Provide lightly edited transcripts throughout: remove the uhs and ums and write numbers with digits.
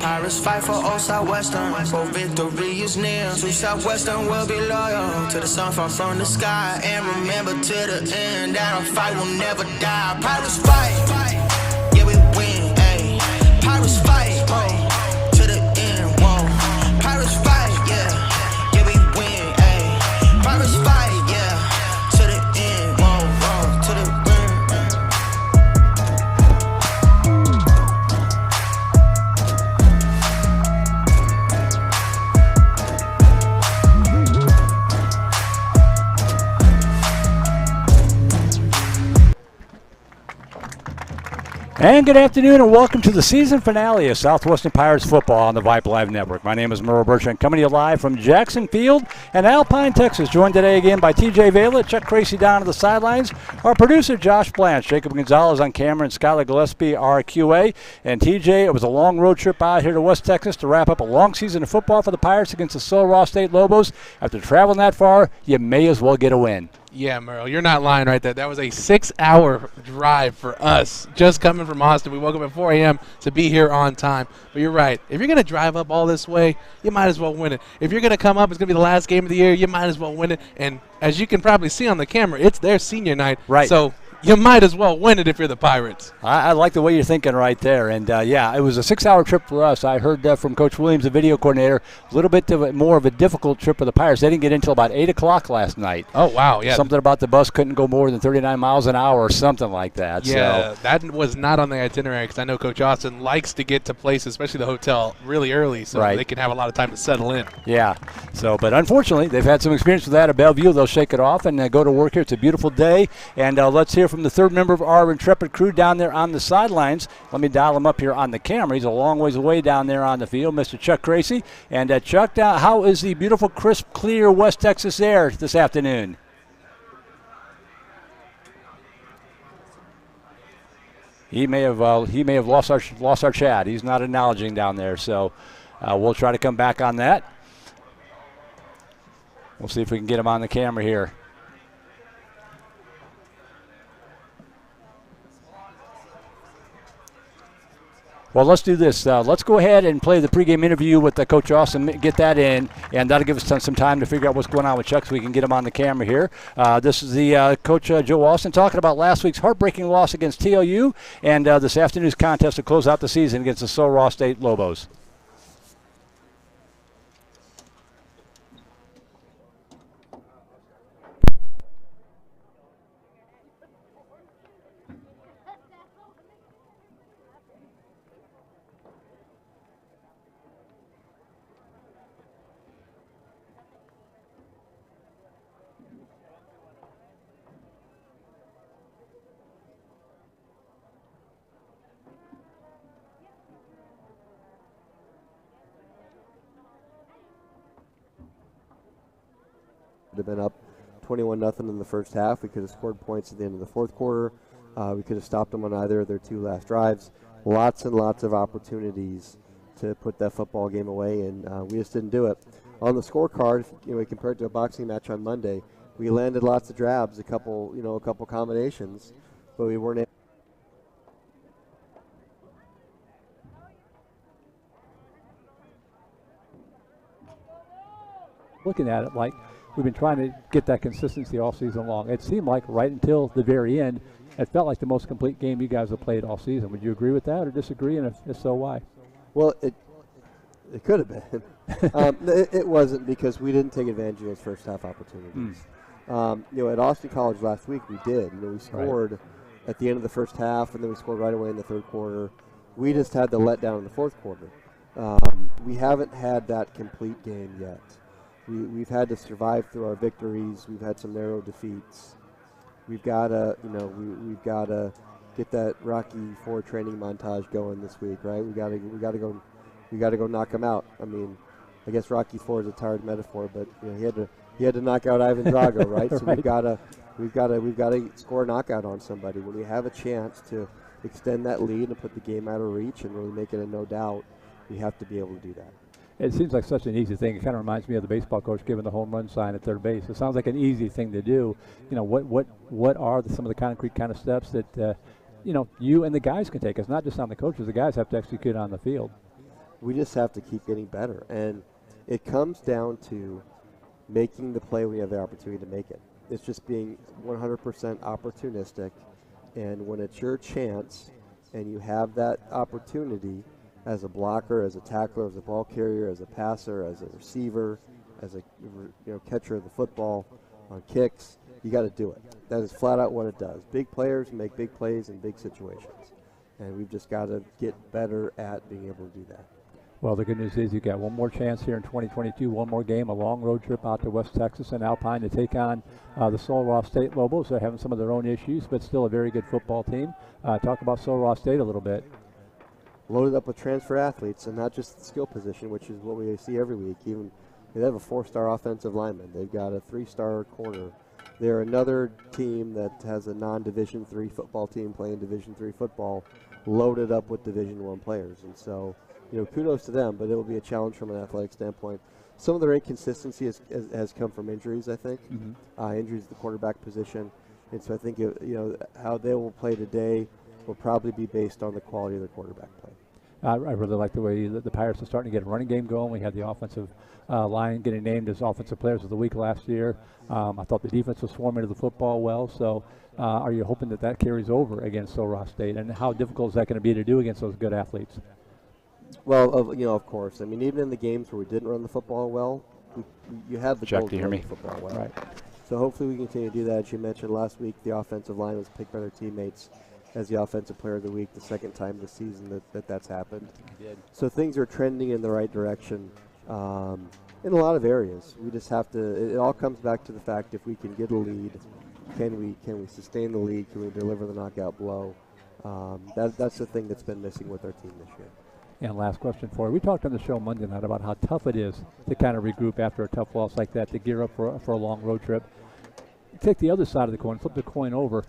Pirates fight for old Southwestern, for victory is near. To Southwestern will be loyal, to the sun fall from the sky. And remember to the end, that our fight will never die. Pirates fight, yeah we win, ayy. Pirates fight, to the end, whoa. Pirates fight, yeah we win, ayy. Pirates fight, yeah, to the end, whoa, to the end. And good afternoon and welcome to the season finale of Southwestern Pirates football on the Vype Live Network. My name is Merle Bertrand, coming to you live from Jackson Field and Alpine, Texas. Joined today again by TJ Vela, Chuck Tracy down to the sidelines, our producer Josh Blanche, Jacob Gonzalez on camera, and Skylar Gillespie, our QA. And TJ, it was a long road trip out here to West Texas to wrap up a long season of football for the Pirates against the Sul State Lobos. After traveling that far, you may as well get a win. Yeah, Merle, you're not lying right there. That was a 6-hour drive for us, just coming from Austin. We woke up at 4 a.m. to be here on time. But you're right. If you're going to drive up all this way, you might as well win it. If you're going to come up, it's going to be the last game of the year, you might as well win it. And as you can probably see on the camera, it's their senior night. Right. So you might as well win it if you're the Pirates. I like the way you're thinking right there. And, yeah, it was a 6-hour trip for us. I heard from Coach Williams, the video coordinator, a little bit more of a difficult trip for the Pirates. They didn't get in until about 8 o'clock last night. Oh, wow, yeah. Something about the bus couldn't go more than 39 miles an hour or something like that. Yeah, so. That was not on the itinerary because I know Coach Austin likes to get to places, especially the hotel, really early so right. They can have a lot of time to settle in. Yeah, so but unfortunately, they've had some experience with that at Bellevue. They'll shake it off and go to work here. It's a beautiful day. And let's hear from the third member of our intrepid crew down there on the sidelines. Let me dial him up here on the camera. He's a long ways away down there on the field, Mr. Chuck Tracy. And Chuck, how is the beautiful, crisp, clear West Texas air this afternoon? He may have lost our chat. He's not acknowledging down there, so we'll try to come back on that. We'll see if we can get him on the camera here. Well, let's do this. Let's go ahead and play the pregame interview with Coach Austin, get that in, and that'll give us some time to figure out what's going on with Chuck so we can get him on the camera here. This is the Coach Joe Austin talking about last week's heartbreaking loss against TLU and this afternoon's contest to close out the season against the Sul State Lobos. Have been up 21-0 in the first half. We could have scored points at the end of the fourth quarter. We could have stopped them on either of their two last drives. Lots and lots of opportunities to put that football game away, and we just didn't do it. On the scorecard, compared to a boxing match on Monday, we landed lots of drabs, a couple combinations, but we weren't able. Looking at it like we've been trying to get that consistency all season long. It seemed like right until the very end, it felt like the most complete game you guys have played all season. Would you agree with that or disagree, and if so, why? Well, it could have been. It wasn't because we didn't take advantage of those first half opportunities. At Austin College last week we did. We scored at the end of the first half, and then we scored right away in the third quarter. We just had the letdown in the fourth quarter. We haven't had that complete game yet. We've had to survive through our victories. We've had some narrow defeats. We've got to, we've got to get that Rocky IV training montage going this week, right? We got to go knock him out. I mean, I guess Rocky IV is a tired metaphor, but he had to knock out Ivan Drago, right? So right. we've got to score a knockout on somebody. When we have a chance to extend that lead and put the game out of reach and really make it a no doubt, we have to be able to do that. It seems like such an easy thing. It kind of reminds me of the baseball coach giving the home run sign at third base. It sounds like an easy thing to do. What are some of the concrete kind of steps that you and the guys can take? It's not just on the coaches. The guys have to execute on the field. We just have to keep getting better. And it comes down to making the play when you have the opportunity to make it. It's just being 100% opportunistic. And when it's your chance and you have that opportunity as a blocker, as a tackler, as a ball carrier, as a passer, as a receiver, as a catcher of the football on kicks, you got to do it. That is flat out what it does. Big players make big plays in big situations. And we've just got to get better at being able to do that. Well, the good news is you got one more chance here in 2022, one more game, a long road trip out to West Texas and Alpine to take on the Sul Ross State Lobos. They're having some of their own issues, but still a very good football team. Talk about Sul Ross State a little bit. Loaded up with transfer athletes, and not just the skill position, which is what we see every week. Even they have a 4-star offensive lineman. They've got a 3-star corner. They're another team that has a non-Division III football team playing Division III football, loaded up with Division I players. And so, kudos to them, but it will be a challenge from an athletic standpoint. Some of their inconsistency has come from injuries, I think. Injuries at the quarterback position. And so I think, how they will play today will probably be based on the quality of their quarterback play. I really like the way the Pirates are starting to get a running game going. We had the offensive line getting named as Offensive Players of the Week last year. I thought the defense was swarming to the football well. So are you hoping that carries over against Sul Ross State? And how difficult is that going to be to do against those good athletes? Well, of course. I mean, even in the games where we didn't run the football well, you have the goal to run the football well. Right. So hopefully we continue to do that. As you mentioned last week, the offensive line was picked by their teammates as the Offensive Player of the Week, the second time this season that's happened. So things are trending in the right direction in a lot of areas. We just have to. It all comes back to the fact if we can get a lead, can we sustain the lead? Can we deliver the knockout blow? That's the thing that's been missing with our team this year. And last question for you. We talked on the show Monday night about how tough it is to kind of regroup after a tough loss like that, to gear up for a long road trip. Take the other side of the coin, flip the coin over.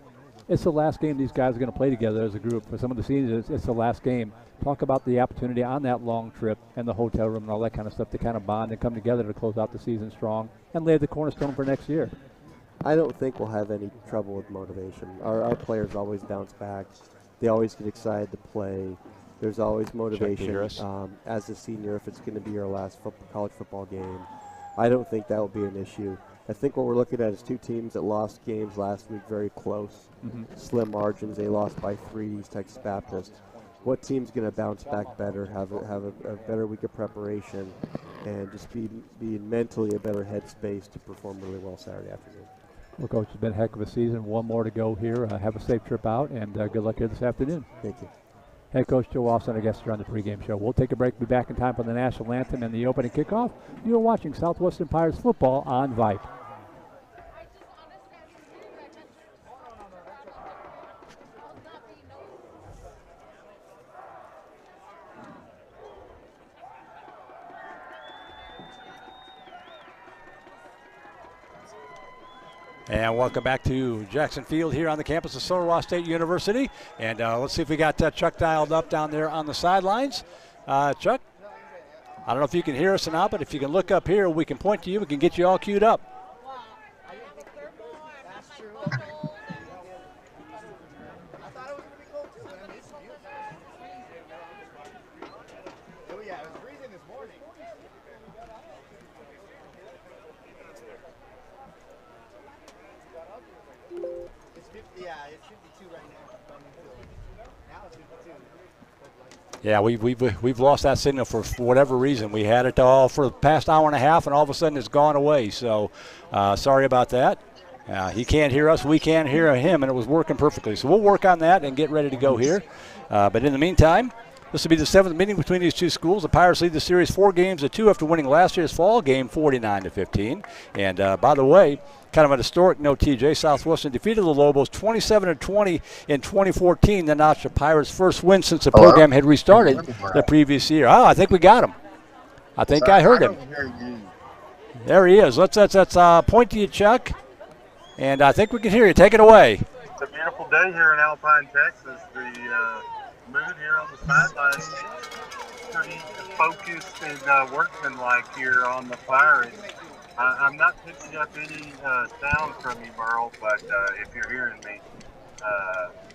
It's the last game these guys are going to play together as a group. For some of the seasons, it's the last game. Talk about the opportunity on that long trip and the hotel room and all that kind of stuff to kind of bond and come together to close out the season strong and lay the cornerstone for next year. I don't think we'll have any trouble with motivation. Our players always bounce back. They always get excited to play. There's always motivation. As a senior, if it's going to be your last college football game, I don't think that will be an issue. I think what we're looking at is two teams that lost games last week very close, slim margins. They lost by 3, East Texas Baptist. What team's going to bounce back better, have a better week of preparation, and just be mentally a better headspace to perform really well Saturday afternoon? Well, Coach, it's been a heck of a season. One more to go here. Have a safe trip out, and good luck here this afternoon. Thank you. Head Coach Joe Austin, our guest here on the pregame show. We'll take a break. Be back in time for the national anthem and the opening kickoff. You are watching Southwestern Pirates football on Vype. And welcome back to Jackson Field here on the campus of Sul Ross State University. And let's see if we got Chuck dialed up down there on the sidelines. Chuck, I don't know if you can hear us or not, but if you can look up here, we can point to you. We can get you all queued up. Yeah, we've lost that signal for whatever reason. We had it all for the past hour and a half, and all of a sudden it's gone away. So sorry about that. He can't hear us. We can't hear him, and it was working perfectly. So we'll work on that and get ready to go here. But in the meantime, this will be the 7th meeting between these two schools. The Pirates lead the series 4-2 after winning last year's fall game 49-15. And by the way, kind of an historic note, TJ, Southwestern defeated the Lobos 27-20 in 2014. Then notched the Pirates' first win since the program had restarted the previous year. Oh, I think we got him. I think I heard him. There he is. Let's point to you, Chuck. And I think we can hear you. Take it away. It's a beautiful day here in Alpine, Texas. The mood here on the sideline is pretty focused and workmanlike here on the Pirates. I'm not picking up any sound from you, Merle, but if you're hearing me,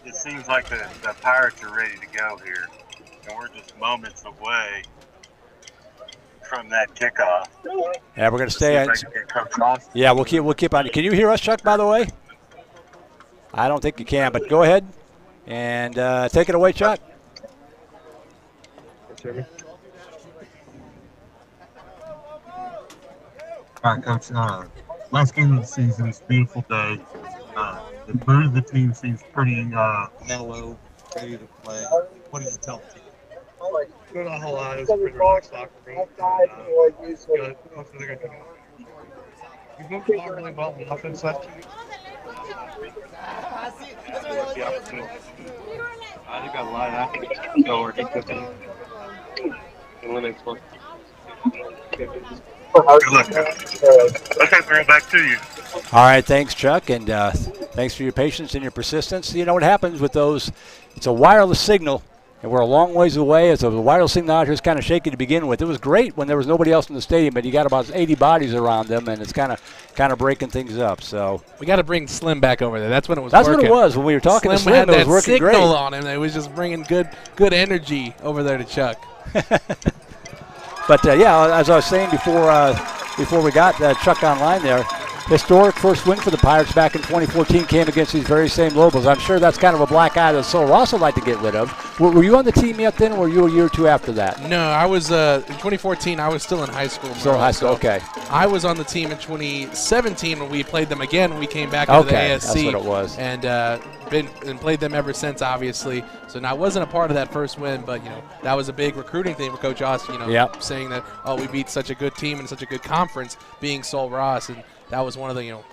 it seems like the Pirates are ready to go here. And we're just moments away from that kickoff. Yeah, we're going to stay on. On. Yeah, we'll keep on. Can you hear us, Chuck, by the way? I don't think you can, but go ahead and take it away, Chuck. All right, Coach. Last game of the season. It's a beautiful day. The mood of the team seems pretty mellow, ready to play. What do you tell the team? Not a whole lot. It was a pretty relaxed soccer game. Good. Hopefully they're going to do it. You moved the ball really well on offense last year. I think got a lot of that. So we're going to limit one. Good luck, Coach. Okay, throw it back to you. All right, thanks, Chuck, and thanks for your patience and your persistence. You know what happens with those? It's a wireless signal, and we're a long ways away. So the wireless signal out here is kind of shaky to begin with. It was great when there was nobody else in the stadium, but you got about 80 bodies around them, and it's kind of breaking things up. So we got to bring Slim back over there. That's when it was. That's working. what it was when we were talking to Slim. Had it was working signal great. On him. It was just bringing good energy over there to Chuck. But yeah, as I was saying before we got Chuck online there, historic first win for the Pirates back in 2014 came against these very same Lobos. I'm sure that's kind of a black eye that Sol Ross would like to get rid of. Were you on the team yet then, or were you a year or two after that? No, I was in 2014. I was still in high school. Still in high school, okay. I was on the team in 2017 when we played them again when we came back into the ASC. That's what it was. And played them ever since, obviously. So now I wasn't a part of that first win, but that was a big recruiting thing for Coach Austin. Saying that we beat such a good team and such a good conference, being Sol Ross, and that was one of the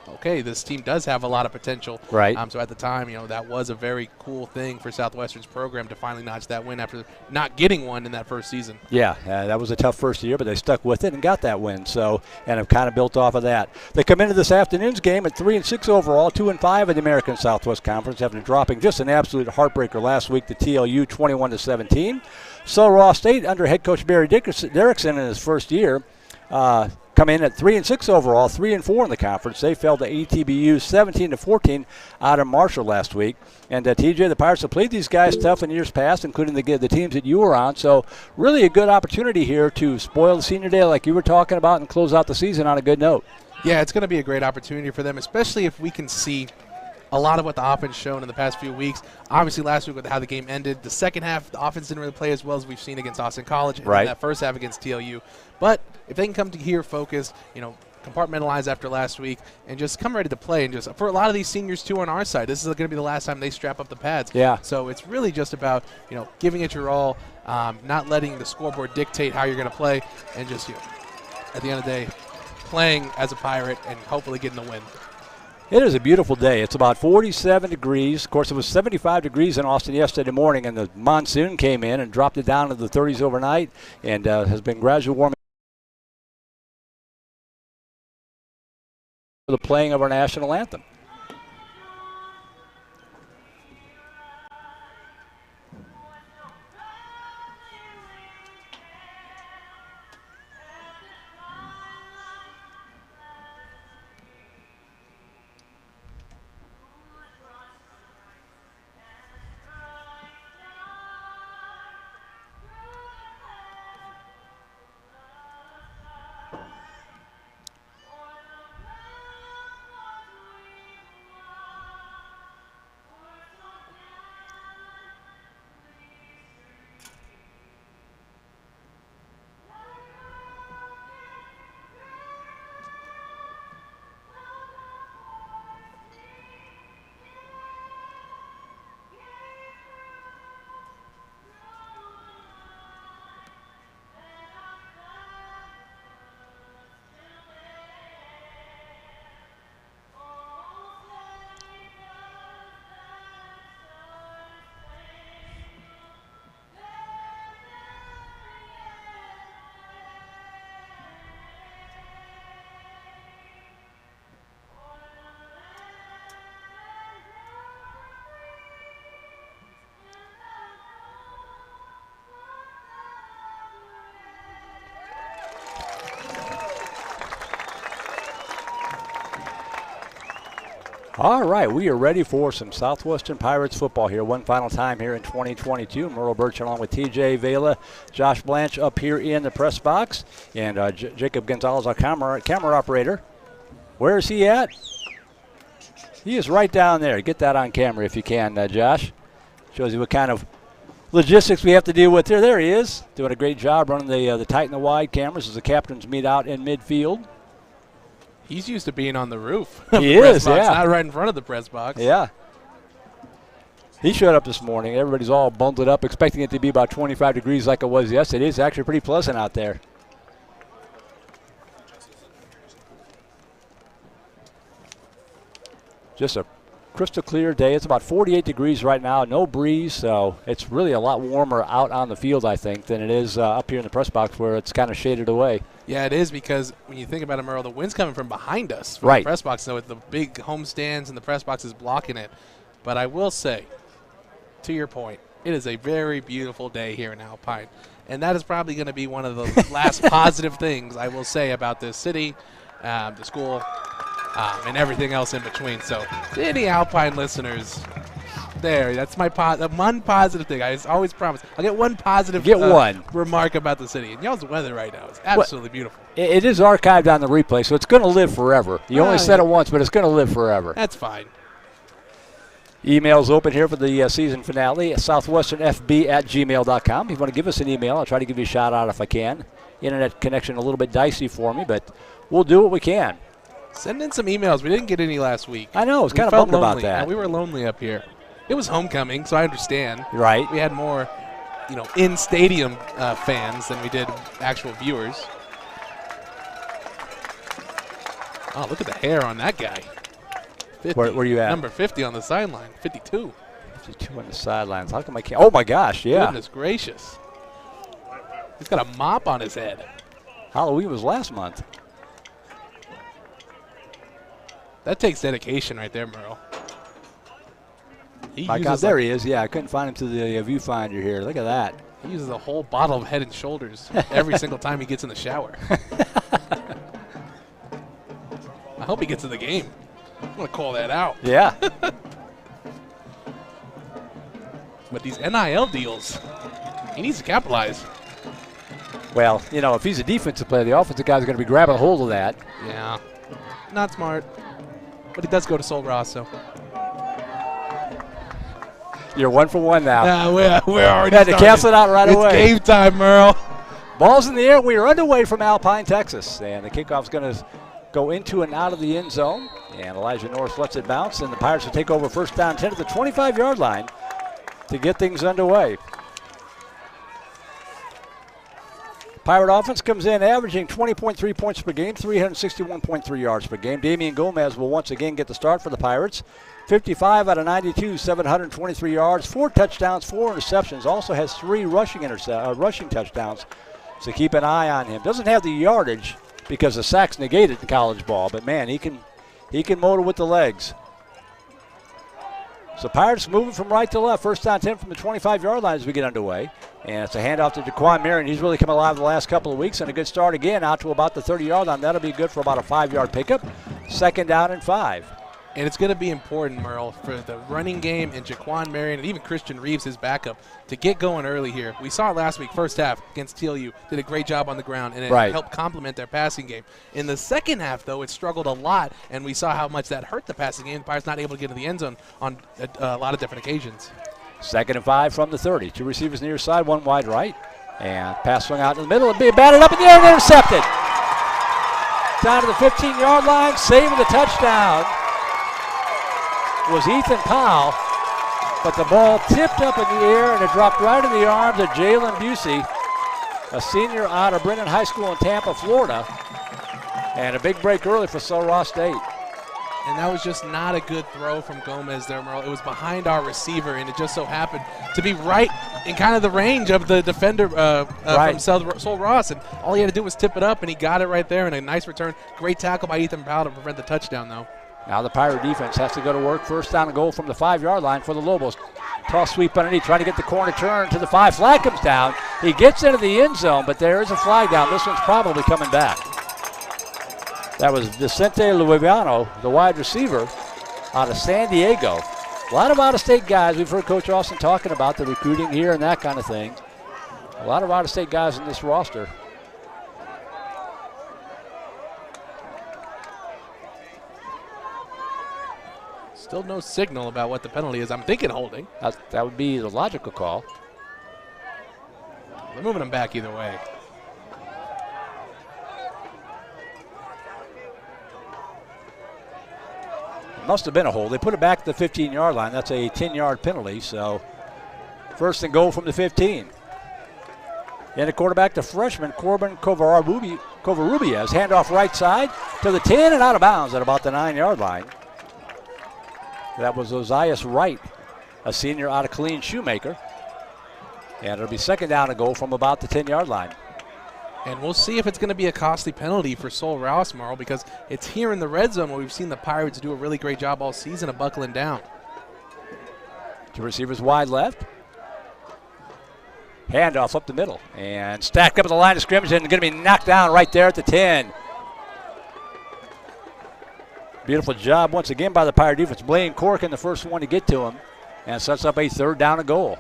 this team does have a lot of potential. Right. So at the time, that was a very cool thing for Southwestern's program to finally notch that win after not getting one in that first season. Yeah, that was a tough first year, but they stuck with it and got that win. So and have kind of built off of that. They come into this afternoon's game at 3-6 overall, 2-5 in the American Southwest Conference, after dropping just an absolute heartbreaker last week to TLU 21-17. So Ross State under head coach Barry Derrickson in his first year. Come in at 3-6 overall, 3-4 in the conference. They fell to ETBU 17-14 out of Marshall last week. And TJ, the Pirates have played these guys tough in years past, including the teams that you were on. So really a good opportunity here to spoil the senior day like you were talking about and close out the season on a good note. Yeah, it's going to be a great opportunity for them, especially if we can see a lot of what the offense shown in the past few weeks. Obviously, last week with how the game ended, the second half, the offense didn't really play as well as we've seen against Austin College and that first half against TLU. But if they can come to here focused, compartmentalize after last week and just come ready to play, and just for a lot of these seniors too on our side, this is going to be the last time they strap up the pads. Yeah. So it's really just about giving it your all, not letting the scoreboard dictate how you're going to play, and just at the end of the day, playing as a Pirate and hopefully getting the win. It is a beautiful day. It's about 47 degrees. Of course, it was 75 degrees in Austin yesterday morning, and the monsoon came in and dropped it down to the 30s overnight, and has been gradually warming for the playing of our national anthem. All right, we are ready for some Southwestern Pirates football here. One final time here in 2022. Merle Birch along with TJ Vela, Josh Blanche up here in the press box, and Jacob Gonzalez, our camera operator. Where is he at? He is right down there. Get that on camera if you can, Josh. Shows you what kind of logistics we have to deal with there. There he is, doing a great job running the tight and the wide cameras as the captains meet out in midfield. He's used to being on the roof. He is, yeah. Not right in front of the press box. Yeah. He showed up this morning. Everybody's all bundled up, expecting it to be about 25 degrees like it was yesterday. It's actually pretty pleasant out there. Just a crystal clear day. It's about 48 degrees right now, no breeze, so it's really a lot warmer out on the field, I think, than it is up here in the press box where it's kind of shaded away. Yeah, it is, because when you think about it, Merle, the wind's coming from behind us from right. the press box, so with the big home stands and the press box is blocking it. But I will say, to your point, it is a very beautiful day here in Alpine, and that is probably going to be one of the last positive things I will say about this city, the school, and everything else in between. So, to any Alpine listeners, that's my one positive thing. I always promise I'll get one positive remark about the city. And y'all's weather right now is absolutely beautiful. It is archived on the replay, so it's going to live forever. You only said it once, but it's going to live forever. That's fine. Email's open here for the season finale, southwesternfb@gmail.com. If you want to give us an email, I'll try to give you a shout-out if I can. Internet connection a little bit dicey for me, but we'll do what we can. Send in some emails. We didn't get any last week. I know. I was kind of bummed about that. Yeah, we were lonely up here. It was homecoming, so I understand. Right. We had more, in-stadium fans than we did actual viewers. Oh, look at the hair on that guy. 50. Where are you at? Number 50 on the sideline. 52. 52 on the sidelines. How come I can't? Oh, my gosh, yeah. Goodness gracious. He's got a mop on his head. Halloween was last month. That takes dedication right there, Merle. My God, there he is. Yeah, I couldn't find him through the viewfinder here. Look at that. He uses a whole bottle of Head and Shoulders every single time he gets in the shower. I hope he gets to the game. I'm going to call that out. Yeah. But these NIL deals, he needs to capitalize. Well, if he's a defensive player, the offensive guy's going to be grabbing a hold of that. Yeah. Not smart. But he does go to Sol Rosso. You're 1 for 1 now. Yeah, we're already had to cancel it out right away. It's game time, Merle. Ball's in the air. We are underway from Alpine, Texas. And the kickoff's going to go into and out of the end zone. And Elijah Norris lets it bounce. And the Pirates will take over first down 10 at the 25-yard line to get things underway. Pirate offense comes in averaging 20.3 points per game, 361.3 yards per game. Damian Gomez will once again get the start for the Pirates. 55 out of 92, 723 yards, 4 touchdowns, 4 interceptions. Also has 3 rushing touchdowns, so keep an eye on him. Doesn't have the yardage because the sacks negated in college ball, but man, he can motor with the legs. So Pirates moving from right to left. First down 10 from the 25-yard line as we get underway. And it's a handoff to Jaquan Marion. He's really come alive the last couple of weeks, and a good start again out to about the 30-yard line. That'll be good for about a 5-yard pickup. Second down and 5. And it's going to be important, Merle, for the running game and Jaquan Marion and even Christian Reeves, his backup, to get going early here. We saw it last week, first half against TLU. Did a great job on the ground, and it helped complement their passing game. In the second half, though, it struggled a lot, and we saw how much that hurt the passing game. The Pirates not able to get to the end zone on a lot of different occasions. Second and 5 from the 30. 2 receivers near side, 1 wide right. And pass swung out in the middle. It'll be batted up in the air and intercepted. Down to the 15-yard line, saving the touchdown was Ethan Powell, but the ball tipped up in the air and it dropped right in the arms of Jalen Busey, a senior out of Brennan High School in Tampa, Florida, and a big break early for Sul Ross State. And that was just not a good throw from Gomez there, Merle. It was behind our receiver, and it just so happened to be right in kind of the range of the defender from Sul Ross. And all he had to do was tip it up, and he got it right there. And a nice return. Great tackle by Ethan Powell to prevent the touchdown, though. Now the Pirate defense has to go to work. First down and goal from the 5-yard line for the Lobos. Toss sweep underneath, trying to get the corner turn to the 5. Flag comes down. He gets into the end zone, but there is a flag down. This one's probably coming back. That was Vicente Luiviano, the wide receiver, out of San Diego. A lot of out-of-state guys. We've heard Coach Austin talking about the recruiting here and that kind of thing. A lot of out-of-state guys in this roster. Still no signal about what the penalty is. I'm thinking holding. That would be the logical call. They're moving them back either way. It must have been a hold. They put it back to the 15-yard line. That's a 10-yard penalty, so first and goal from the 15. And the quarterback, the freshman, Corbin Covarrubias. Handoff right side to the 10 and out of bounds at about the 9-yard line. That was Ozias Wright, a senior out of Killeen Shoemaker. And it'll be second down and goal from about the 10-yard line. And we'll see if it's going to be a costly penalty for Sol Rouse, Merle, because it's here in the red zone where we've seen the Pirates do a really great job all season of buckling down. Two receivers wide left. Handoff up the middle. And stacked up at the line of scrimmage and going to be knocked down right there at the 10. Beautiful job once again by the Pirate defense. Blaine Corkin, the first one to get to him, and sets up a third down and goal.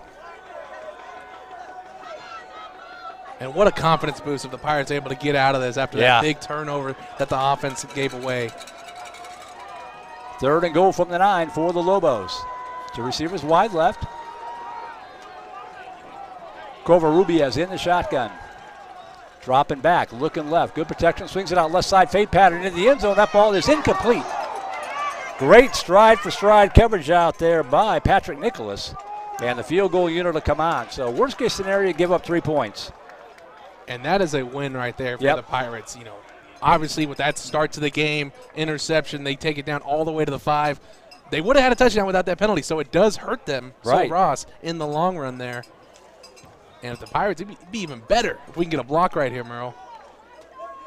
And what a confidence boost if the Pirates are able to get out of this after that big turnover that the offense gave away. Third and goal from the 9 for the Lobos. Two receivers wide left. Covarrubias in the shotgun. Dropping back, looking left. Good protection, swings it out left side, fade pattern into the end zone. That ball is incomplete. Great stride for stride coverage out there by Patrick Nicholas. And the field goal unit will come on. So worst case scenario, give up 3 points. And that is a win right there for the Pirates. You know, obviously with that start to the game, interception, they take it down all the way to the 5. They would have had a touchdown without that penalty, so it does hurt them, right. So Ross, in the long run there. And if the Pirates, it'd be even better if we can get a block right here, Merle.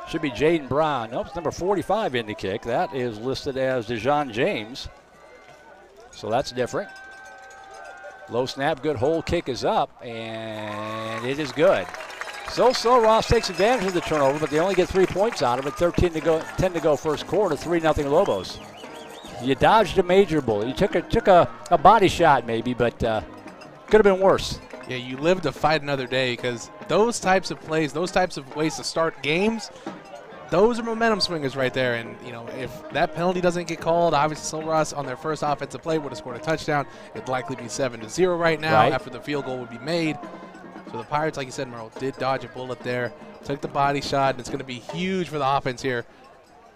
Should be Jaden Brown. Nope, it's number 45 in the kick. That is listed as DeJon James. So that's different. Low snap, good hold, kick is up, and it is good. So Ross takes advantage of the turnover, but they only get 3 points out of it. 10 to go first quarter, 3-0 Lobos. You dodged a major bullet. You took a body shot maybe, but could have been worse. Yeah, you live to fight another day because those types of plays, those types of ways to start games, those are momentum swingers right there. And, you know, if that penalty doesn't get called, obviously Sol Ross on their first offensive play would have scored a touchdown. It'd likely be 7-0 right now after the field goal would be made. So the Pirates, like you said, Merle, did dodge a bullet there, took the body shot, and it's going to be huge for the offense here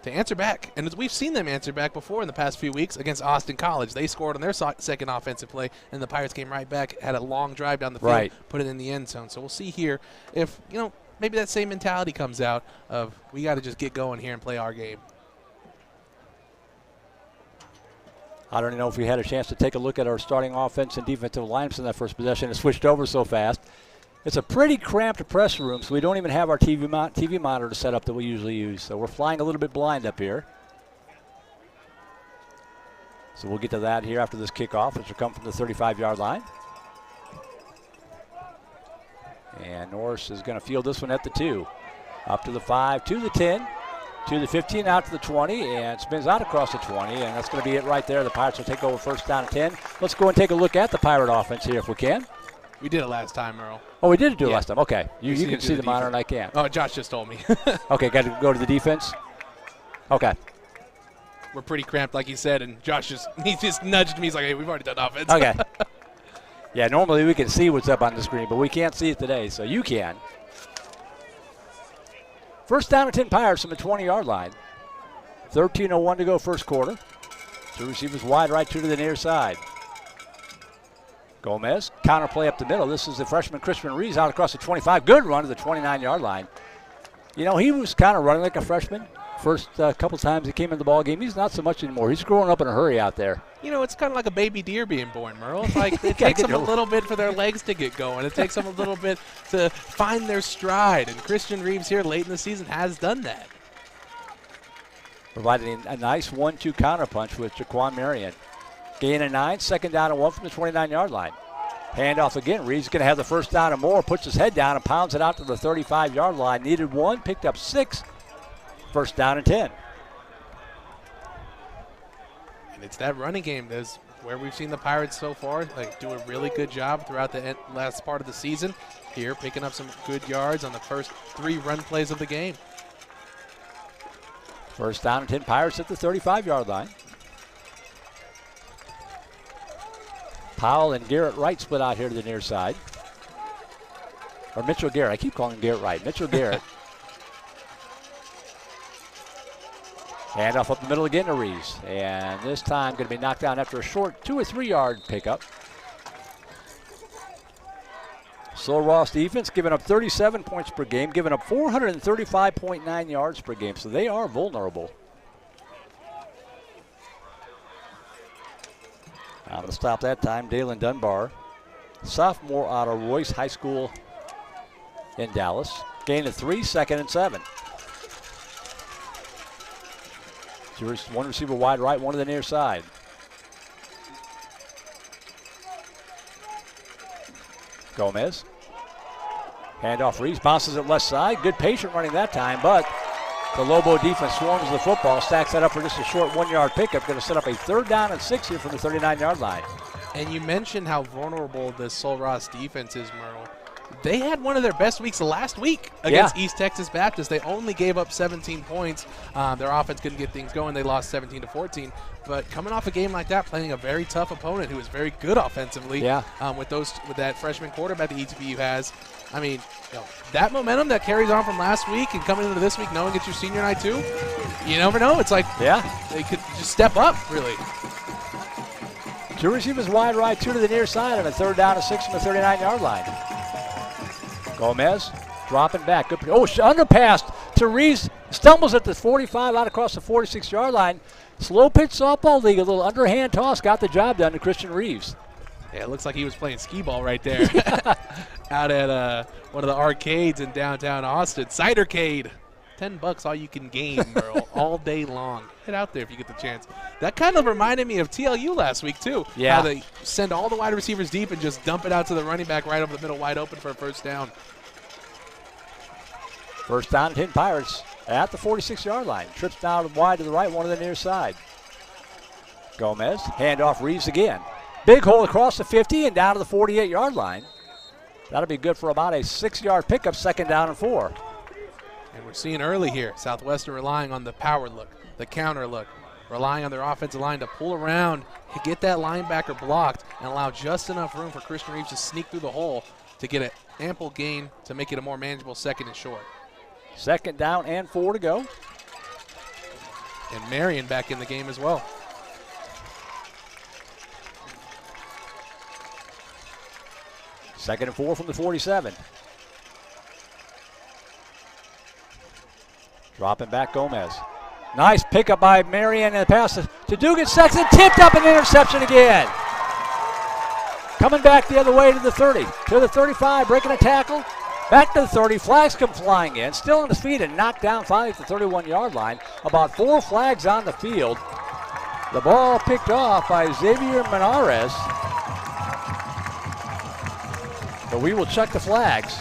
to answer back. And we've seen them answer back before in the past few weeks against Austin College. They scored on their second offensive play, and the Pirates came right back, had a long drive down the field, put it in the end zone. So we'll see here if, you know, maybe that same mentality comes out of we got to just get going here and play our game. I don't know if we had a chance to take a look at our starting offense and defensive lineups in that first possession. It switched over so fast. It's a pretty cramped press room, so we don't even have our TV monitor set up that we usually use. So we're flying a little bit blind up here. So we'll get to that here after this kickoff, which will come from the 35-yard line. And Norris is going to field this one at the 2. Up to the 5, to the 10, to the 15, out to the 20, and spins out across the 20, and that's going to be it right there. The Pirates will take over first down at 10. Let's go and take a look at the Pirate offense here if we can. We did it last time, Earl. Oh, we did do it last time. Okay. You can see the monitor and I can't. Oh, Josh just told me. Okay, got to go to the defense? Okay. We're pretty cramped, like he said, and Josh just nudged me. He's like, hey, we've already done offense. Okay. Yeah, normally we can see what's up on the screen, but we can't see it today, so you can. First down at 10 Pirates from the 20-yard line. 13:01 to go first quarter. Two receivers wide right, two to the near side. Gomez, counter play up the middle. This is the freshman Crispin Reeves out across the 25. Good run to the 29-yard line. You know, he was kind of running like a freshman. First couple times he came in the ball game. He's not so much anymore. He's growing up in a hurry out there. You know, it's kind of like a baby deer being born, Merle. It's like it takes them a little bit for their legs to get going. It takes them a little bit to find their stride. And Christian Reeves here late in the season has done that. Providing a nice 1-2 counter punch with Jaquan Marion. Gain of 9, second down and 1 from the 29-yard line. Handoff again. Reeves going to have the first down and more. Puts his head down and pounds it out to the 35-yard line. Needed 1, picked up 6. First down and 10. And it's that running game that's where we've seen the Pirates so far do a really good job throughout the last part of the season. Here, picking up some good yards on the first 3 run plays of the game. First down and 10 Pirates at the 35-yard line. Powell and Garrett Wright split out here to the near side. Or Mitchell Garrett. I keep calling him Garrett Wright. Mitchell Garrett. Handoff up the middle again to Reeves. And this time going to be knocked down after a short 2 or 3 yard pickup. So Ross defense giving up 37 points per game, giving up 435.9 yards per game. So they are vulnerable. On the stop that time, Dalen Dunbar, sophomore out of Royce High School in Dallas. Gain of 3, 2nd and 7. One receiver wide right, one to the near side. Gomez. Handoff Reeves, bounces it left side. Good patient running that time, but the Lobo defense swarms the football, stacks that up for just a short 1 yard pickup. Going to set up a 3rd down and 6 here from the 39-yard line. And you mentioned how vulnerable the Sul Ross defense is, Merle. They had one of their best weeks last week against East Texas Baptist. They only gave up 17 points. Their offense couldn't get things going. They lost 17-14. But coming off a game like that, playing a very tough opponent who is very good offensively, with that freshman quarterback that ETBU has, I mean, that momentum that carries on from last week and coming into this week, knowing it's your senior night too, you never know. It's like they could just step up, really. 2 receivers wide right, 2 to the near side, and a 3rd down and 6 from the 39-yard line. Gomez dropping back. Good. Oh, underpass to Reeves. Stumbles at the 45 out across the 46-yard line. Slow pitch softball league. A little underhand toss got the job done to Christian Reeves. Yeah, it looks like he was playing skee ball right there out at one of the arcades in downtown Austin. Cidercade. $10 all you can game, Merle, all day long. Head out there if you get the chance. That kind of reminded me of TLU last week, too. Yeah. How they send all the wide receivers deep and just dump it out to the running back right over the middle, wide open for a 1st down. 1st down and 10 Pirates at the 46-yard line. Trips down wide to the right, one to the near side. Gomez, handoff Reeves again. Big hole across the 50 and down to the 48-yard line. That'll be good for about a 6-yard pickup, 2nd down and 4. And we're seeing early here, Southwestern relying on the power look, the counter look, relying on their offensive line to pull around, get that linebacker blocked, and allow just enough room for Christian Reeves to sneak through the hole to get an ample gain to make it a more manageable 2nd and short. 2nd down and 4 to go. And Marion back in the game as well. Second and 4 from the 47. Dropping back Gomez. Nice pickup by Marion and the pass to Dugan Sexton. Tipped up, an interception again. Coming back the other way to the 30, to the 35, breaking a tackle. Back to the 30, flags come flying in, still on his feet and knocked down finally at the 31-yard line. About 4 flags on the field. The ball picked off by Xavier Menares. But we will check the flags.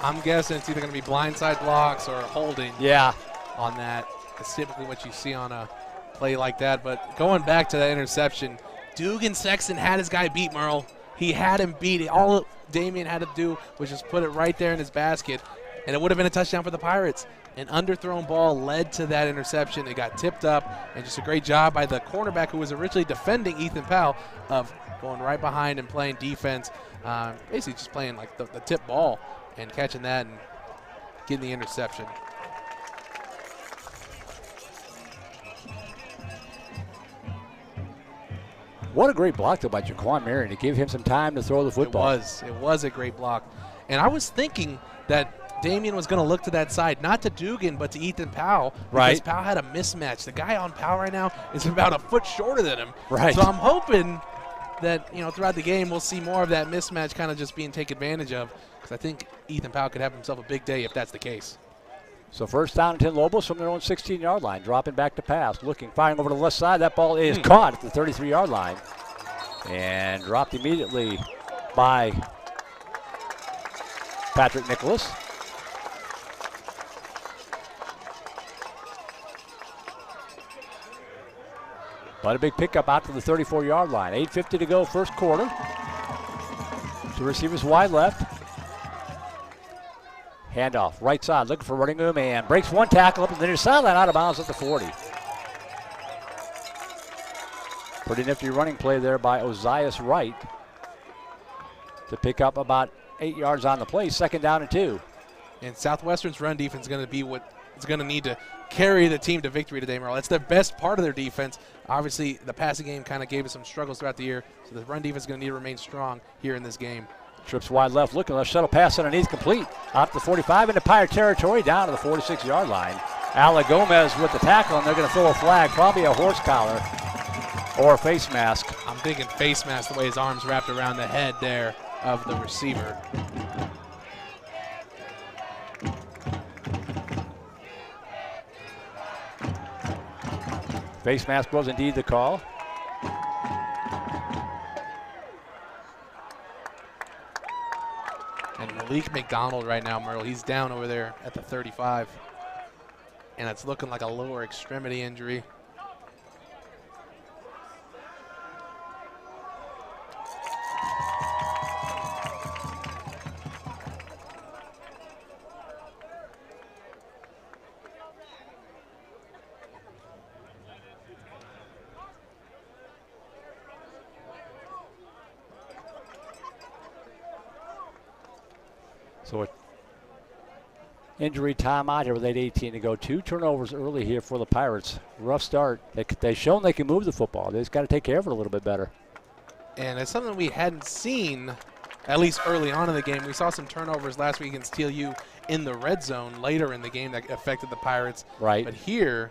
I'm guessing it's either going to be blindside blocks or holding. Yeah. On that. It's typically what you see on a play like that. But going back to that interception, Dugan Sexton had his guy beat, Merle. He had him beat. All Damian had to do was just put it right there in his basket, and it would have been a touchdown for the Pirates. An underthrown ball led to that interception. It got tipped up, and just a great job by the cornerback who was originally defending Ethan Powell of going right behind and playing defense, basically just playing like the tip ball and catching that and getting the interception. What a great block, though, by Jaquan Marion to give him some time to throw the football. It was a great block. And I was thinking that Damian was going to look to that side, not to Dugan, but to Ethan Powell. Right. Because Powell had a mismatch. The guy on Powell right now is about a foot shorter than him. Right. So I'm hoping that, throughout the game we'll see more of that mismatch kind of just being taken advantage of, because I think Ethan Powell could have himself a big day if that's the case. So 1st down and 10 Lobos from their own 16-yard line, dropping back to pass, looking, firing over to the left side. That ball is caught at the 33-yard line and dropped immediately by Patrick Nicholas. But a big pickup out to the 34-yard line. 8:50 to go, first quarter. Two receivers wide left. Handoff, right side, looking for running room, and breaks one tackle up at the near sideline, out of bounds at the 40. Pretty nifty running play there by Ozias Wright to pick up about 8 yards on the play, 2nd down and 2. And Southwestern's run defense is going to be what is going to need to carry the team to victory today, Merle. That's the best part of their defense. Obviously, the passing game kind of gave us some struggles throughout the year, so the run defense is going to need to remain strong here in this game. Trips wide left, looking left, shuttle pass underneath, complete. Out to the 45 into Pirate territory, down to the 46-yard line. Ala Gomez with the tackle, and they're going to throw a flag, probably a horse collar or a face mask. I'm thinking face mask, the way his arms wrapped around the head there of the receiver. Face mask was indeed the call. And Malik McDonald right now, Merle, he's down over there at the 35. And it's looking like a lower extremity injury. So injury timeout here with 8:18 to go. 2 turnovers early here for the Pirates. Rough start. They've shown they can move the football. They just got to take care of it a little bit better. And it's something we hadn't seen, at least early on in the game. We saw some turnovers last week against TLU in the red zone later in the game that affected the Pirates. Right. But here,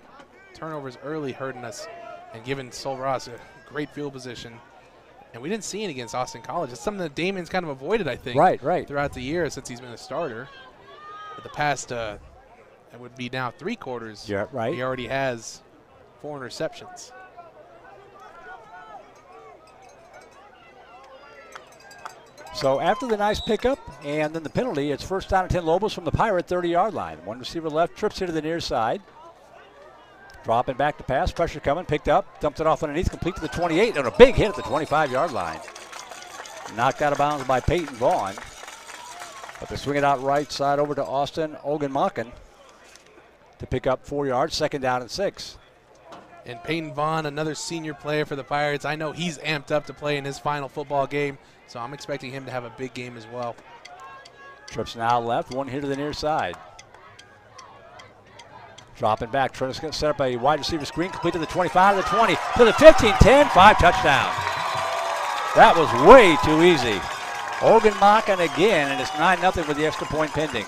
turnovers early hurting us and giving Sol Ross a great field position. And we didn't see it against Austin College. It's something that Damien's kind of avoided, I think, right, throughout the year since he's been a starter. But the past, it would be now 3 quarters. Yeah, right. He already has 4 interceptions. So after the nice pickup and then the penalty, it's 1st down and 10 Lobos from the Pirate 30-yard line. One receiver left, trips here to the near side. Dropping back to pass, pressure coming, picked up, dumped it off underneath, complete to the 28, and a big hit at the 25-yard line. Knocked out of bounds by Peyton Vaughn. But they swing it out right side over to Austin Ogunmakin to pick up 4 yards, 2nd down and 6. And Peyton Vaughn, another senior player for the Pirates. I know he's amped up to play in his final football game, so I'm expecting him to have a big game as well. Trips now left, one here to the near side. Dropping back, trying to set up a wide receiver screen, complete to the 25, to the 20, to the 15, 10, 5 touchdown. That was way too easy. Ogunmakin again, and it's 9-0 with the extra point pending.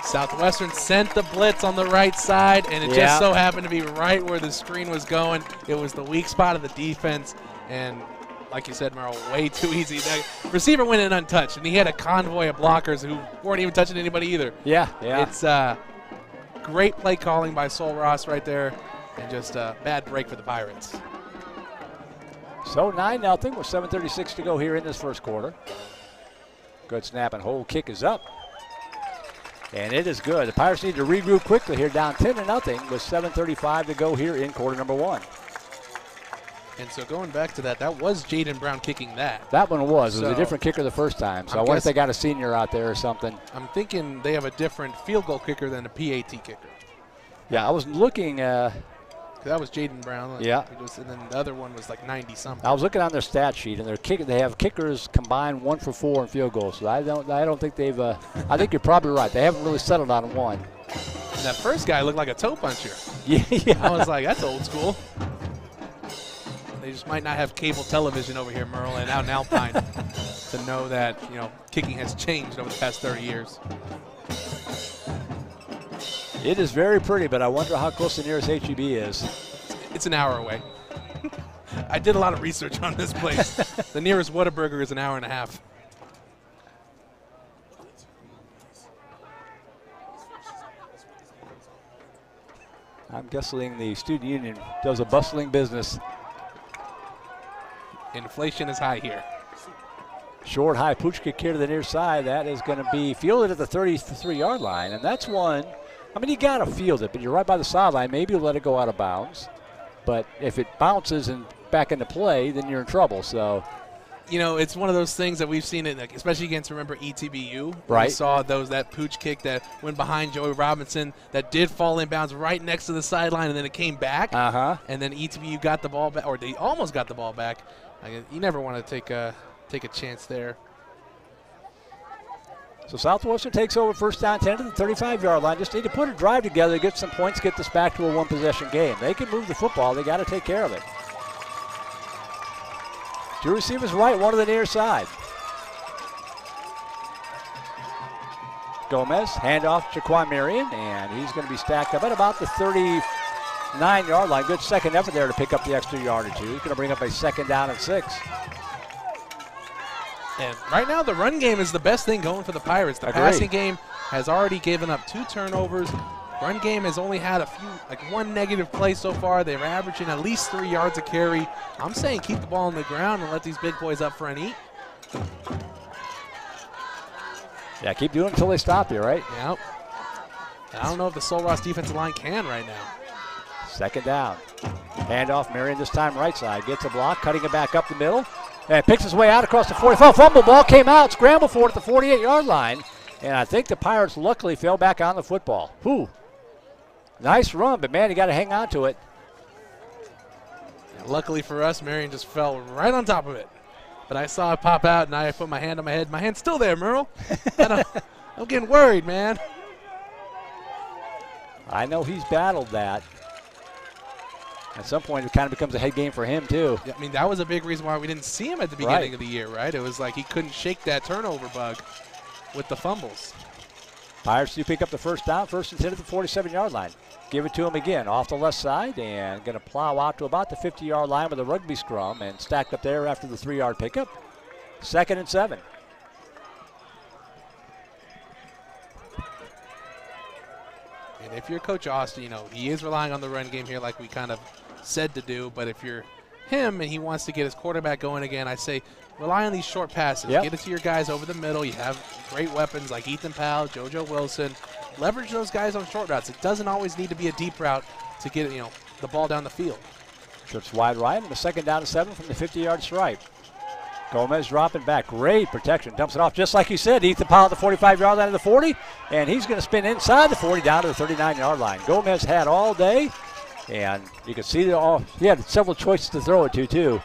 Southwestern sent the blitz on the right side, and it just so happened to be right where the screen was going. It was the weak spot of the defense, and like you said, Merle, way too easy. The receiver went in untouched, and he had a convoy of blockers who weren't even touching anybody either. Yeah. It's great play calling by Sol Ross right there, and just a bad break for the Pirates. So 9-0 with 7:36 to go here in this first quarter. Good snap and hold. Kick is up. And it is good. The Pirates need to regroup quickly here, down 10-0 with 7:35 to go here in quarter number 1. And so going back to that was Jaden Brown kicking that. That one was. It was a different kicker the first time. So I wonder if they got a senior out there or something. I'm thinking they have a different field goal kicker than a PAT kicker. Yeah, I was looking. That was Jaden Brown. Yeah. And then the other one was like 90-something. I was looking on their stat sheet, and they have kickers combined 1 for 4 in field goals. So I don't think they've. I think you're probably right. They haven't really settled on one. And that first guy looked like a toe puncher. Yeah. I was like, that's old school. They just might not have cable television over here, Merle, and out in Alpine to know that, kicking has changed over the past 30 years. It is very pretty, but I wonder how close the nearest HEB is. It's an hour away. I did a lot of research on this place. The nearest Whataburger is an hour and a half. I'm guessing the student union does a bustling business. Inflation is high here. Short, high pooch kick here to the near side. That is going to be fielded at the 33-yard line, and that's one I mean, you got to field it, but you're right by the sideline. Maybe you let it go out of bounds. But if it bounces and back into play, then you're in trouble. So, you know, it's one of those things that we've seen it, like, especially against, remember, ETBU. Right. We saw that pooch kick that went behind Joey Robinson that did fall in bounds right next to the sideline, and then it came back. And then ETBU got the ball back, or they almost got the ball back. You never want to take a chance there. So Southwestern takes over first down 10 to the 35-yard line. Just need to put a drive together, get some points, get this back to a one-possession game. They can move the football. They got to take care of it. Two receivers right, one to the near side. Gomez, handoff to Jaquan Marion, and he's going to be stacked up at about the 39-yard line. Good second effort there to pick up the extra yard or two. He's going to bring up a second down and 6. And right now, the run game is the best thing going for the Pirates. The passing game has already given up 2 turnovers. Run game has only had one negative play so far. They're averaging at least 3 yards a carry. I'm saying keep the ball on the ground and let these big boys up front eat. Yeah, keep doing it until they stop you, right? Yep. And I don't know if the Sul Ross defensive line can right now. Second down. Handoff, Marion this time right side. Gets a block, cutting it back up the middle. And picks his way out across the 45. Fumble ball came out, scramble for it at the 48-yard line. And I think the Pirates luckily fell back on the football. Whew. Nice run, but man, you got to hang on to it. And luckily for us, Marion just fell right on top of it. But I saw it pop out, and I put my hand on my head. My hand's still there, Merle. I'm getting worried, man. I know he's battled that. At some point, it kind of becomes a head game for him, too. Yeah, I mean, that was a big reason why we didn't see him at the beginning of the year, right? It was like he couldn't shake that turnover bug with the fumbles. Pirates do pick up the first down, first and 10 at the 47-yard line. Give it to him again off the left side and going to plow out to about the 50-yard line with a rugby scrum and stacked up there after the 3-yard pickup. 2nd and 7. And if you're Coach Austin, he is relying on the run game here like we kind of said to do, but if you're him and he wants to get his quarterback going again, I say rely on these short passes. Yep. Get it to your guys over the middle. You have great weapons like Ethan Powell, JoJo Wilson. Leverage those guys on short routes. It doesn't always need to be a deep route to get the ball down the field. Trips wide right and a 2nd down and 7 from the 50-yard stripe. Gomez dropping back. Great protection. Dumps it off just like you said. Ethan Powell at the 45-yard line of the 40, and he's going to spin inside the 40 down to the 39-yard line. Gomez had all day, and you can see he had several choices to throw it to, too.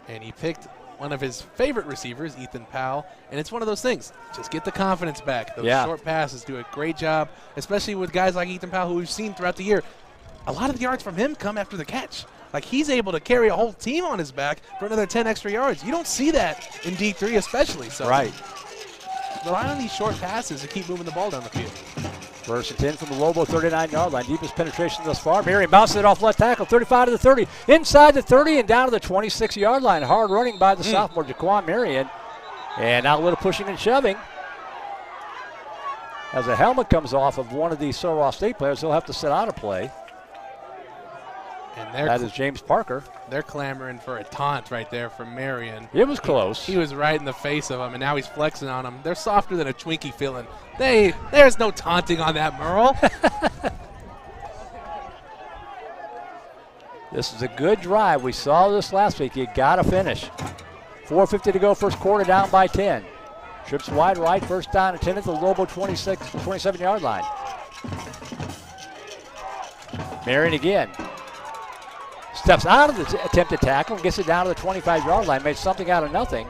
And he picked one of his favorite receivers, Ethan Powell, and it's one of those things. Just get the confidence back. Those short passes do a great job, especially with guys like Ethan Powell who we've seen throughout the year. A lot of the yards from him come after the catch. Like, he's able to carry a whole team on his back for another 10 extra yards. You don't see that in D3 especially. So right. Rely on these short passes to keep moving the ball down the field. 1st and 10 from the Lobo 39-yard line. Deepest penetration thus far. Marion bounces it off left tackle, 35 to the 30. Inside the 30 and down to the 26-yard line. Hard running by the sophomore, Jaquan Marion. And now a little pushing and shoving. As a helmet comes off of one of the Sul Ross State players, he'll have to sit out of play. And that is James Parker. They're clamoring for a taunt right there from Marion. It was close. He was right in the face of him, and now he's flexing on him. They're softer than a Twinkie feeling. There's no taunting on that, Merle. This is a good drive. We saw this last week. You got to finish. 4:50 to go, first quarter, down by 10. Trips wide right, first down and 10 at the Lobo 27-yard line. Marion again. Steps out of the attempted tackle and gets it down to the 25-yard line. Made something out of nothing.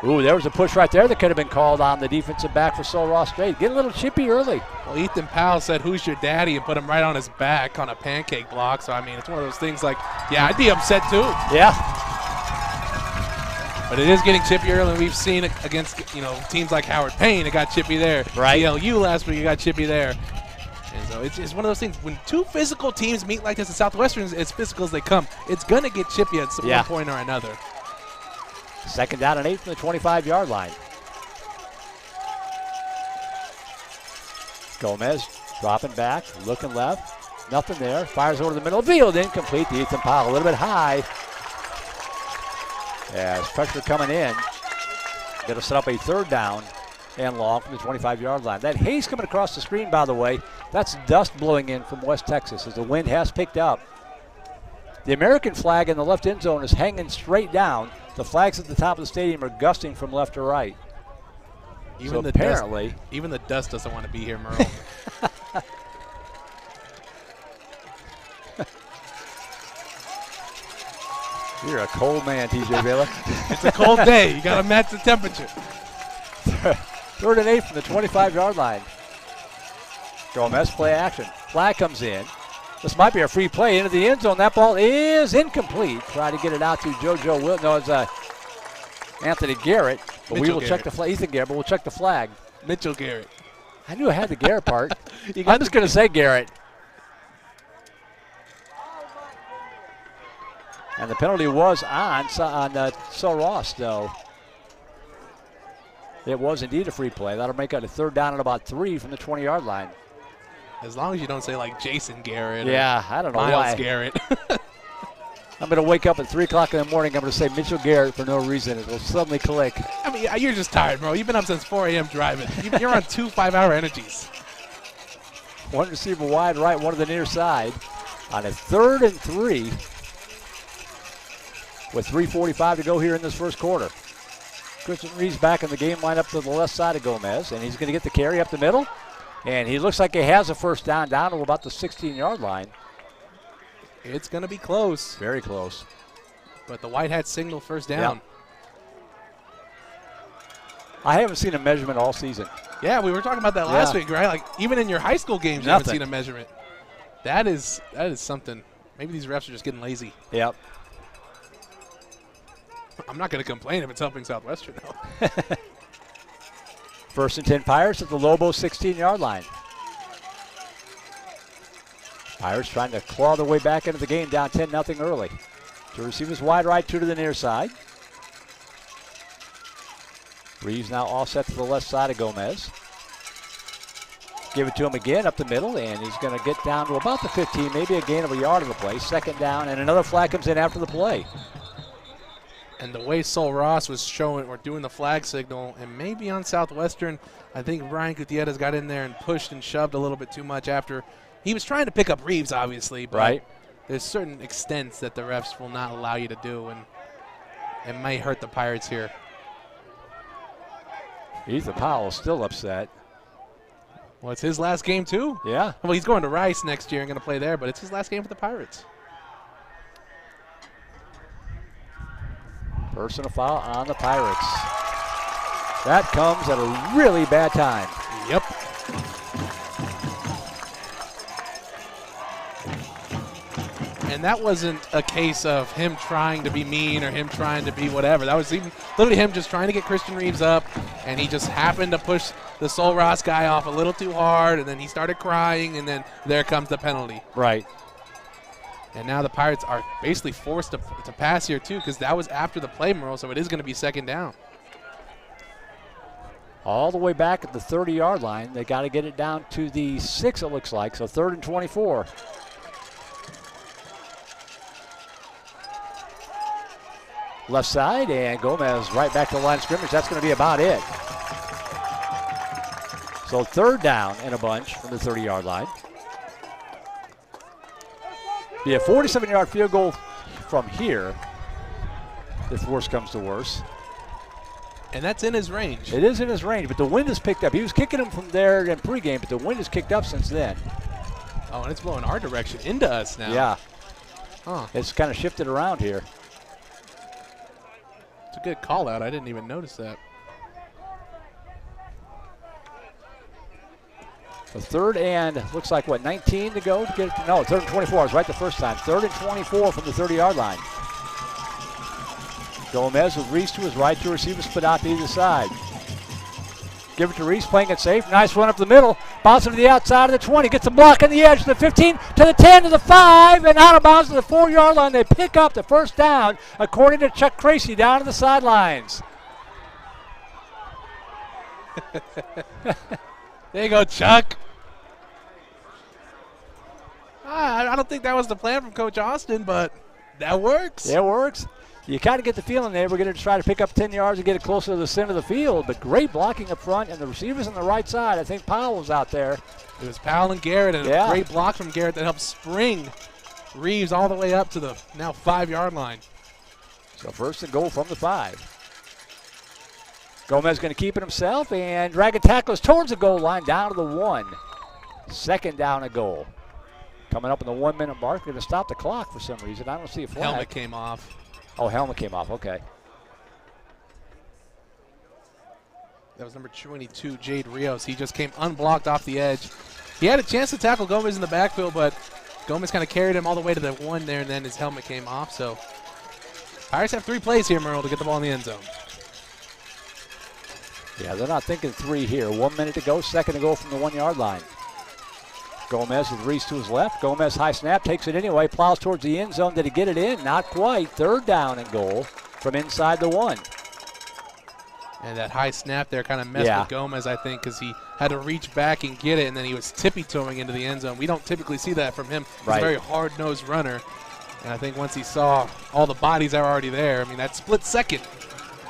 Ooh, there was a push right there that could have been called on the defensive back for Sul Ross State. Get a little chippy early. Well, Ethan Powell said, "Who's your daddy?" and put him right on his back on a pancake block. So, I mean, it's one of those things like, yeah, I'd be upset too. Yeah. But it is getting chippy early, and we've seen it against, teams like Howard Payne. It got chippy there. Right. CLU last week, it got chippy there. And so it's one of those things. When two physical teams meet like this, in Southwestern, as physical as they come, it's going to get chippy at one point or another. 2nd down and 8 from the 25-yard line. Gomez dropping back, looking left. Nothing there. Fires over the middle of the field. Incomplete to Ethan Powell. A little bit high. As pressure coming in. Going to set up a 3rd down and long from the 25-yard line. That haze coming across the screen, by the way, that's dust blowing in from West Texas as the wind has picked up. The American flag in the left end zone is hanging straight down. The flags at the top of the stadium are gusting from left to right. Even the apparently, even the dust doesn't want to be here, Merle. You're a cold man, TJ Baylor. It's a cold day. You got to match the temperature. 3rd and 8 from the 25-yard line. Gomez play action. Flag comes in. This might be a free play into the end zone. That ball is incomplete. Try to get it out to JoJo Will. No, it's Anthony Garrett. But we will check the flag. Ethan Garrett, but we'll check the flag. Mitchell Garrett. I knew I had the Garrett part. I'm just going to say Garrett. And the penalty was on Ross, though. It was indeed a free play. That'll make it a 3rd down and about 3 from the 20-yard line. As long as you don't say like Jason Garrett. Yeah, I don't know Miles why. Garrett. I'm going to wake up at 3 o'clock in the morning. I'm going to say Mitchell Garrett for no reason. It will suddenly click. I mean, you're just tired, bro. You've been up since 4 a.m. driving. You're on 2 5-hour energies. One receiver wide right, one to the near side. On a 3rd and 3 with 3:45 to go here in this first quarter. Christian Reeves back in the game lineup to the left side of Gomez, and he's going to get the carry up the middle. And he looks like he has a first down to about the 16-yard line. It's going to be close. Very close. But the White Hats signal first down. Yep. I haven't seen a measurement all season. Yeah, we were talking about that last week, right? Like, even in your high school games, you haven't seen a measurement. That is something. Maybe these refs are just getting lazy. Yep. I'm not going to complain if it's helping Southwestern, though. 1st and 10 Pirates at the Lobos 16-yard line. Pirates trying to claw their way back into the game, down 10-0 early. Two receivers wide right, 2 to the near side. Reeves now all set to the left side of Gomez. Give it to him again up the middle, and he's going to get down to about the 15, maybe a gain of a yard of the play. 2nd down, and another flag comes in after the play. And the way Sol Ross was showing or doing the flag signal, and maybe on Southwestern, I think Ryan Gutierrez got in there and pushed and shoved a little bit too much after. He was trying to pick up Reeves, obviously, but there's certain extents that the refs will not allow you to do, and it may hurt the Pirates here. Ethan Powell's still upset. Well, it's his last game, too. Yeah. Well, he's going to Rice next year and going to play there, but it's his last game for the Pirates. Personal foul on the Pirates. That comes at a really bad time. Yep. And that wasn't a case of him trying to be mean or him trying to be whatever. That was even literally him just trying to get Christian Reeves up, and he just happened to push the Sol Ross guy off a little too hard, and then he started crying, and then there comes the penalty. Right. And now the Pirates are basically forced to pass here, too, because that was after the play, Merle, so it is going to be 2nd down. All the way back at the 30-yard line. They got to get it down to the 6, it looks like, so 3rd and 24. Left side, and Gomez right back to the line of scrimmage. That's going to be about it. So 3rd down and a bunch from the 30-yard line. Be a 47-yard field goal from here, if worse comes to worse. And that's in his range. It is in his range, but the wind has picked up. He was kicking him from there in pregame, but the wind has kicked up since then. Oh, and it's blowing our direction into us now. Yeah. Huh. It's kind of shifted around here. It's a good call out. I didn't even notice that. The 3rd and looks like, 19 to go to get it? No, 3rd and 24. I was right the first time. 3rd and 24 from the 30-yard line. Gomez with Reese to his right, 2 receivers split out to either side. Give it to Reese, playing it safe. Nice run up the middle. Bouncing to the outside of the 20. Gets a block on the edge to the 15, to the 10, to the 5, and out of bounds to the 4-yard line. They pick up the first down, according to Chuck Tracy, down to the sidelines. There you go, Chuck. I don't think that was the plan from Coach Austin, but that works. It works. You kind of get the feeling they were going to try to pick up 10 yards and get it closer to the center of the field, but great blocking up front, and the receivers on the right side. I think Powell was out there. It was Powell and Garrett, and a great block from Garrett that helped spring Reeves all the way up to the now 5-yard line. So first and goal from the 5. Gomez going to keep it himself and drag a tackle towards the goal line down to the 1. Second down and goal. Coming up in the 1-minute mark. Going to stop the clock for some reason. I don't see a flag. Helmet came off. Oh, helmet came off. Okay. That was number 22, Jade Rios. He just came unblocked off the edge. He had a chance to tackle Gomez in the backfield, but Gomez kind of carried him all the way to the 1 there, and then his helmet came off. So Pirates have 3 plays here, Merle, to get the ball in the end zone. Yeah, they're not thinking 3 here. 1 minute to go, second to go from the 1-yard line. Gomez with Reese to his left. Gomez high snap, takes it anyway, plows towards the end zone. Did he get it in? Not quite. Third down and goal from inside the 1. And that high snap there kind of messed with Gomez, I think, because he had to reach back and get it, and then he was tippy-toeing into the end zone. We don't typically see that from him. He's a very hard-nosed runner. And I think once he saw all the bodies that were already there, I mean, that split second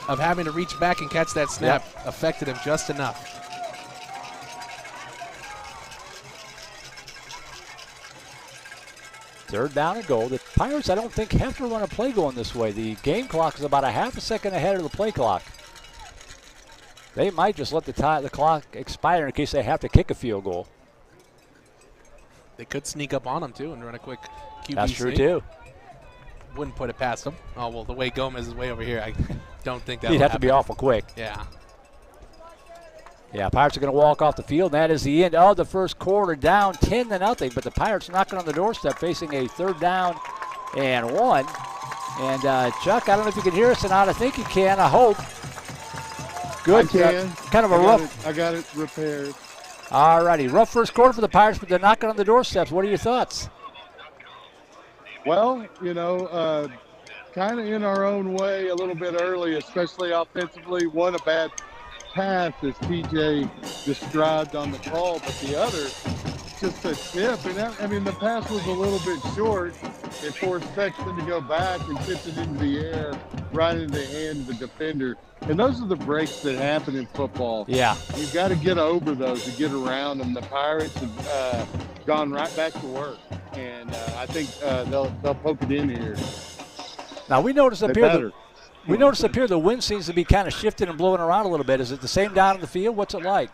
of having to reach back and catch that snap affected him just enough. Third down and goal. The Pirates, I don't think, have to run a play going this way. The game clock is about a half a second ahead of the play clock. They might just let the clock expire in case they have to kick a field goal. They could sneak up on him, too, and run a quick QB That's true, sneak. too. Wouldn't put it past him. Oh, well, the way Gomez is way over here, I don't think that He'd would have happen. to be awful quick. Yeah. Yeah, Pirates are going to walk off the field. That is the end of the first quarter, down 10-0. But the Pirates knocking on the doorstep, facing a third down and 1. And Chuck, I don't know if you can hear us or not. I think you can. I hope. Good. I can. Kind of a rough. I got it repaired. All righty, rough first quarter for the Pirates, but they're knocking on the doorsteps. What are your thoughts? Well, you know, kind of in our own way a little bit early, especially offensively. One, a bad pass, as TJ described on the call, but the other, just a tip. And that, I mean, the pass was a little bit short. It forced Sexton to go back and tipped it into the air right into the hand of the defender. And those are the breaks that happen in football. Yeah. You've got to get over those and get around them. The Pirates have gone right back to work. And I think they'll poke it in here. Now, we noticed up here the wind seems to be kind of shifting and blowing around a little bit. Is it the same down in the field? What's it like?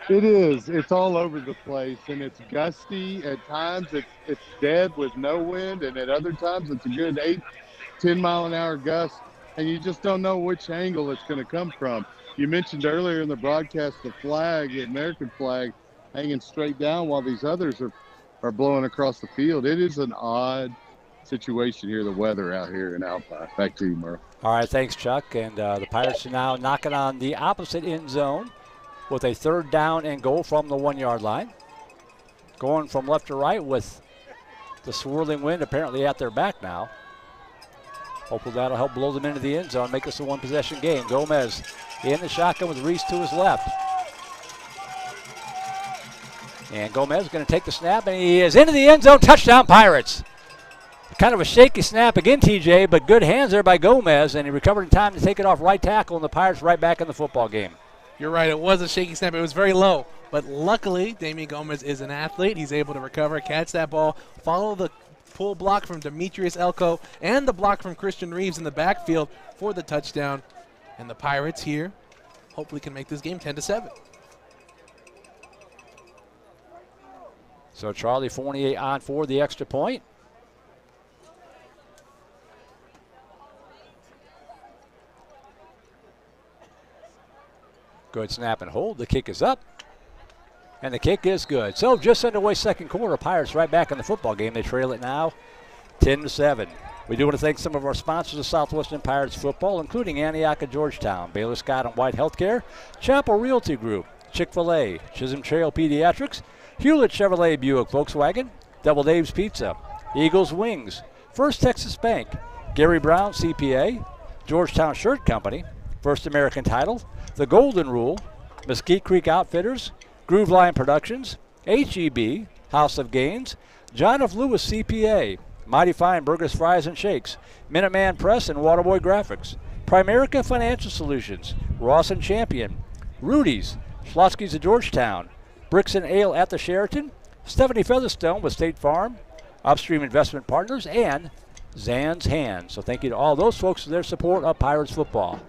It is. It's all over the place, and it's gusty. At times it's dead with no wind, and at other times it's a good 8-10 mile an hour gust, and you just don't know which angle it's going to come from. You mentioned earlier in the broadcast the flag, the American flag, hanging straight down while these others are blowing across the field. It is an odd situation here, the weather out here in Alpine. Back to you, Merle. All right, thanks, Chuck. And the Pirates are now knocking on the opposite end zone with a third down and goal from the 1-yard line. Going from left to right with the swirling wind apparently at their back now. Hopefully that'll help blow them into the end zone, make this a one-possession game. Gomez in the shotgun with Reese to his left. And Gomez is going to take the snap, and he is into the end zone. Touchdown, Pirates. Kind of a shaky snap again, TJ, but good hands there by Gomez, and he recovered in time to take it off right tackle, and the Pirates right back in the football game. You're right. It was a shaky snap. It was very low. But luckily, Damian Gomez is an athlete. He's able to recover, catch that ball, follow the pull block from Demetrius Elko and the block from Christian Reeves in the backfield for the touchdown. And the Pirates here hopefully can make this game 10-7. So Charlie Fournier on for the extra point. Good snap and hold. The kick is up. And the kick is good. So just underway second quarter. Pirates right back in the football game. They trail it now 10-7. We do want to thank some of our sponsors of Southwestern Pirates football, including Antioch and Georgetown, Baylor Scott and White Healthcare, Chapel Realty Group, Chick-fil-A, Chisholm Trail Pediatrics, Hewlett Chevrolet Buick Volkswagen, Double Dave's Pizza, Eagles Wings, First Texas Bank, Gary Brown CPA, Georgetown Shirt Company, First American Title, The Golden Rule, Mesquite Creek Outfitters, Groove Line Productions, HEB, House of Gains, John F. Lewis CPA, Mighty Fine Burgers, Fries, and Shakes, Minuteman Press and Waterboy Graphics, Primerica Financial Solutions, Ross and Champion, Rudy's, Schlotsky's of Georgetown, Bricks and Ale at the Sheraton, Stephanie Featherstone with State Farm, Upstream Investment Partners, and Zan's Hands. So thank you to all those folks for their support of Pirates football.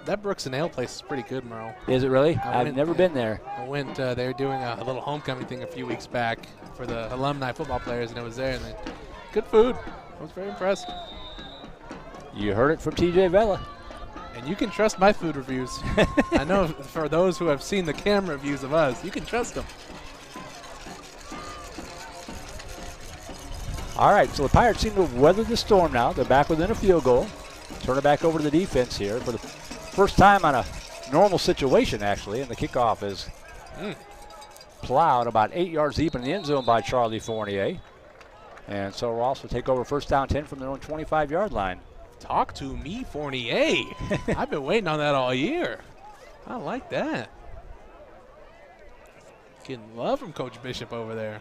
That Brooks and Ale place is pretty good, Merle. Is it really? I've never been there. I went, they were doing a little homecoming thing a few weeks back for the alumni football players, and it was there. And good food. I was very impressed. You heard it from TJ Vela. And you can trust my food reviews. I know for those who have seen the camera views of us, you can trust them. All right, so the Pirates seem to have weathered the storm now. They're back within a field goal. Turn it back over to the defense here for the first time on a normal situation, actually, and the kickoff is plowed about 8 yards deep in the end zone by Charlie Fournier. And so Ross will take over first down 10 from their own 25-yard line. Talk to me, Fournier. I've been waiting on that all year. I like that. Getting love from Coach Bishop over there.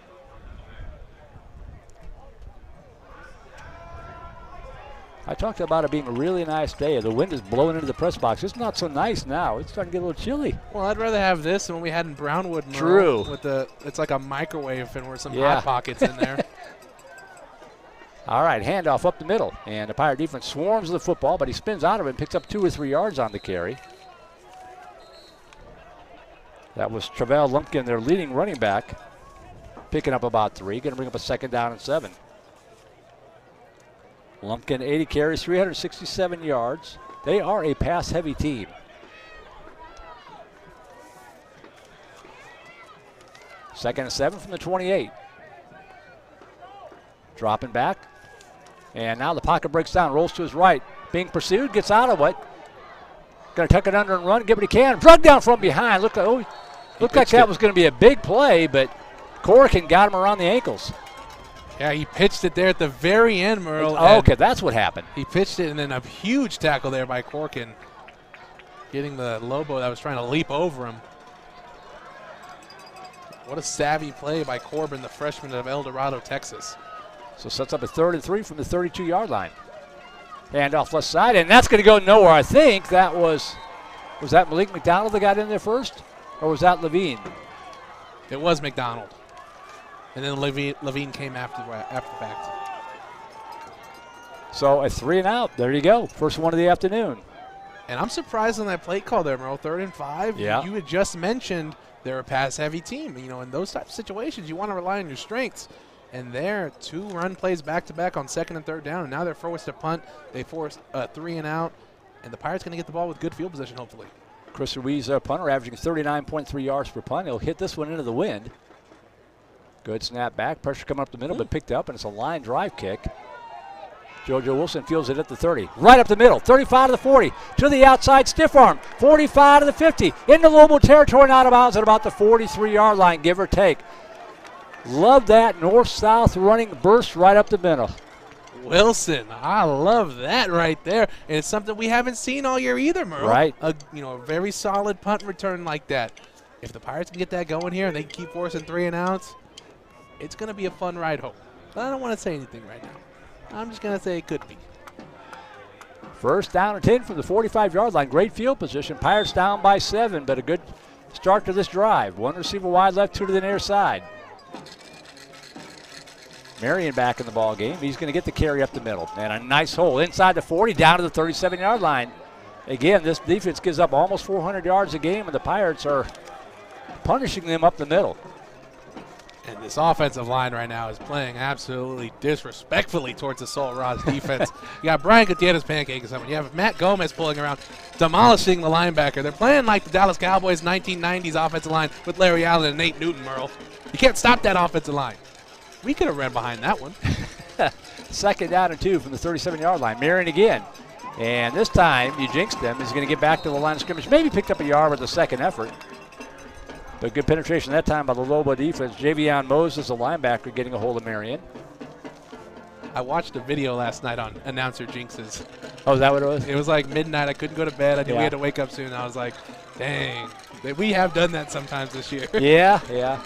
I talked about it being a really nice day. The wind is blowing into the press box. It's not so nice now. It's starting to get a little chilly. Well, I'd rather have this than what we had in Brownwood. True. With it's like a microwave and there's some hot pockets in there. All right, handoff up the middle. And the Pirate defense swarms the football, but he spins out of it and picks up 2 or 3 yards on the carry. That was Travell Lumpkin, their leading running back, picking up about 3. Going to bring up a second down and 7. Lumpkin 80 carries, 367 yards. They are a pass-heavy team. Second and 7 from the 28. Dropping back. And now the pocket breaks down, rolls to his right. Being pursued, gets out of it. Going to tuck it under and run, get what he can. Drug down from behind. Looked like that was going to be a big play, but Corrigan got him around the ankles. Yeah, he pitched it there at the very end, Merle. Oh, okay, that's what happened. He pitched it, and then a huge tackle there by Corkin, getting the Lobo that was trying to leap over him. What a savvy play by Corbin, the freshman of El Dorado, Texas. So sets up a 3rd and 3 from the 32-yard line. Handoff left side, and that's going to go nowhere. I think that was that Malik McDonald that got in there first, or was that Levine? It was McDonald. And then Levine came after the fact. So a 3 and out. There you go. First one of the afternoon. And I'm surprised on that play call there, Merle. 3rd and 5. Yeah. You had just mentioned they're a pass-heavy team. You know, in those types of situations, you want to rely on your strengths. And there, 2 run plays back-to-back on 2nd and 3rd down. And now they're forced to punt. They forced a 3 and out. And the Pirates going to get the ball with good field position, hopefully. Chris Ruiz, their punter, averaging 39.3 yards per punt. He'll hit this one into the wind. Good snap back. Pressure coming up the middle, but picked up, and it's a line drive kick. JoJo Wilson fields it at the 30. Right up the middle. 35 to the 40. To the outside, stiff arm. 45 to the 50. Into Lobo territory and out of bounds at about the 43-yard line, give or take. Love that north-south running burst right up the middle. Wilson, I love that right there. And it's something we haven't seen all year either, Merle. Right. A very solid punt return like that. If the Pirates can get that going here and they can keep forcing 3 and outs, it's going to be a fun ride home. But I don't want to say anything right now. I'm just going to say it could be. First down and 10 from the 45-yard line. Great field position. Pirates down by 7, but a good start to this drive. 1 receiver wide left, 2 to the near side. Marion back in the ball game. He's going to get the carry up the middle. And a nice hole inside the 40, down to the 37-yard line. Again, this defense gives up almost 400 yards a game, and the Pirates are punishing them up the middle. And this offensive line right now is playing absolutely disrespectfully towards the Salt Rods defense. You got Brian Gutierrez pancaking someone. You have Matt Gomez pulling around, demolishing the linebacker. They're playing like the Dallas Cowboys 1990s offensive line with Larry Allen and Nate Newton, Merle. You can't stop that offensive line. We could have ran behind that one. Second down and 2 from the 37-yard line. Marion again. And this time, you jinxed them. He's going to get back to the line of scrimmage. Maybe picked up a yard with the second effort. But good penetration that time by the Lobo defense. Javion Moses, the linebacker, getting a hold of Marion. I watched a video last night on announcer jinxes. Oh, is that what it was? It was like midnight. I couldn't go to bed. I knew we had to wake up soon. I was like, dang. We have done that sometimes this year. Yeah.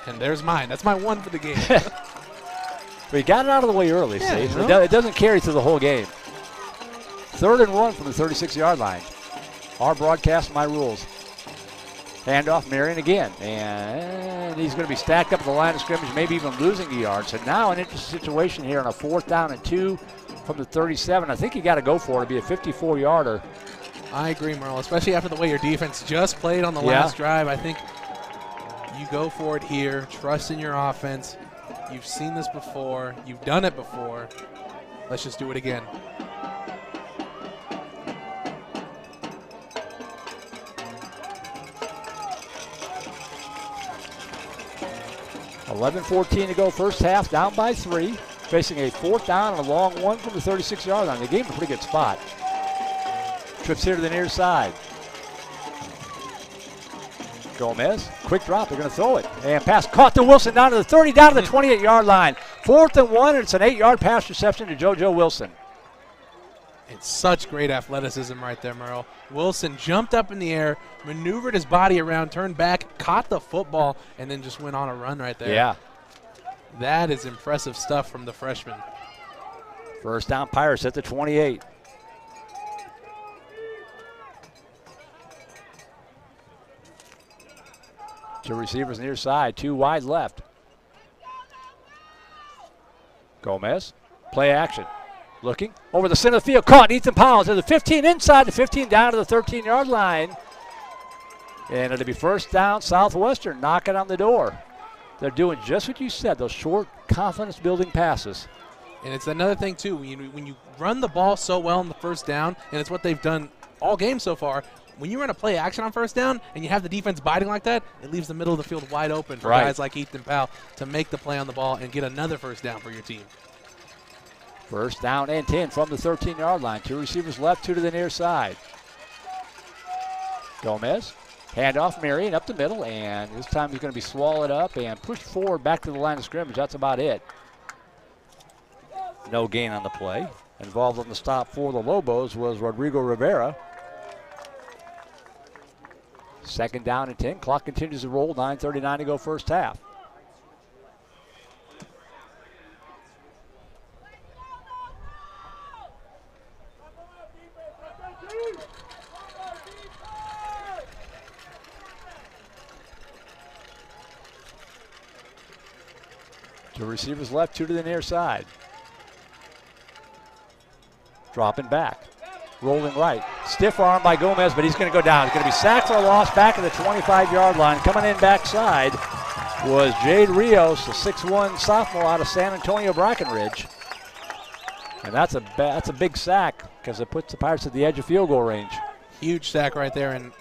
And there's mine. That's my one for the game. But he got it out of the way early, Yeah, see? you So know? it doesn't carry through the whole game. 3rd and 1 from the 36-yard line. Our broadcast, my rules. Handoff, Marion again. And he's going to be stacked up at the line of scrimmage, maybe even losing a yard. So now an interesting situation here on a 4th down and 2 from the 37. I think you got to go for it. It'll be a 54-yarder. I agree, Merle, especially after the way your defense just played on the last drive. I think you go for it here. Trust in your offense. You've seen this before. You've done it before. Let's just do it again. $11:14 to go first half, down by 3. Facing a 4th down and a long one from the 36-yard line. They gave him a pretty good spot. Trips here to the near side. Gomez, quick drop, they're going to throw it. And pass caught to Wilson down to the 30, down to the 28-yard line. 4th and 1, and it's an 8-yard pass reception to JoJo Wilson. It's such great athleticism right there, Merle. Wilson jumped up in the air, maneuvered his body around, turned back, caught the football, and then just went on a run right there. Yeah. That is impressive stuff from the freshman. First down, Pirates at the 28. Two receivers near side, 2 wide left. Gomez, play action. Looking over the center of the field, caught Ethan Powell to the 15, inside the 15, down to the 13-yard line. And it'll be first down, Southwestern, knocking on the door. They're doing just what you said, those short, confidence-building passes. And it's another thing, too, when you run the ball so well on the first down, and it's what they've done all game so far, when you run a play action on first down and you have the defense biting like that, it leaves the middle of the field wide open for guys like Ethan Powell to make the play on the ball and get another first down for your team. First down and 10 from the 13-yard line. 2 receivers left, 2 to the near side. Gomez, handoff Marion up the middle, and this time he's going to be swallowed up and pushed forward back to the line of scrimmage. That's about it. No gain on the play. Involved on the stop for the Lobos was Rodrigo Rivera. 2nd down and 10. Clock continues to roll. 9:39 to go first half. Two receivers left, 2 to the near side. Dropping back. Rolling right. Stiff arm by Gomez, but he's going to go down. He's going to be sacked for a loss back at the 25-yard line. Coming in backside was Jade Rios, the 6'1 sophomore out of San Antonio Brackenridge. And that's a big sack because it puts the Pirates at the edge of field goal range. Huge sack right there. And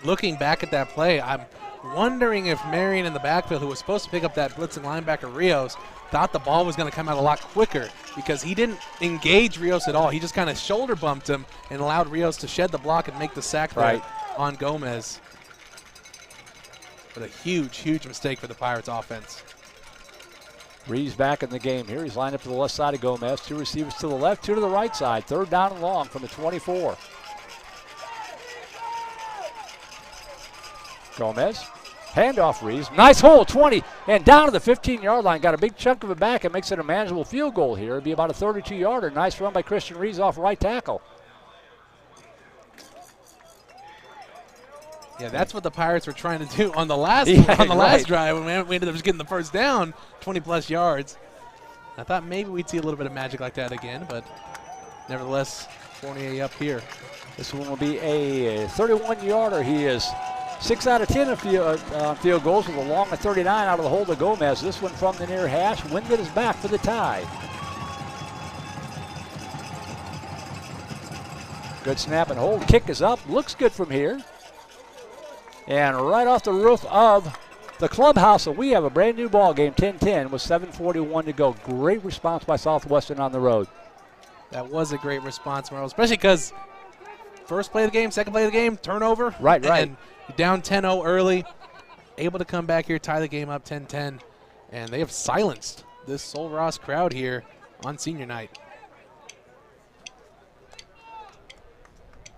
looking back at that play, I'm wondering if Marion in the backfield, who was supposed to pick up that blitzing linebacker Rios, thought the ball was going to come out a lot quicker because he didn't engage Rios at all. He just kind of shoulder bumped him and allowed Rios to shed the block and make the sack there on Gomez. But a huge, huge mistake for the Pirates offense. Reeves back in the game here. He's lined up to the left side of Gomez. 2 receivers to the left, 2 to the right side. 3rd down and long from the 24. Gomez, handoff Reeves. Nice hole, 20, and down to the 15-yard line. Got a big chunk of it back and makes it a manageable field goal here. It'd be about a 32-yarder. Nice run by Christian Reeves off right tackle. Yeah, that's what the Pirates were trying to do on the last drive when we ended up just getting the first down, 20-plus yards. I thought maybe we'd see a little bit of magic like that again, but nevertheless, Fournier up here. This one will be a 31-yarder. He is 6 out of 10 on field goals with a long of 39 out of the hold of Gomez. This one from the near hash. Winded is back for the tie. Good snap and hold. Kick is up. Looks good from here. And right off the roof of the clubhouse, so we have a brand new ball game, 10-10 with 7:41 to go. Great response by Southwestern on the road. That was a great response, Merle, especially because first play of the game, second play of the game, turnover. Right. And down 10-0 early, able to come back here, tie the game up 10-10, and they have silenced this Sol Ross crowd here on senior night.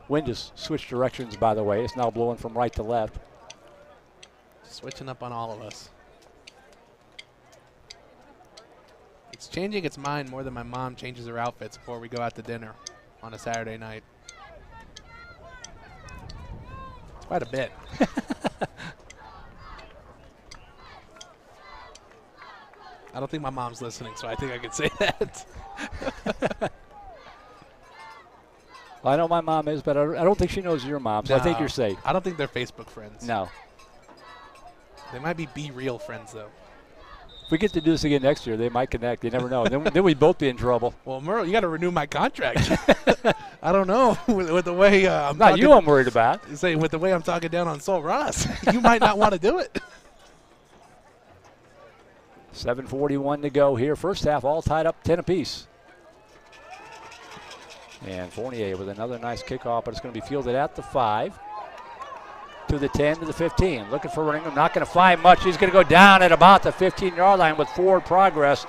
Wind has switched directions, by the way. It's now blowing from right to left. Switching up on all of us. It's changing its mind more than my mom changes her outfits before we go out to dinner on a Saturday night. It's quite a bit. I don't think my mom's listening, so I think I could say that. Well, I know my mom is, but I don't think she knows your mom, so I think you're safe. I don't think they're Facebook friends. No. They might be real friends, though. If we get to do this again next year, they might connect. You never know. then we'd both be in trouble. Well, Merle, you got to renew my contract. I don't know with the way I'm Not talking, you I'm worried about. Say with the way I'm talking down on Sol Ross, you might not want to do it. 7:41 to go here. First half all tied up 10 apiece. And Fournier with another nice kickoff, but it's going to be fielded at the 5. To the 10, to the 15. Looking for Ringham. Not going to find much. He's going to go down at about the 15-yard line with forward progress.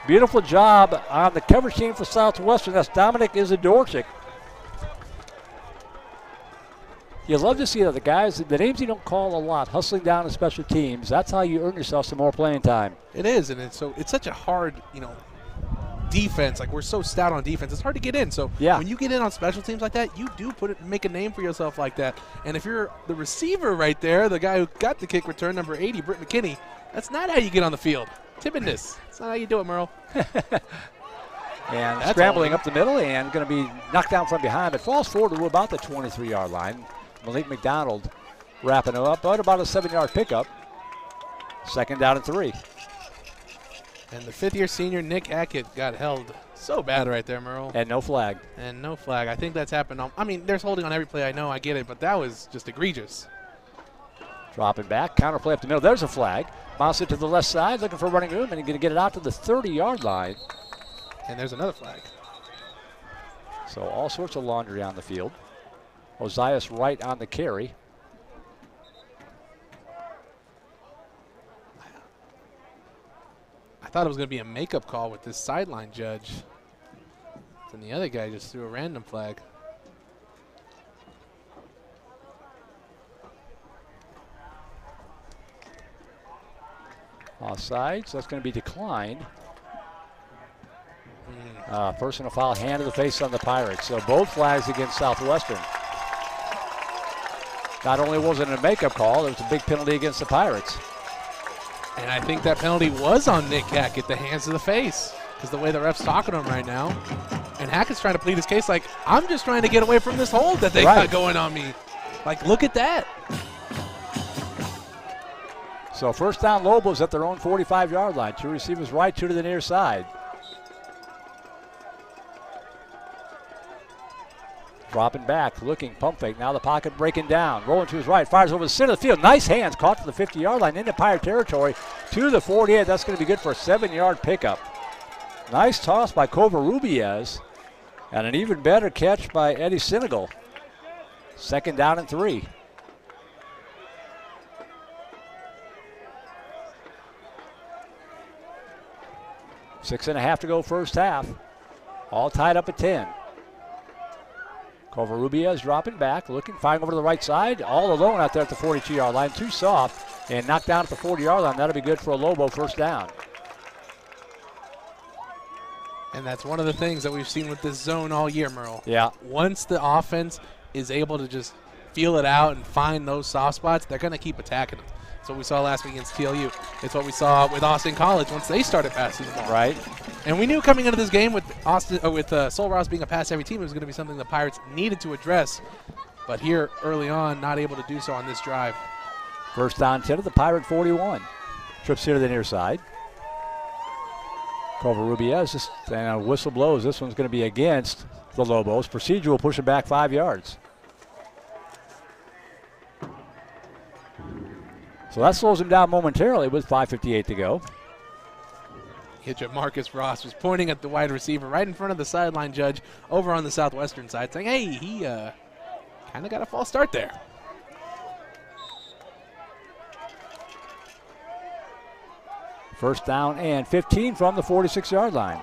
Beautiful job on the coverage team for Southwestern. That's Dominic Izadorczyk. You love to see the guys, the names you don't call a lot, hustling down in special teams. That's how you earn yourself some more playing time. It is, and it's such a hard, defense. Like, we're so stout on defense, it's hard to get in. So when you get in on special teams like that, you do make a name for yourself like that. And if you're the receiver right there, the guy who got the kick return, number 80, Britt McKinney, that's not how you get on the field. Timidness. That's not how you do it, Merle. And that's scrambling up the middle and going to be knocked down from behind, but falls forward to about the 23-yard line. Malik McDonald wrapping it up, but about a 7-yard pickup. Second down and 3. And the 5th-year senior, Nick Hackett, got held so bad right there, Merle. And no flag. I think that's happened. There's holding on every play. I know, I get it, but that was just egregious. Dropping back, counter play up the middle. There's a flag. Bounce it to the left side, looking for running room, and he's going to get it out to the 30-yard line. And there's another flag. So all sorts of laundry on the field. Ozias Wright on the carry. I thought it was going to be a makeup call with this sideline judge. And the other guy just threw a random flag. Offside, so that's going to be declined. Personal foul, hand to the face on the Pirates. So both flags against Southwestern. Not only was it a makeup call, there was a big penalty against the Pirates. And I think that penalty was on Nick Hackett, the hands to the face, because the way the ref's talking to him right now. And Hackett's trying to plead his case like, I'm just trying to get away from this hold that they got going on me. Like, look at that. So first down, Lobos at their own 45-yard line. 2 receivers right, 2 to the near side. Dropping back, looking, pump fake. Now the pocket breaking down. Rolling to his right, fires over the center of the field. Nice hands, caught to the 50-yard line into Pirate territory. To the 48, that's going to be good for a 7-yard pickup. Nice toss by Covarrubias. And an even better catch by Eddie Senegal. Second down and 3. Six and a half to go first half. All tied up at 10. Covarrubias dropping back, looking, firing over to the right side. All alone out there at the 42-yard line. Too soft and knocked down at the 40-yard line. That'll be good for a Lobo first down. And that's one of the things that we've seen with this zone all year, Merle. Yeah. Once the offense is able to just feel it out and find those soft spots, they're going to keep attacking them. That's what we saw last week against TLU. It's what we saw with Austin College once they started passing the ball. Right. And we knew coming into this game with Sol Ross being a pass-heavy team, it was going to be something the Pirates needed to address. But here, early on, not able to do so on this drive. First down 10 at the Pirate 41. Trips here to the near side. Covarrubias, and a whistle blows. This one's going to be against the Lobos. Procedural pushing back 5 yards. So that slows him down momentarily with 5:58 to go. Marcus Ross was pointing at the wide receiver right in front of the sideline judge over on the Southwestern side, saying, hey, he kind of got a false start there. First down and 15 from the 46-yard line.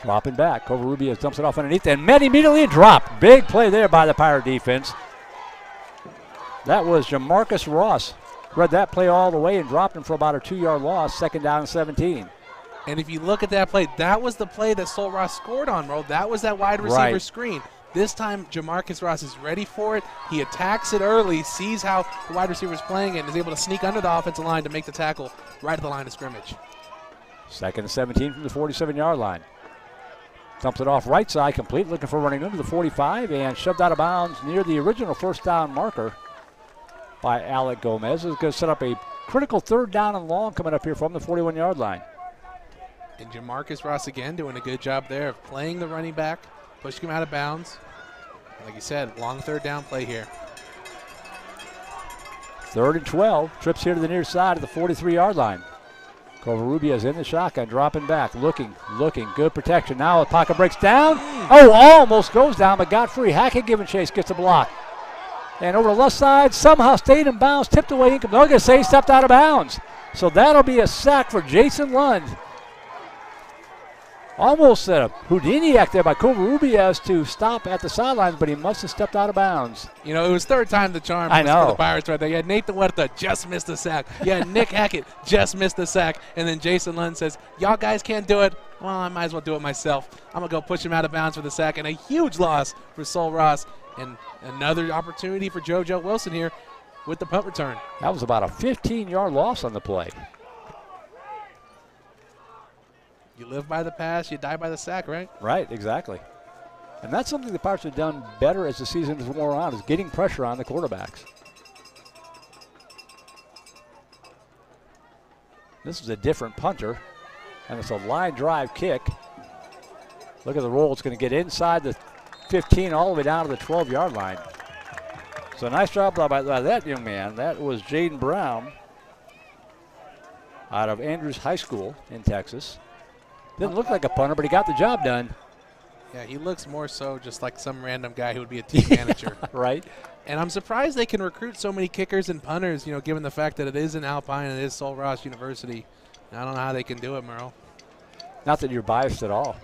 Dropping back. Covarrubias dumps it off underneath and met immediately and dropped. Big play there by the Pirate defense. That was Jamarcus Ross read that play all the way and dropped him for about a 2-yard loss, 2nd down and 17. And if you look at that play, that was the play that Sol Ross scored on, bro. That was that wide receiver screen. This time, Jamarcus Ross is ready for it. He attacks it early, sees how the wide receiver is playing it, and is able to sneak under the offensive line to make the tackle right at the line of scrimmage. 2nd and 17 from the 47-yard line. Dumps it off right side, complete, looking for running into the 45, and shoved out of bounds near the original 1st down marker by Alec Gomez. Is going to set up a critical 3rd down and long coming up here from the 41-yard line. And Jamarcus Ross again doing a good job there of playing the running back, pushing him out of bounds. Like you said, long 3rd down play here. 3rd and 12, trips here to the near side of the 43-yard line. Covarrubias in the shotgun, dropping back, looking, good protection. Now the pocket breaks down. Oh, almost goes down, but got free. Hackett giving chase, gets a block. And over the left side, somehow stayed in bounds, tipped away. They're going to say he stepped out of bounds. So that'll be a sack for Jason Lund. Almost a Houdini act there by Covarrubias to stop at the sidelines, but he must have stepped out of bounds. You know, it was 3rd time the charm for the Pirates right there. You had Nathan Huerta just missed a sack. You had Nick Hackett just missed a sack. And then Jason Lund says, y'all guys can't do it. Well, I might as well do it myself. I'm going to go push him out of bounds for the sack. And a huge loss for Sol Ross. And another opportunity for JoJo Wilson here with the punt return. That was about a 15-yard loss on the play. You live by the pass, you die by the sack, right? Right, exactly. And that's something the Pirates have done better as the season has worn on, is getting pressure on the quarterbacks. This is a different punter, and it's a line drive kick. Look at the roll. It's going to get inside the 15 all the way down to the 12-yard line. So nice job by that young man. That was Jaden Brown out of Andrews High School in Texas. Didn't look like a punter, but he got the job done. Yeah, he looks more so just like some random guy who would be a team manager. Right. And I'm surprised they can recruit so many kickers and punters, you know, given the fact that it is in Alpine and it is Sol Ross University. I don't know how they can do it, Merle. Not that you're biased at all.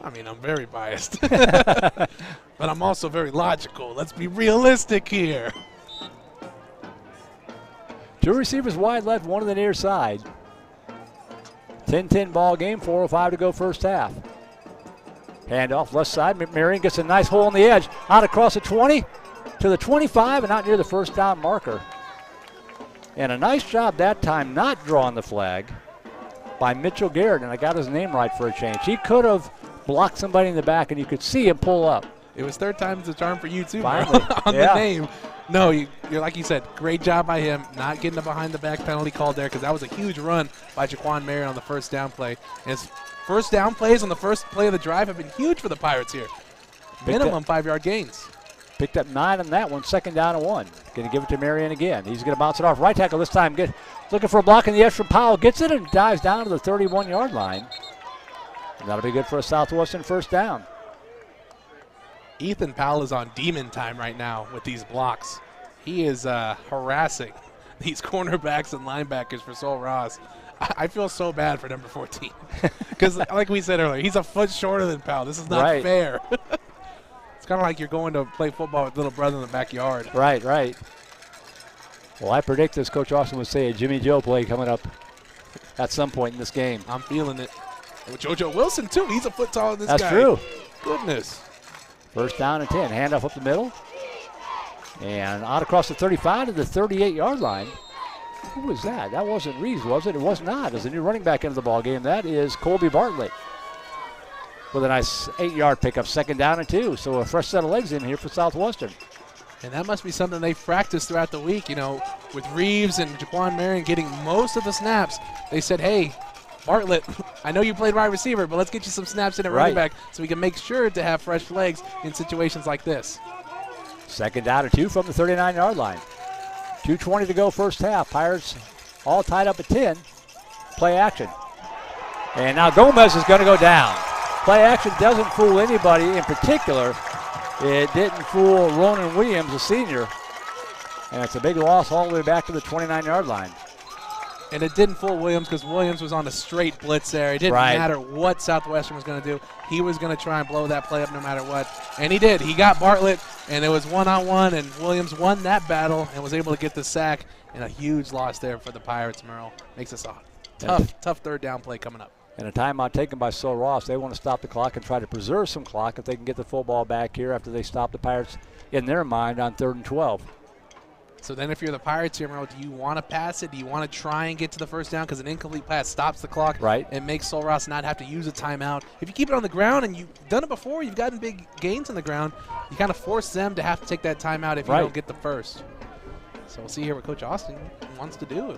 I mean, I'm very biased. But I'm also very logical. Let's be realistic here. 2 receivers wide left, 1 on the near side. 10-10 ball game, 4:05 to go first half. Handoff left side. McMarion gets a nice hole on the edge. Out across the 20 to the 25 and out near the 1st down marker. And a nice job that time not drawing the flag by Mitchell Garrett. And I got his name right for a change. He could have blocked somebody in the back and you could see him pull up. It was 3rd time's the charm for you too, finally, on the name. No, you're like you said, great job by him not getting the behind the back penalty called there because that was a huge run by Jaquan Marion on the 1st down play. And his 1st down plays on the first play of the drive have been huge for the Pirates here. Minimum 5-yard gains. Picked up 9 on that one, 2nd down and 1. Going to give it to Marion again. He's going to bounce it off right tackle this time. Looking for a block in the edge from Powell. Gets it and dives down to the 31-yard line. And that'll be good for a Southwestern 1st down. Ethan Powell is on demon time right now with these blocks. He is harassing these cornerbacks and linebackers for Sol Ross. I feel so bad for number 14 because, like we said earlier, he's a foot shorter than Powell. This is not fair. It's kind of like you're going to play football with little brother in the backyard. Right. Well, I predict, as Coach Austin would say, a Jimmy Joe play coming up at some point in this game. I'm feeling it. And with JoJo Wilson, too. He's a foot taller than this guy. That's true. Goodness. 1st down and 10. Handoff up the middle. And out across the 35 to the 38-yard line. Who was that? That wasn't Reeves, was it? It was not. As a new running back into the ball game, that is Colby Bartlett with a nice 8-yard pickup, 2nd down and 2. So a fresh set of legs in here for Southwestern. And that must be something they've practiced throughout the week. You know, with Reeves and Jaquan Marion getting most of the snaps, they said, hey, Bartlett, I know you played wide receiver, but let's get you some snaps in at running back so we can make sure to have fresh legs in situations like this. 2nd down and 2 from the 39-yard line. 2:20 to go first half. Pirates all tied up at 10. Play action. And now Gomez is going to go down. Play action doesn't fool anybody in particular. It didn't fool Ronan Williams, a senior. And it's a big loss all the way back to the 29-yard line. And it didn't fool Williams because Williams was on a straight blitz there. It didn't matter what Southwestern was going to do. He was going to try and blow that play up no matter what. And he did. He got Bartlett, and it was one-on-one, and Williams won that battle and was able to get the sack. And a huge loss there for the Pirates, Merle. Makes us a tough third down play coming up. And a timeout taken by Sul Ross. They want to stop the clock and try to preserve some clock if they can get the football back here after they stop the Pirates in their mind on 3rd and 12. So then if you're the Pirates here, Merle, do you want to pass it? Do you want to try and get to the first down? Because an incomplete pass stops the clock. Right. And makes Sul Ross not have to use a timeout. If you keep it on the ground and you've done it before, you've gotten big gains on the ground, you kind of force them to have to take that timeout if you don't get the first. So we'll see here what Coach Austin wants to do.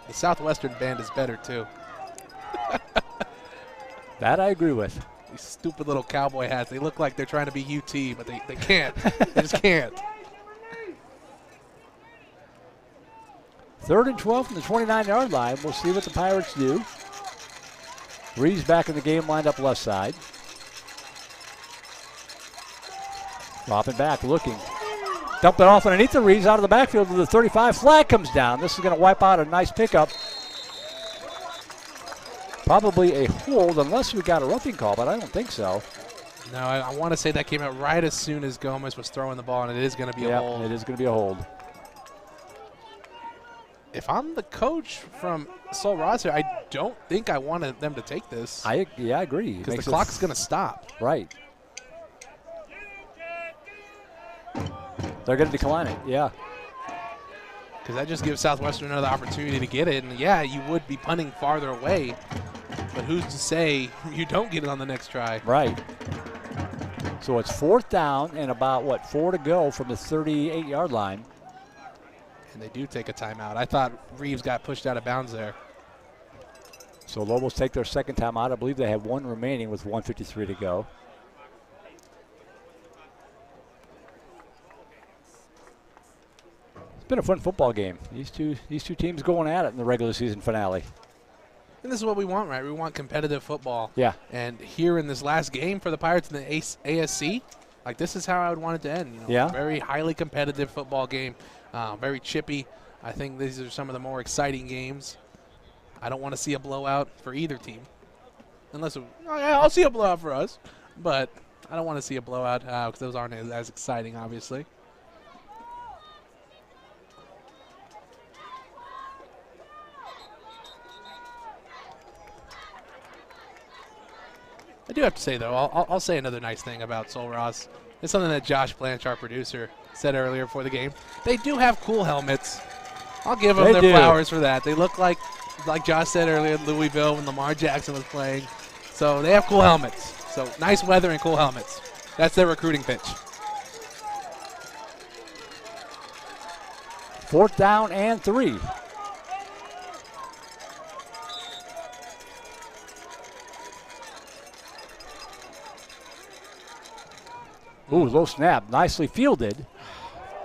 The Southwestern band is better, too. That I agree with. These stupid little cowboy hats. They look like they're trying to be UT, but they can't. They just can't. 3rd and 12 from the 29-yard line. We'll see what the Pirates do. Reeves back in the game, lined up left side. Dropping back, looking. Dump it off underneath the Reeves out of the backfield to the 35. Flag comes down. This is going to wipe out a nice pickup. Probably a hold unless we got a roughing call, but I don't think so. No, I want to say that came out right as soon as Gomez was throwing the ball, and it is going to be a hold. It is going to be a hold. If I'm the coach from Sul Ross here, I don't think I wanted them to take this. I agree. Because the clock's going to stop. Right. They're going to decline it, yeah. Because that just gives Southwestern another opportunity to get it. And, yeah, you would be punting farther away. But who's to say you don't get it on the next try? Right. So it's 4th down and about, 4 to go from the 38-yard line. And they do take a timeout. I thought Reeves got pushed out of bounds there. So Lobos take their second timeout. I believe they have one remaining with 1:53 to go. It's been a fun football game. These two teams going at it in the regular season finale. And this is what we want, right? We want competitive football. Yeah. And here in this last game for the Pirates in the ASC, like this is how I would want it to end. Yeah. Very highly competitive football game. Very chippy. I think these are some of the more exciting games. I don't want to see a blowout for either team. I'll see a blowout for us. But I don't want to see a blowout because those aren't as exciting, obviously. I do have to say, though, I'll say another nice thing about Sul Ross. It's something that Josh Blanch, our producer, said earlier before the game. They do have cool helmets. I'll give them their flowers for that. They look like Josh said earlier, Louisville when Lamar Jackson was playing. So they have cool helmets. So nice weather and cool helmets. That's their recruiting pitch. 4th down and 3. Ooh, low snap, nicely fielded.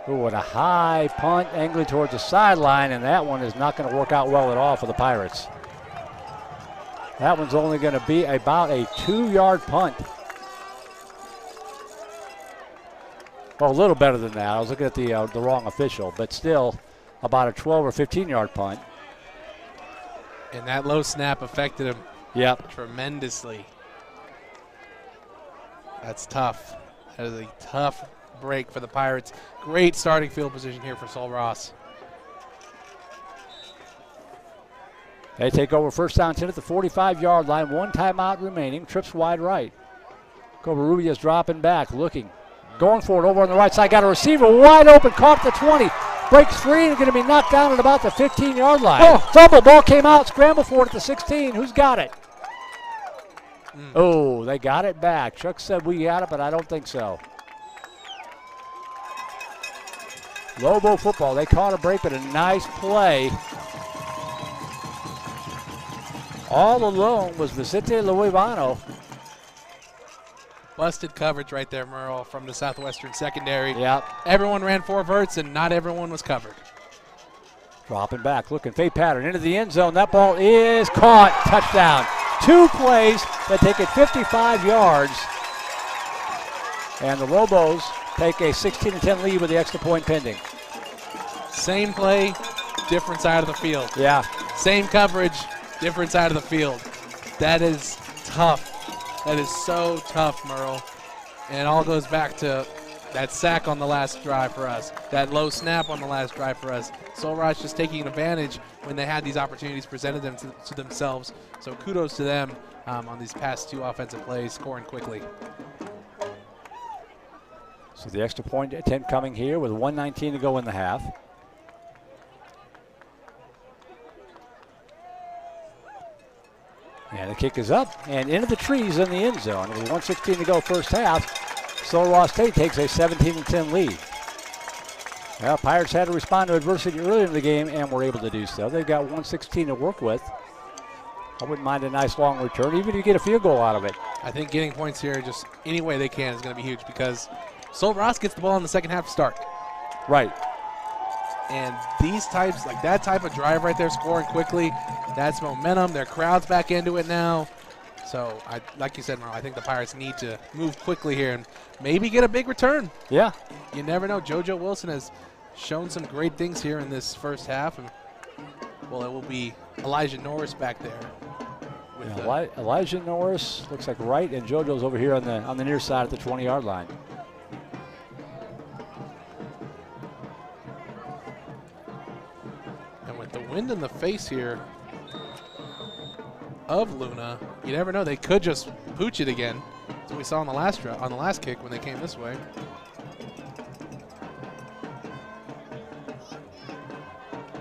Ooh, and a high punt angling towards the sideline, and that one is not going to work out well at all for the Pirates. That one's only going to be about a 2-yard punt. Well, a little better than that. I was looking at the wrong official, but still about a 12 or 15-yard punt. And that low snap affected him tremendously. That's tough. That is a tough break for the Pirates. Great starting field position here for Sul Ross. They take over 1st down 10 at the 45-yard line. 1 timeout remaining. Trips wide right. Covarrubias dropping back, looking. Going for it over on the right side. Got a receiver wide open. Caught the 20. Breaks free and going to be knocked down at about the 15-yard line. Oh, fumble. Ball came out. Scramble for it at the 16. Who's got it? Oh, they got it back. Chuck said we got it, but I don't think so. Lobo football. They caught a break, but a nice play. All alone was Vicente Luivano. Busted coverage right there, Merle, from the Southwestern secondary. Yep. Everyone ran 4 verts, and not everyone was covered. Dropping back, looking, fade pattern into the end zone. That ball is caught. Touchdown. 2 plays that take it 55 yards. And the Lobos take a 16-10 lead with the extra point pending. Same play, different side of the field. Yeah. Same coverage, different side of the field. That is tough. That is so tough, Merle. And it all goes back to that sack on the last drive for us, that low snap on the last drive for us. Solross just taking advantage when they had these opportunities presented them to themselves. So kudos to them on these past 2 offensive plays, scoring quickly. So the extra point attempt coming here with 1:19 to go in the half. And the kick is up and into the trees in the end zone. With 1:16 to go first half, Solross State takes a 17-10 lead. Well, Pirates had to respond to adversity earlier in the game and were able to do so. They've got 1:16 to work with. I wouldn't mind a nice long return, even if you get a field goal out of it. I think getting points here just any way they can is going to be huge because Solross gets the ball in the second half to start. Right. And these types, like that type of drive right there, scoring quickly, that's momentum. Their crowd's back into it now. So, like you said, Merle, I think the Pirates need to move quickly here and maybe get a big return. Yeah. You never know. JoJo Wilson has shown some great things here in this first half. And, well, it will be Elijah Norris back there. With Elijah Norris looks like right, and JoJo's over here on the near side at the 20-yard line. And with the wind in the face here of Luna, you never know. They could just pooch it again. That's what we saw on the last kick when they came this way.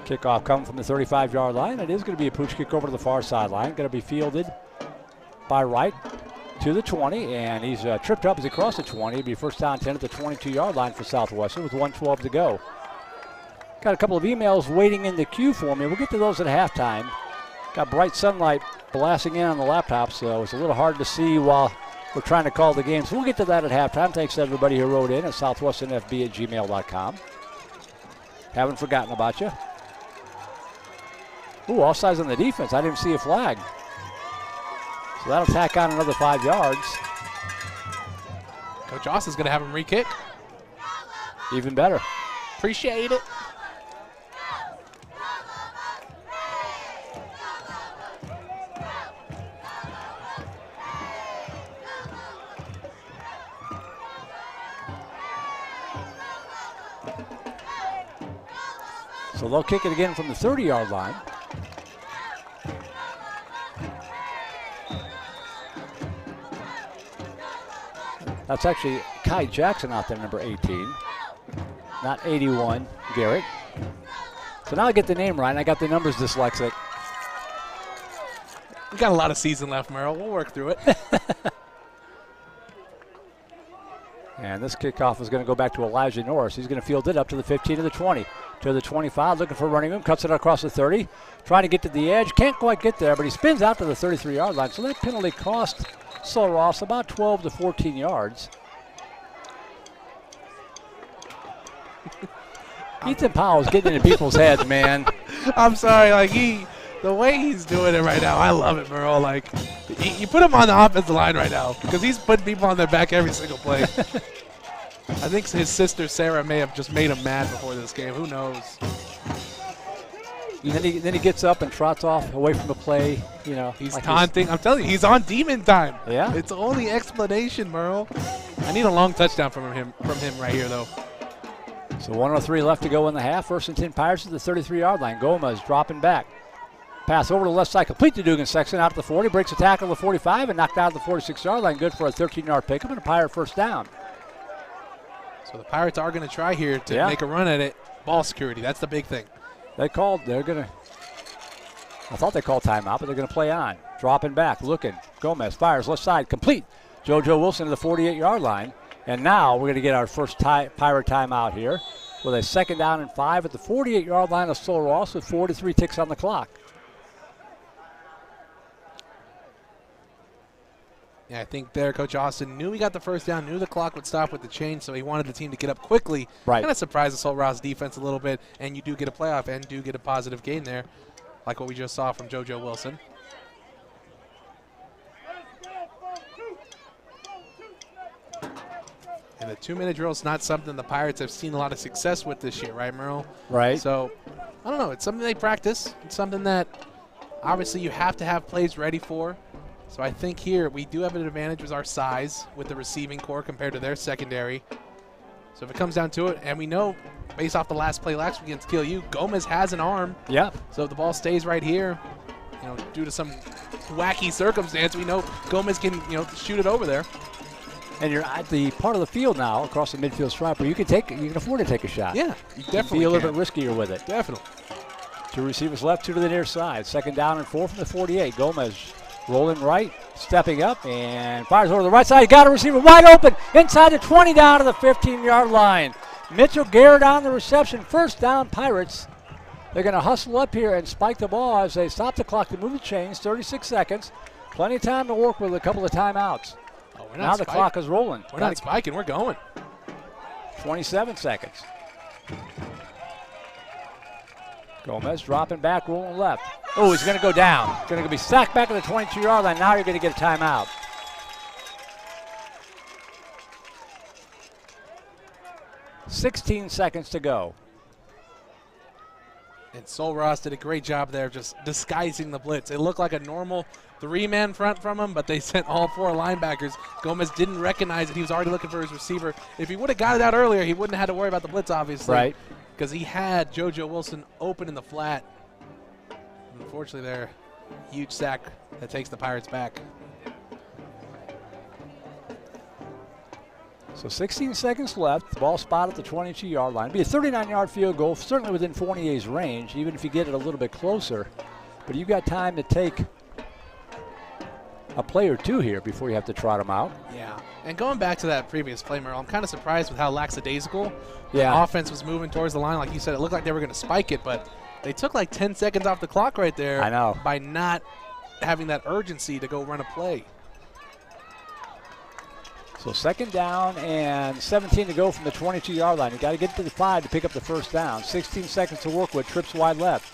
Kickoff coming from the 35-yard line. It is going to be a pooch kick over to the far sideline. Going to be fielded by Wright to the 20, and he's tripped up as he crossed the 20. It'll be first down 10 at the 22-yard line for Southwestern with 1:12 to go. Got a couple of emails waiting in the queue for me. We'll get to those at halftime. Got bright sunlight blasting in on the laptop, so it's a little hard to see while we're trying to call the game. So we'll get to that at halftime. Thanks to everybody who wrote in at southwesternfb@gmail.com. Haven't forgotten about you. Ooh, offsides on the defense. I didn't see a flag. So that'll tack on another 5 yards. Coach Austin's going to have him re-kick. Even better. Appreciate it. So they'll kick it again from the 30-yard line. That's actually Kai Jackson out there, number 18. Not 81, Garrett. So now I get the name right, and I got the numbers dyslexic. We got a lot of season left, Merrill. We'll work through it. And this kickoff is going to go back to Elijah Norris. He's going to field it up to the 15 to the 20. To the 25, looking for a running room, cuts it across the 30. Trying to get to the edge, can't quite get there, but he spins out to the 33-yard line. So that penalty cost Solross about 12 to 14 yards. Ethan Powell's getting into people's heads, man. I'm sorry, like the way he's doing it right now, I love it, Merle. Like, you put him on the offensive line right now because he's putting people on their back every single play. I think his sister Sarah may have just made him mad before this game. Who knows? And then he gets up and trots off away from the play. You know, he's like taunting. I'm telling you, he's on demon time. Yeah, it's the only explanation, Merle. I need a long touchdown from him right here, though. So 1:03 left to go in the half. First and 10 Pirates at the 33-yard line. Gomez dropping back. Pass over to the left side, complete to Dugan Sexton out to the 40. Breaks a tackle at the 45 and knocked out at the 46-yard line. Good for a 13-yard pickup and a Pirate first down. So the Pirates are going to try here to make a run at it. Ball security, that's the big thing. I thought they called timeout, but they're going to play on. Dropping back, looking. Gomez fires left side, complete. JoJo Wilson to the 48-yard line. And now we're going to get our first Pirate timeout here with a second down and 5 at the 48-yard line of Solross with 43 ticks on the clock. Yeah, I think there Coach Austin knew he got the first down, knew the clock would stop with the change, so he wanted the team to get up quickly. Right. Kind of surprised the Solross defense a little bit, and you do get a playoff and do get a positive gain there, like what we just saw from JoJo Wilson. And the 2-minute drill is not something the Pirates have seen a lot of success with this year, right, Merle? Right. So, I don't know. It's something they practice. It's something that obviously you have to have plays ready for. So I think here we do have an advantage with our size with the receiving core compared to their secondary. So if it comes down to it, and we know based off the last play last week against KLU, Gomez has an arm. Yeah. So if the ball stays right here, due to some wacky circumstance, we know Gomez can, shoot it over there. And you're at the part of the field now across the midfield stripe where you can afford to take a shot. Yeah, you definitely be a little bit riskier with it. Definitely. 2 receivers left, 2 to the near side. 2nd down and 4 from the 48. Gomez rolling right, stepping up, and fires over the right side. He got a receiver wide open inside the 20 down to the 15-yard line. Mitchell Garrett on the reception. 1st down, Pirates. They're going to hustle up here and spike the ball as they stop the clock to move the chains. 36 seconds. Plenty of time to work with a couple of timeouts. Now the clock is rolling. We're not spiking. We're going. 27 seconds. Gomez dropping back, rolling left. Oh, he's going to go down. Going to be sacked back at the 22-yard line. Now you're going to get a timeout. 16 seconds to go. And Sol Ross did a great job there of just disguising the blitz. It looked like a normal 3-man front from him, but they sent all 4 linebackers. Gomez didn't recognize that he was already looking for his receiver. If he would have got it out earlier, he wouldn't have had to worry about the blitz, obviously. Right. Because he had JoJo Wilson open in the flat. Unfortunately, there, huge sack that takes the Pirates back. So 16 seconds left. The ball spot at the 22-yard line. It'll be a 39-yard field goal, certainly within Fournier's range, even if you get it a little bit closer. But you've got time to take a play or 2 here before you have to trot them out. Yeah. And going back to that previous play, Merle, I'm kind of surprised with how lackadaisical the offense was moving towards the line. Like you said, it looked like they were going to spike it, but they took like 10 seconds off the clock right there. I know. By not having that urgency to go run a play. So 2nd down and 17 to go from the 22-yard line. You got to get to the 5 to pick up the 1st down. 16 seconds to work with. Trips wide left.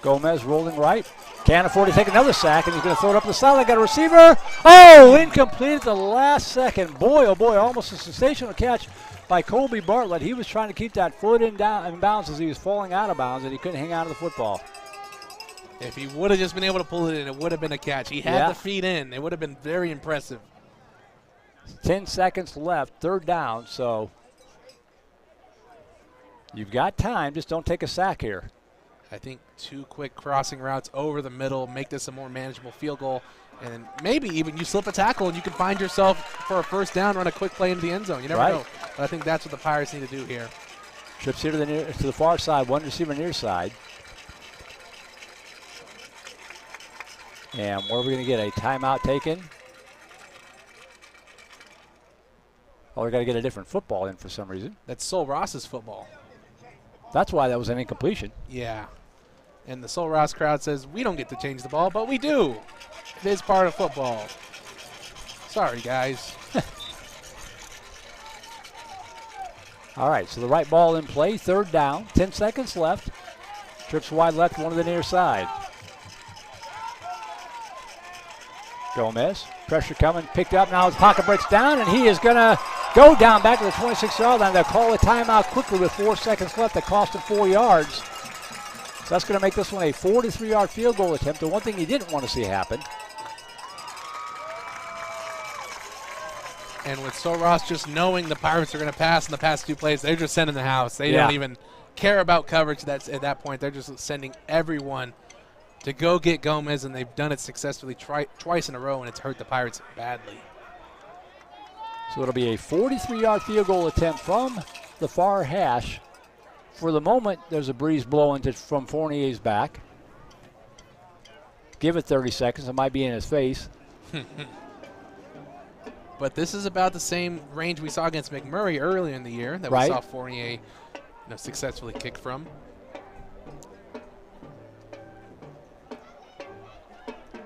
Gomez rolling right. Can't afford to take another sack, and he's going to throw it up the sideline. Got a receiver. Oh, incomplete at the last second. Boy, oh boy, almost a sensational catch by Colby Bartlett. He was trying to keep that foot in bounds as he was falling out of bounds, and he couldn't hang on to the football. If he would have just been able to pull it in, it would have been a catch. He had the feet in. It would have been very impressive. 10 seconds left, 3rd down, so you've got time. Just don't take a sack here. I think 2 quick crossing routes over the middle make this a more manageable field goal. And maybe even you slip a tackle and you can find yourself for a 1st down, run a quick play into the end zone. You never know. But I think that's what the Pirates need to do here. Trips here to the far side, 1 receiver near side. And where are we going to get a timeout taken? Oh, we got to get a different football in for some reason. That's Sol Ross's football. That's why that was an incompletion. Yeah. And the Sol Ross crowd says we don't get to change the ball, but we do. It is part of football. Sorry, guys. All right, so the right ball in play, 3rd down, 10 seconds left. Trips wide left, 1 to the near side. Gomez, pressure coming, picked up. Now his pocket breaks down, and he is going to go down back to the 26-yard line. They'll call a timeout quickly with 4 seconds left. That cost him 4 yards. So that's going to make this one a 43-yard field goal attempt. The one thing he didn't want to see happen. And with Sol Ross just knowing the Pirates are going to pass in the past 2 plays, they're just sending the house. They don't even care about coverage at that point. They're just sending everyone to go get Gomez, and they've done it successfully twice in a row, and it's hurt the Pirates badly. So it'll be a 43-yard field goal attempt from the far hash. For the moment, there's a breeze blowing from Fournier's back. Give it 30 seconds. It might be in his face. But this is about the same range we saw against McMurray earlier in the year that we saw Fournier successfully kick from.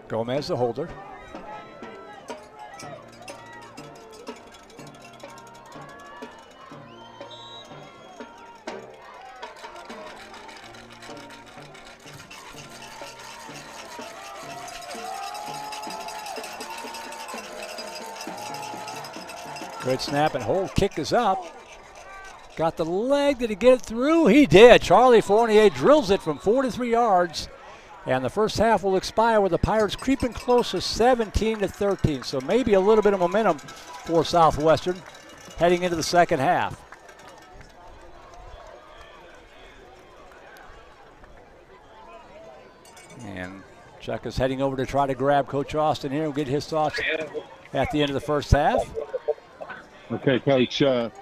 Gomez, the holder. Good snap and hold. Kick is up. Got the leg. Did he get it through? He did. Charlie Fournier drills it from 43 yards. And the first half will expire with the Pirates creeping close to 17-13. So maybe a little bit of momentum for Southwestern heading into the second half. And Chuck is heading over to try to grab Coach Austin here and get his thoughts at the end of the first half. Okay, Coach. A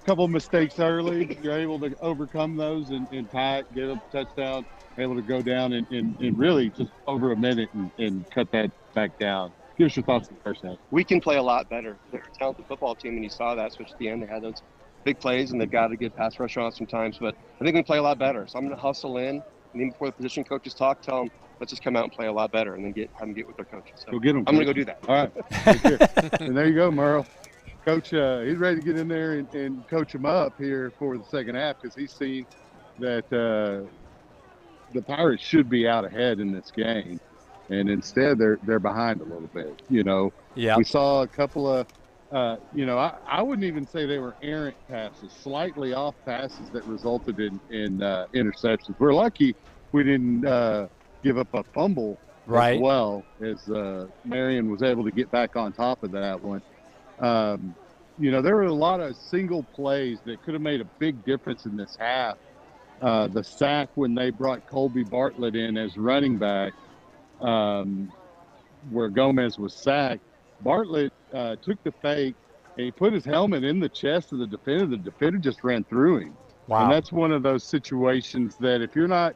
couple of mistakes early. You're able to overcome those and pack, get a touchdown, able to go down and really just over a minute and cut that back down. Give us your thoughts on the first half. We can play a lot better. They're a talented football team, and you saw that, especially at the end. They had those big plays, and they've got a good pass rush on sometimes. But I think we can play a lot better. So I'm going to hustle in, and even before the position coaches talk, tell them, let's just come out and play a lot better, and then have them get with their coaches. So Go get them. I'm going to go do that. All right. And there you go, Merle. Coach, he's ready to get in there and coach him up here for the second half because he's seen that the Pirates should be out ahead in this game, and instead they're behind a little bit. Yeah. We saw a couple of, I wouldn't even say they were errant passes, slightly off passes that resulted in interceptions. We're lucky we didn't give up a fumble as well as Marion was able to get back on top of that one. There were a lot of single plays that could have made a big difference in this half. The sack when they brought Colby Bartlett in as running back, where Gomez was sacked. Bartlett took the fake and he put his helmet in the chest of the defender. The defender just ran through him. Wow. And that's one of those situations that if you're not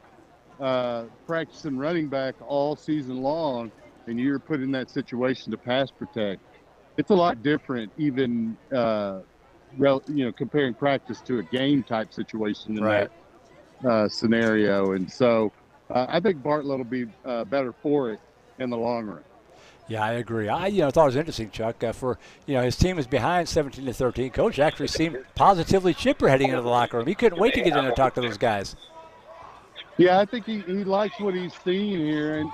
practicing running back all season long and you're put in that situation to pass protect, it's a lot different even, comparing practice to a game type situation in that scenario. And so I think Bartlett will be better for it in the long run. Yeah, I agree. I thought it was interesting, Chuck. His team is behind 17-13. Coach actually seemed positively chipper heading into the locker room. He couldn't wait to get in there and talk to those guys. Yeah, I think he likes what he's seeing here, and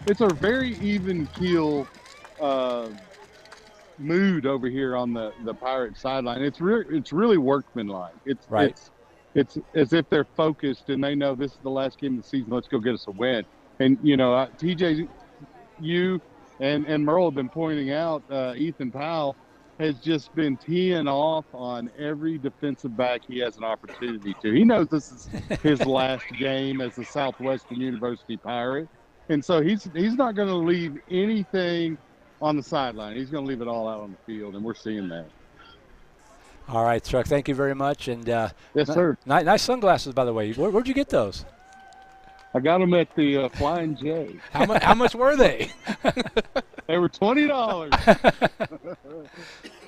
it's a very even keel mood over here on the Pirate sideline. It's really workmanlike. It's as if they're focused and they know this is the last game of the season. Let's go get us a win. And TJ, you and Merle have been pointing out Ethan Powell has just been teeing off on every defensive back he has an opportunity to. He knows this is his last game as a Southwestern University Pirate, and so he's not going to leave anything on the sideline. He's going to leave it all out on the field, and we're seeing that. All right, Chuck, thank you very much. And yes, sir. Nice sunglasses, by the way. Where'd you get those? I got them at the Flying J. How much were they? They were $20.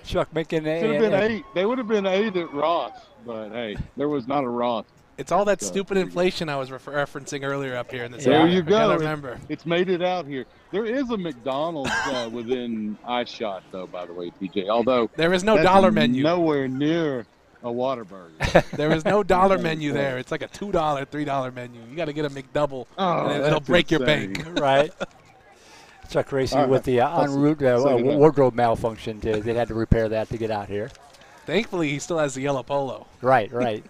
Chuck making Should have been $8. They would have been $8 at Ross, but hey, there was not a Ross. It's all that stupid inflation I was referencing earlier up here in the There city. you go. I gotta remember. It's made it out here. There is a McDonald's within eye shot, though, by the way, TJ. Although there is no dollar menu. Nowhere near a Whataburger. There is no dollar menu there. It's like a $2, $3 menu. You got to get a McDouble, and it'll break your bank. Right. Chuck Racy with the en route wardrobe malfunction. They had to repair that to get out here. Thankfully, he still has the yellow polo. Right.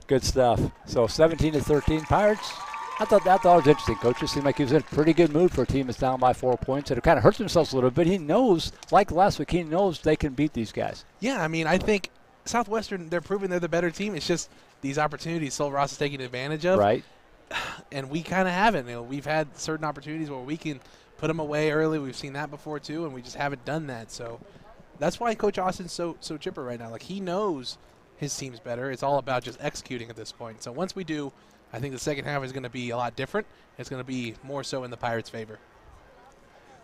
Good stuff. So 17-13 Pirates. I thought it was interesting. Coach just seemed like he was in a pretty good mood for a team that's down by 4 points. And it kind of hurts themselves a little bit. He knows, like last week, he knows they can beat these guys. Yeah, I mean, I think Southwestern, they're proving they're the better team. It's just these opportunities Sol Ross is taking advantage of. Right. And we kind of haven't. We've had certain opportunities where we can put them away early. We've seen that before, too, and we just haven't done that. So that's why Coach Austin's so chipper right now. Like, he knows his team's better. It's all about just executing at this point. So once we do, I think the second half is going to be a lot different. It's going to be more so in the Pirates' favor.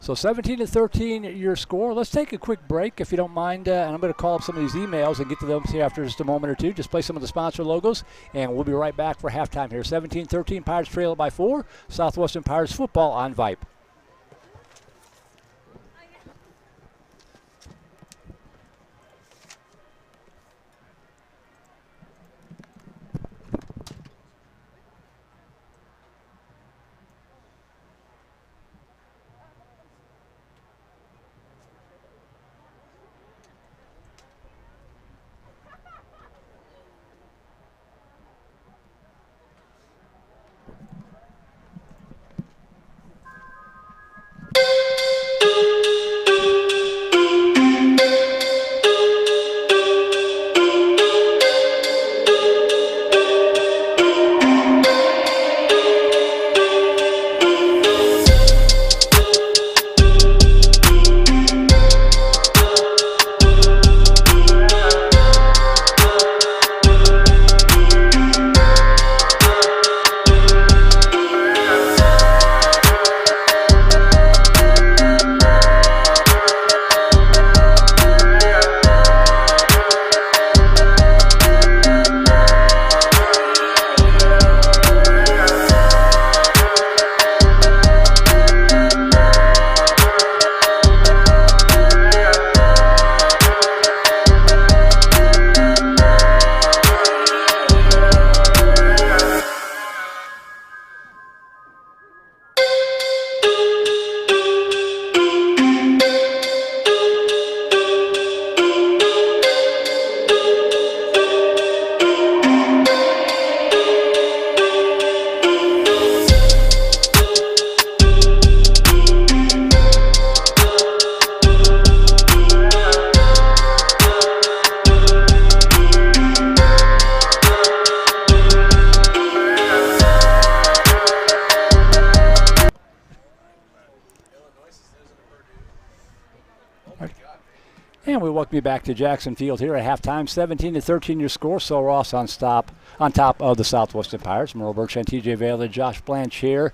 So 17-13 your score. Let's take a quick break if you don't mind. And I'm going to call up some of these emails and get to them here after just a moment or two. Just play some of the sponsor logos, and we'll be right back for halftime here. 17-13 Pirates trail it by 4. Southwestern Pirates football on Vype. And we welcome you back to Jackson Field here at halftime. 17-13 your score. So Ross on top of the Southwestern Pirates. Merle Bertrand, TJ Vela, Josh Blanche here.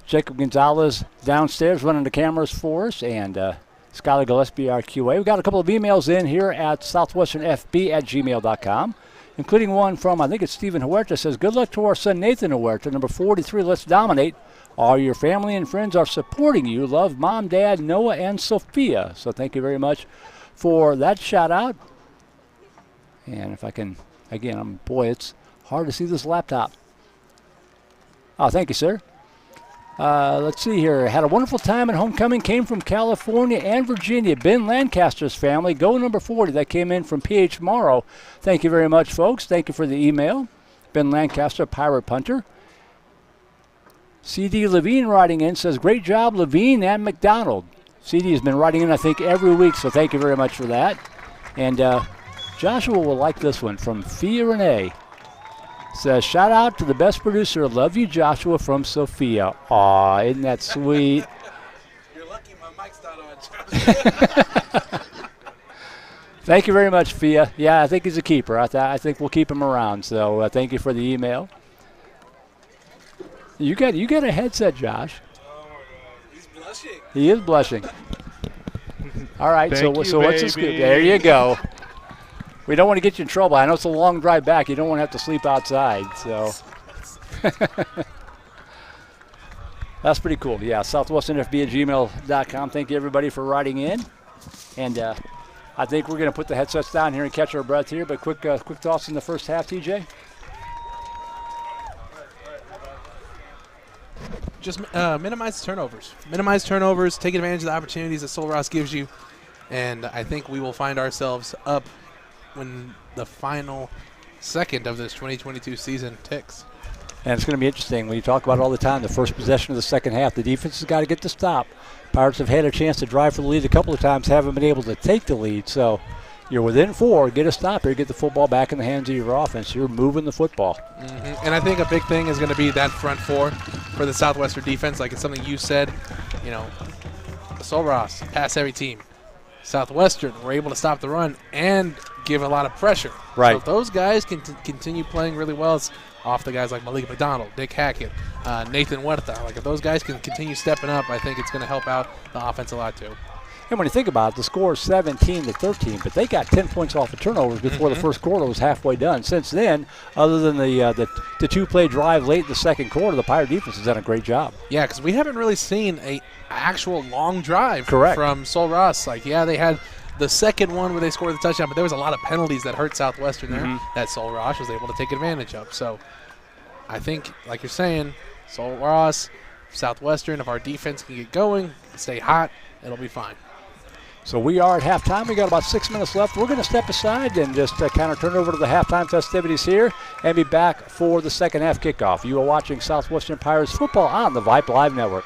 Jacob Gonzalez downstairs running the cameras for us. And Skylar Gillespie, our QA. We've got a couple of emails in here at southwesternfb@gmail.com, including one from, I think it's Stephen Huerta. Says, good luck to our son Nathan Huerta, number 43. Let's dominate. All your family and friends are supporting you. Love, Mom, Dad, Noah, and Sophia. So thank you very much for that shout-out. And if I can, again, boy, it's hard to see this laptop. Oh, thank you, sir. Let's see here. Had a wonderful time at homecoming. Came from California and Virginia. Ben Lancaster's family. Go number 40. That came in from P.H. Morrow. Thank you very much, folks. Thank you for the email. Ben Lancaster, Pirate Punter. C.D. Levine writing in says, great job, Levine and McDonald. C.D. has been writing in, I think, every week, so thank you very much for that. And Joshua will like this one from Fia Renee. Says, shout out to the best producer. Love you, Joshua, from Sophia. Aw, isn't that sweet? You're lucky my mic's not on, Joshua. Thank you very much, Fia. Yeah, I think he's a keeper. I think we'll keep him around, so thank you for the email. You got a headset, Josh. Oh, my God. He's blushing. He is blushing. All right, so what's the scoop? There you go. We don't want to get you in trouble. I know it's a long drive back. You don't want to have to sleep outside. So that's pretty cool. Yeah, southwesternfb@gmail.com. Thank you, everybody, for writing in. And I think we're going to put the headsets down here and catch our breath here. But quick thoughts in the first half, TJ? Just minimize turnovers. Minimize turnovers. Take advantage of the opportunities that Sul Ross gives you. And I think we will find ourselves up when the final second of this 2022 season ticks. And it's going to be interesting. We talk about it all the time, the first possession of the second half. The defense has got to get the stop. Pirates have had a chance to drive for the lead a couple of times, haven't been able to take the lead. So you're within 4, get a stop here, get the football back in the hands of your offense. You're moving the football. Mm-hmm. And I think a big thing is going to be that front 4 for the Southwestern defense. Like it's something you said, Sul Ross, pass every team. Southwestern were able to stop the run and give a lot of pressure. Right. So if those guys can continue playing really well, it's off the guys like Malik McDonald, Dick Hackett, Nathan Huerta. Like if those guys can continue stepping up, I think it's going to help out the offense a lot too. And when you think about it, the score is 17-13, but they got 10 points off of turnovers before the first quarter was halfway done. Since then, other than the two-play drive late in the second quarter, the Pirate defense has done a great job. Yeah, because we haven't really seen a actual long drive Correct. from Sul Ross. Like, yeah, they had the second one where they scored the touchdown, but there was a lot of penalties that hurt Southwestern there that Sul Ross was able to take advantage of. So I think, like you're saying, Sul Ross, Southwestern, if our defense can get going, stay hot, it'll be fine. So we are at halftime. We got about 6 minutes left. We're going to step aside and just kind of turn over to the halftime festivities here and be back for the second half kickoff. You are watching Southwestern Pirates football on the Vype Live Network.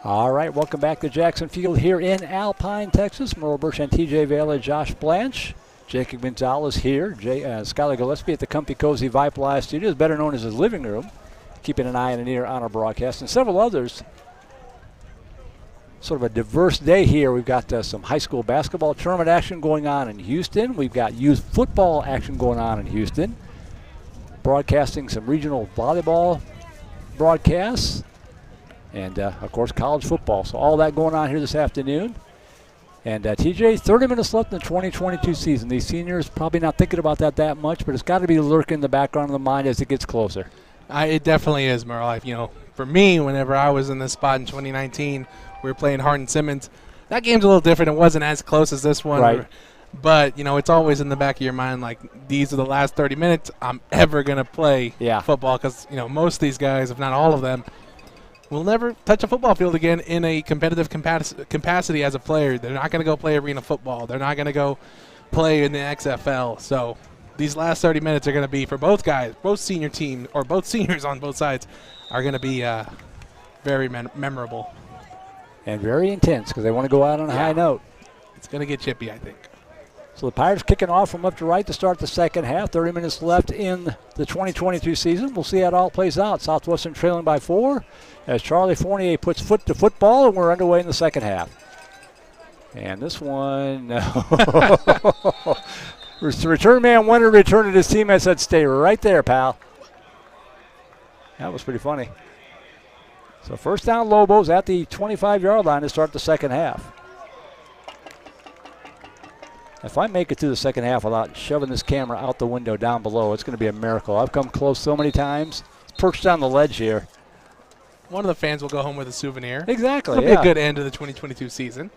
All right, welcome back to Jackson Field here in Alpine, Texas. Merle Birch and TJ Vela, Josh Blanche, Jacob Gonzalez here, Skylar Gillespie at the Comfy Cozy Vype Live Studios, better known as his living room, keeping an eye and an ear on our broadcast, and several others. Sort of a diverse day here. We've got some high school basketball tournament action going on in Houston. We've got youth football action going on in Houston. Broadcasting some regional volleyball broadcasts. And, of course, college football. So all that going on here this afternoon. And, TJ, 30 minutes left in the 2022 season. These seniors probably not thinking about that much, but it's got to be lurking in the background of the mind as it gets closer. It definitely is, Merle. For me, whenever I was in this spot in 2019, we were playing Hardin-Simmons. That game's a little different. It wasn't as close as this one. Right. But, it's always in the back of your mind, like, these are the last 30 minutes I'm ever going to play football because, most of these guys, if not all of them, will never touch a football field again in a competitive capacity as a player. They're not going to go play arena football. They're not going to go play in the XFL. So these last 30 minutes are going to be for both guys, both senior team, or both seniors on both sides, are going to be very memorable. And very intense because they want to go out on a high note. It's going to get chippy, I think. So the Pirates kicking off from left to right to start the second half. 30 minutes left in the 2022 season. We'll see how it all plays out. Southwestern trailing by 4 as Charlie Fournier puts foot to football, and we're underway in the second half. And this one, the return man wanted to return to his team. I said, stay right there, pal. That was pretty funny. So first down Lobos at the 25-yard line to start the second half. If I make it through the second half without shoving this camera out the window down below, it's going to be a miracle. I've come close so many times. It's perched on the ledge here. One of the fans will go home with a souvenir. Exactly, It'll be a good end to the 2022 season.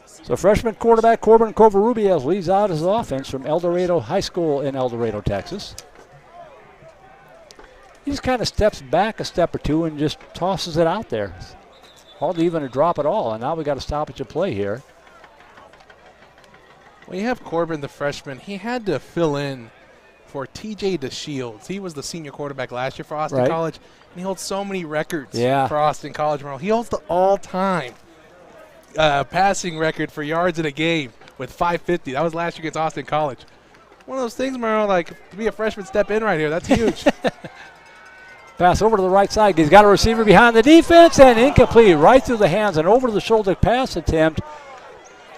So freshman quarterback Corbin Covarrubias leads out his offense from El Dorado High School in El Dorado, Texas. He just kind of steps back a step or two and just tosses it out there. Hardly even a drop at all, and now we got a stoppage of play here. Well, you have Corbin, the freshman. He had to fill in for T.J. DeShields. He was the senior quarterback last year for Austin College, and he holds so many records for Austin College. He holds the all-time passing record for yards in a game with 550. That was last year against Austin College. One of those things, Merle, like to be a freshman step in right here. That's huge. Pass over to the right side. He's got a receiver behind the defense and incomplete right through the hands. And over to the shoulder pass attempt.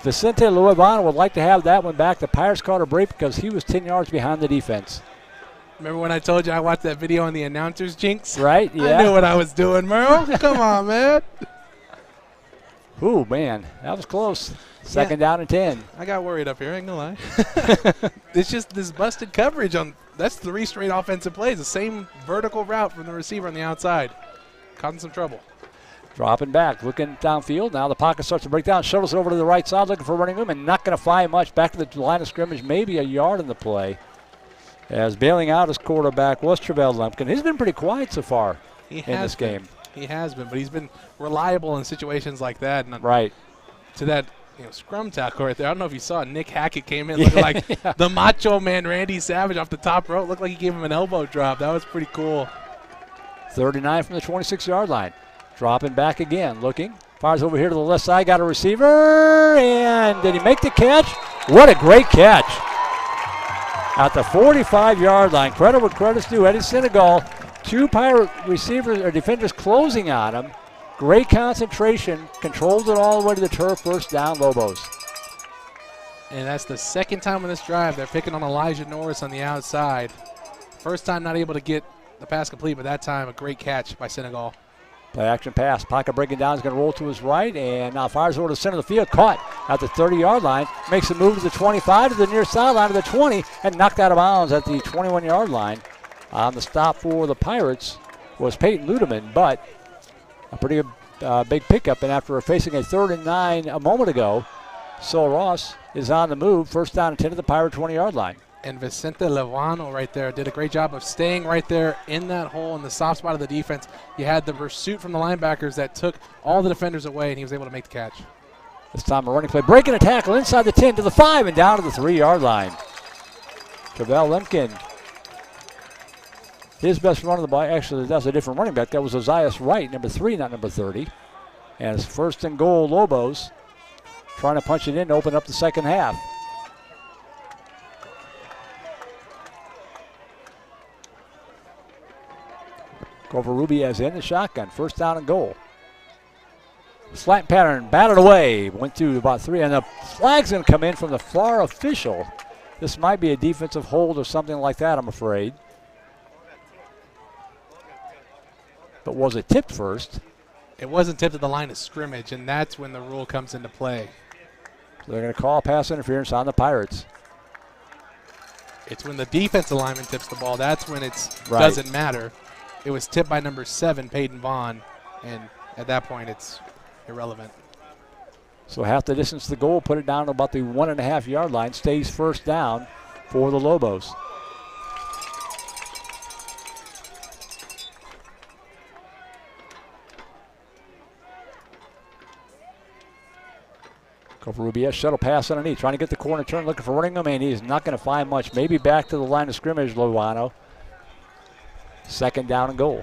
Vicente Luevano would like to have that one back. The Pirates caught a break because he was 10 yards behind the defense. Remember when I told you I watched that video on the announcers jinx? Right, yeah. I knew what I was doing, Merle. Come on, man. Ooh, man, that was close. Second down and 10. I got worried up here, I ain't gonna lie. It's just this busted coverage on – that's 3 straight offensive plays, the same vertical route from the receiver on the outside. Causing some trouble. Dropping back, looking downfield. Now the pocket starts to break down, shuttles it over to the right side, looking for running room, and not going to fly much. Back to the line of scrimmage, maybe a yard in the play. As bailing out his quarterback was Travell Lumpkin. He's been pretty quiet so far in this game. He has been, but he's been reliable in situations like that. And right. To that scrum tackle right there. I don't know if you saw Nick Hackett came in looking like the Macho Man Randy Savage off the top rope. Looked like he gave him an elbow drop. That was pretty cool. 39 from the 26-yard line. Dropping back again, looking. Fires over here to the left side, got a receiver, and did he make the catch? What a great catch. At the 45-yard line, credit what credit's due. Eddie Senegal, 2 Pirate receivers or defenders closing on him. Great concentration, controlled it all the way to the turf, first down, Lobos. And that's the second time in this drive they're picking on Elijah Norris on the outside. First time not able to get the pass complete, but that time a great catch by Senegal. Play action pass. Pocket breaking down. Is going to roll to his right and now fires over to the center of the field. Caught at the 30-yard line. Makes a move to the 25 to the near sideline to the 20 and knocked out of bounds at the 21-yard line. On the stop for the Pirates was Peyton Ludeman, but a pretty big pickup. And after facing a 3rd and 9 a moment ago, Sol Ross is on the move. First down and 10 to the Pirate 20-yard line. And Vicente Levano right there did a great job of staying right there in that hole in the soft spot of the defense. You had the pursuit from the linebackers that took all the defenders away, and he was able to make the catch. This time a running play, breaking a tackle inside the 10 to the 5 and down to the 3-yard line. Travell Lumpkin His best run of the ball, actually, that's a different running back. That was Ozias Wright, number 3, not number 30. And it's 1st and goal, Lobos. Trying to punch it in to open up the second half. Covarrubias in the shotgun. 1st down and goal. Slant pattern, batted away. Went through about 3, and the flag's going to come in from the far official. This might be a defensive hold or something like that, I'm afraid. But was it tipped first? It wasn't tipped at the line of scrimmage, and that's when the rule comes into play. So they're going to call pass interference on the Pirates. It's when the defensive lineman tips the ball. That's when it Right. doesn't matter. It was tipped by number 7, Peyton Vaughn, and at that point it's irrelevant. So half the distance to the goal, put it down to about the 1.5 yard line. Stays 1st down for the Lobos. Covarrubias shuttle pass underneath, trying to get the corner turn, looking for Ringham, and he's not going to find much. Maybe back to the line of scrimmage, Lovano. 2nd down and goal.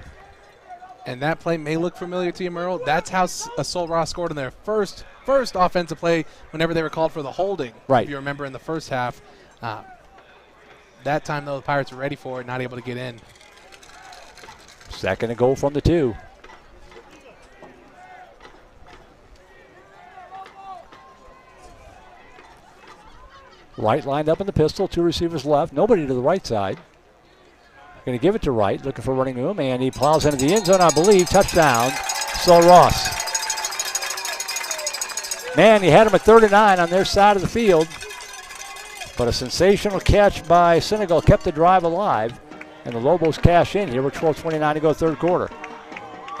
And that play may look familiar to you, Merle. That's how Sol Ross scored in their first offensive play whenever they were called for the holding. Right. If you remember in the first half. That time, though, the Pirates were ready for it, not able to get in. 2nd and goal from the 2. Wright lined up in the pistol, 2 receivers left, nobody to the right side. Going to give it to Wright, looking for running room, and he plows into the end zone, I believe. Touchdown, Sol Ross. Man, he had him at 39 on their side of the field, but a sensational catch by Senegal kept the drive alive, and the Lobos cash in here with 12:29 to go, 3rd quarter.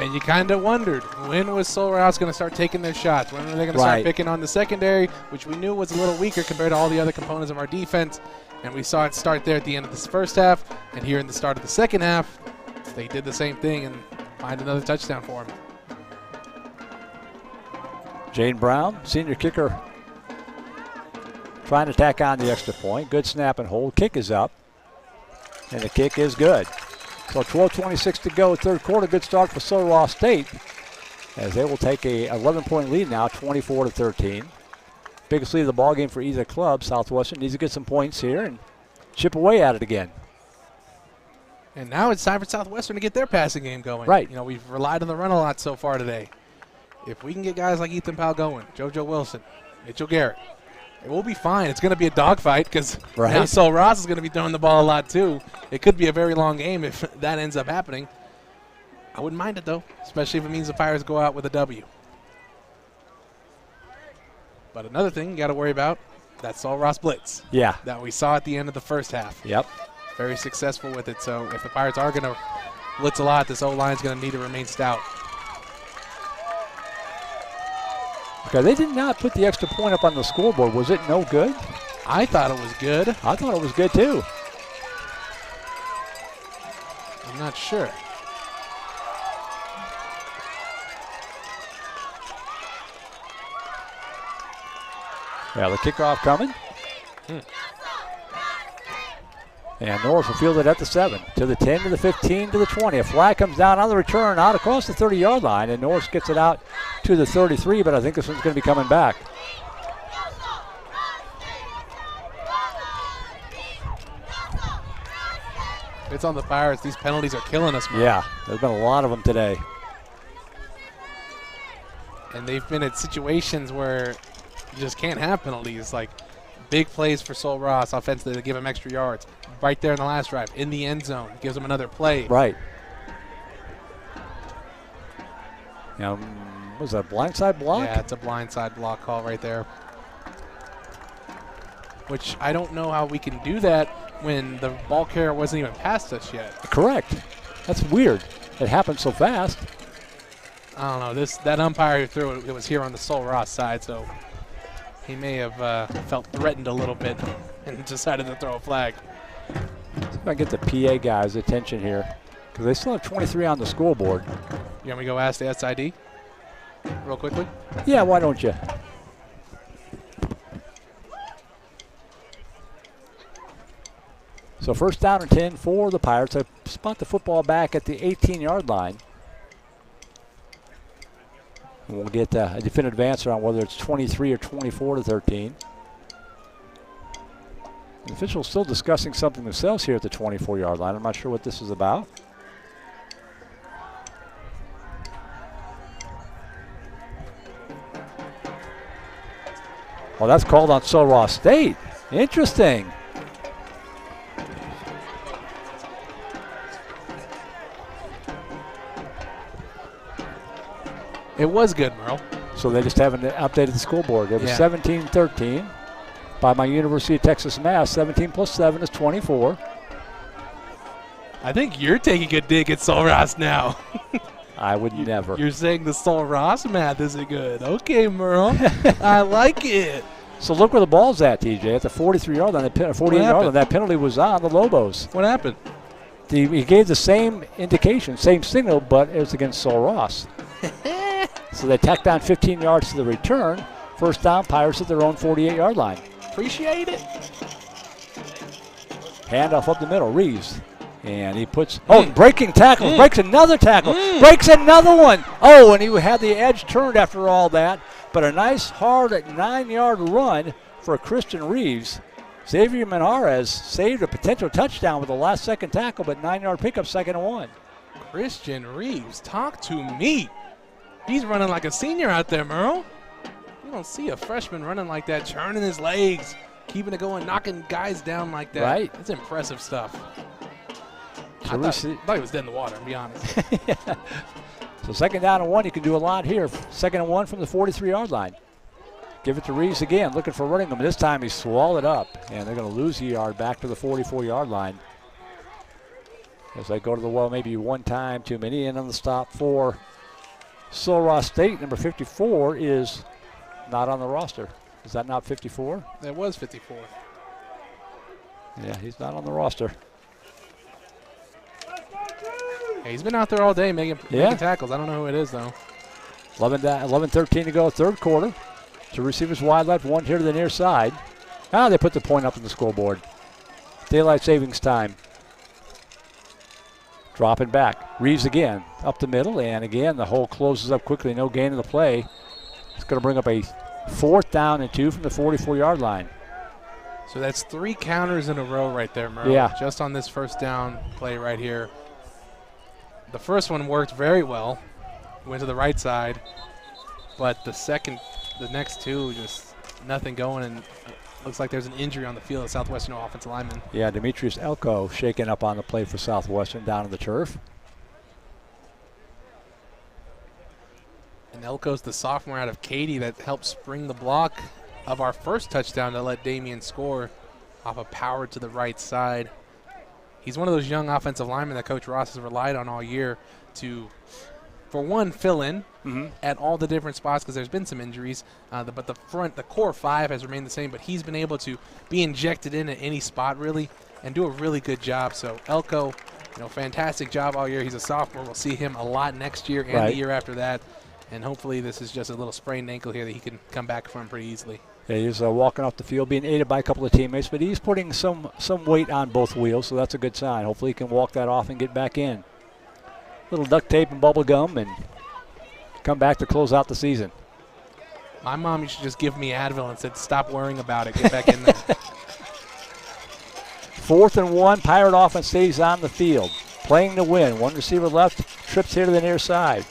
And you kind of wondered, when was Sol Ross going to start taking their shots? When were they going to start picking on the secondary, which we knew was a little weaker compared to all the other components of our defense? And we saw it start there at the end of this first half, and here in the start of the second half, they did the same thing and find another touchdown for him. Jane Brown, senior kicker, trying to tack on the extra point. Good snap and hold. Kick is up, and the kick is good. So 12:26 to go, 3rd quarter. Good start for Sol Ross State, as they will take a 11-point lead now, 24-13. Biggest lead of the ball game for either club. Southwestern needs to get some points here and chip away at it again. And now it's time for Southwestern to get their passing game going. Right. You know, we've relied on the run a lot so far today. If we can get guys like Ethan Powell going, JoJo Wilson, Mitchell Garrett, it will be fine. It's going to be a dogfight because now Sol Ross is going to be throwing the ball a lot too. It could be a very long game if that ends up happening. I wouldn't mind it, though, especially if it means the Pirates go out with a W. But another thing you got to worry about, that Sol Ross blitz. Yeah. That we saw at the end of the first half. Yep. Very successful with it. So if the Pirates are going to blitz a lot, this O-line is going to need to remain stout. Okay, they did not put the extra point up on the scoreboard. Was it no good? I thought it was good. I thought it was good, too. I'm not sure. Yeah, the kickoff coming. And Norris will field it at the 7, to the 10, to the 15, to the 20. A flag comes down on the return, out across the 30-yard line, and Norris gets it out to the 33, but I think this one's going to be coming back. It's on the Pirates. These penalties are killing us, man. Yeah, there's been a lot of them today. And they've been in situations where you just can't have penalties, like big plays for Sol Ross offensively to give him extra yards. Right there in the last drive, in the end zone, gives him another play. Right. Was that a blindside block? Yeah, it's a blindside block call right there. Which I don't know how we can do that when the ball carrier wasn't even past us yet. Correct. That's weird. It happened so fast. I don't know. That umpire who threw it was here on the Sol Ross side, so he may have felt threatened a little bit and decided to throw a flag. See if I can get the PA guys' attention here, because they still have 23 on the scoreboard. You want me to go ask the SID real quickly? Yeah, why don't you? So first down and 10 for the Pirates. They spot the football back at the 18-yard line. And we'll get a definitive answer on whether it's 23 or 24 to 13. The officials still discussing something themselves here at the 24-yard line. I'm not sure what this is about. Oh, that's called on Sul Ross State. Interesting. It was good, Merle. So they just haven't updated the scoreboard. It was Yeah. 17-13 by my University of Texas math. 17 plus 7 is 24. I think you're taking a dig at Sul Ross now. I would never. You're saying the Sul Ross math isn't good. Okay, Merle. I like it. So look where the ball's at, TJ. At the 43-yard line, the 48-yard line. That penalty was on the Lobos. What happened? He gave the same indication, same signal, but it was against Sul Ross. So they tacked on 15 yards to the return. First down, Pirates at their own 48-yard line. Appreciate it. Handoff up the middle, Reeves. And he puts, breaking tackle, breaks another tackle, breaks another one. Oh, and he had the edge turned after all that. But a nice, hard 9-yard run for Christian Reeves. Xavier Menarez saved a potential touchdown with the last-second tackle, but 9-yard pickup, 2nd and 1. Christian Reeves, talk to me. He's running like a senior out there, Merle. You don't see a freshman running like that, churning his legs, keeping it going, knocking guys down like that. Right. That's impressive stuff. So I thought he was dead in the water, to be honest. Yeah. So 2nd down and 1, you can do a lot here. 2nd and 1 from the 43-yard line. Give it to Reeves again, looking for running them. This time he swallowed up, and they're going to lose a yard back to the 44-yard line. As they go to the well maybe one time too many, and on the stop for Sul Ross State, number 54 is not on the roster. Is that not 54? That was 54. Yeah, he's not on the roster. Hey, he's been out there all day making tackles. I don't know who it is, though. 11-13 to go, third quarter. Two receivers wide left, one here to the near side. Now they put the point up in the scoreboard. Daylight savings time. Dropping back. Reeves again, up the middle, and again the hole closes up quickly. No gain in the play. It's going to bring up a 4th down and 2 from the 44-yard line. So that's 3 counters in a row right there, Merle. Yeah. Just on this first down play right here. The first one worked very well. Went to the right side. But the next two, just nothing going, and looks like there's an injury on the field of Southwestern offensive lineman. Yeah, Demetrius Elko shaking up on the play for Southwestern down on the turf. And Elko's the sophomore out of Katy that helped spring the block of our first touchdown to let Damian score off a power to the right side. He's one of those young offensive linemen that Coach Ross has relied on all year to, for one, fill in at all the different spots because there's been some injuries. But the core 5 has remained the same, but he's been able to be injected in at any spot really and do a really good job. So Elko, fantastic job all year. He's a sophomore. We'll see him a lot next year and the year after that. And hopefully this is just a little sprained ankle here that he can come back from pretty easily. Yeah, he's walking off the field, being aided by a couple of teammates, but he's putting some weight on both wheels, so that's a good sign. Hopefully he can walk that off and get back in. Little duct tape and bubble gum and come back to close out the season. My mom used to just give me Advil and said, stop worrying about it, get back in there. 4th and 1, Pirate offense stays on the field. Playing to win. One receiver left, trips here to the near side.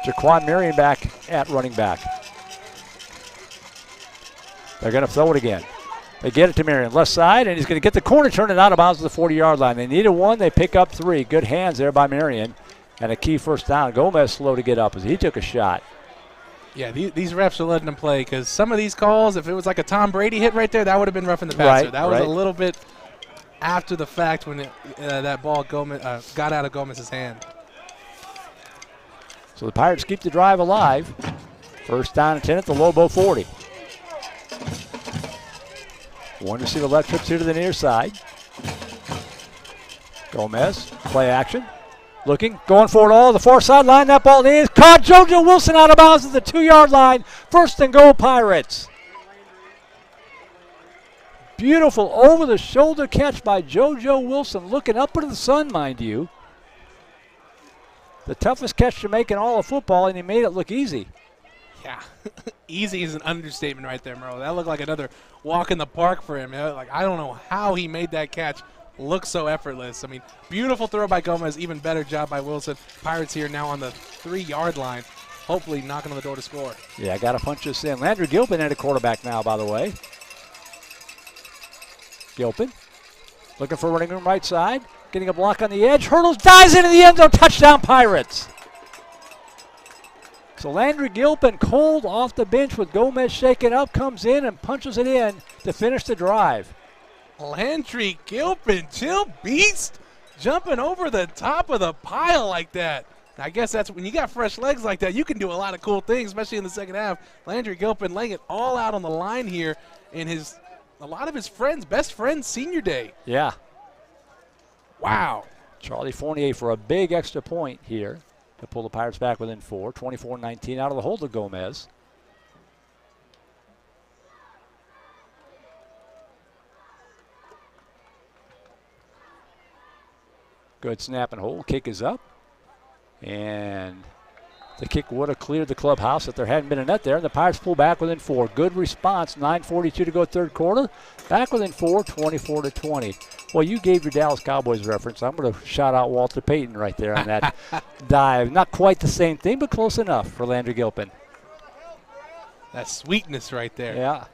Jaquan Marion back at running back. They're going to throw it again. They get it to Marion, left side, and he's going to get the corner, turn it out of bounds to the 40-yard line. They needed one. They pick up 3. Good hands there by Marion, and a key first down. Gomez slow to get up as he took a shot. Yeah, these refs are letting them play because some of these calls, if it was like a Tom Brady hit right there, that would have been roughing the passer. That was a little bit after the fact when that ball got out of Gomez's hand. So the Pirates keep the drive alive. First down and 10 at the Lobo 40. One receiver left, trips here to the near side. Gomez, play action. Looking, going for it all. The far sideline, that ball is caught. JoJo Wilson out of bounds at the 2-yard line. First and goal, Pirates. Beautiful over-the-shoulder catch by JoJo Wilson, looking up into the sun, mind you. The toughest catch to make in all of football, and he made it look easy. Yeah, easy is an understatement right there, Merle. That looked like another walk in the park for him. Like, I don't know how he made that catch look so effortless. I mean, beautiful throw by Gomez, even better job by Wilson. Pirates here now on the 3-yard line, hopefully knocking on the door to score. Yeah, got to punch this in. Landry Gilpin at a quarterback now, by the way. Gilpin looking for running room right side. Getting a block on the edge. Hurdles, dives into the end zone. Touchdown, Pirates. So Landry Gilpin, cold off the bench with Gomez shaking up, comes in and punches it in to finish the drive. Landry Gilpin, chill beast, jumping over the top of the pile like that. I guess that's when you got fresh legs like that, you can do a lot of cool things, especially in the second half. Landry Gilpin laying it all out on the line here in a lot of his friends, best friends, senior day. Yeah. Wow. Charlie Fournier for a big extra point here to pull the Pirates back within 4. 24-19 out of the hold of Gomez. Good snap and hold. Kick is up. And the kick would have cleared the clubhouse if there hadn't been a net there. And the Pirates pull back within 4. Good response. 9:42 to go third quarter. Back within 4, 24-20. Well, you gave your Dallas Cowboys reference. I'm going to shout out Walter Payton right there on that dive. Not quite the same thing, but close enough for Landry Gilpin. That sweetness right there. Yeah.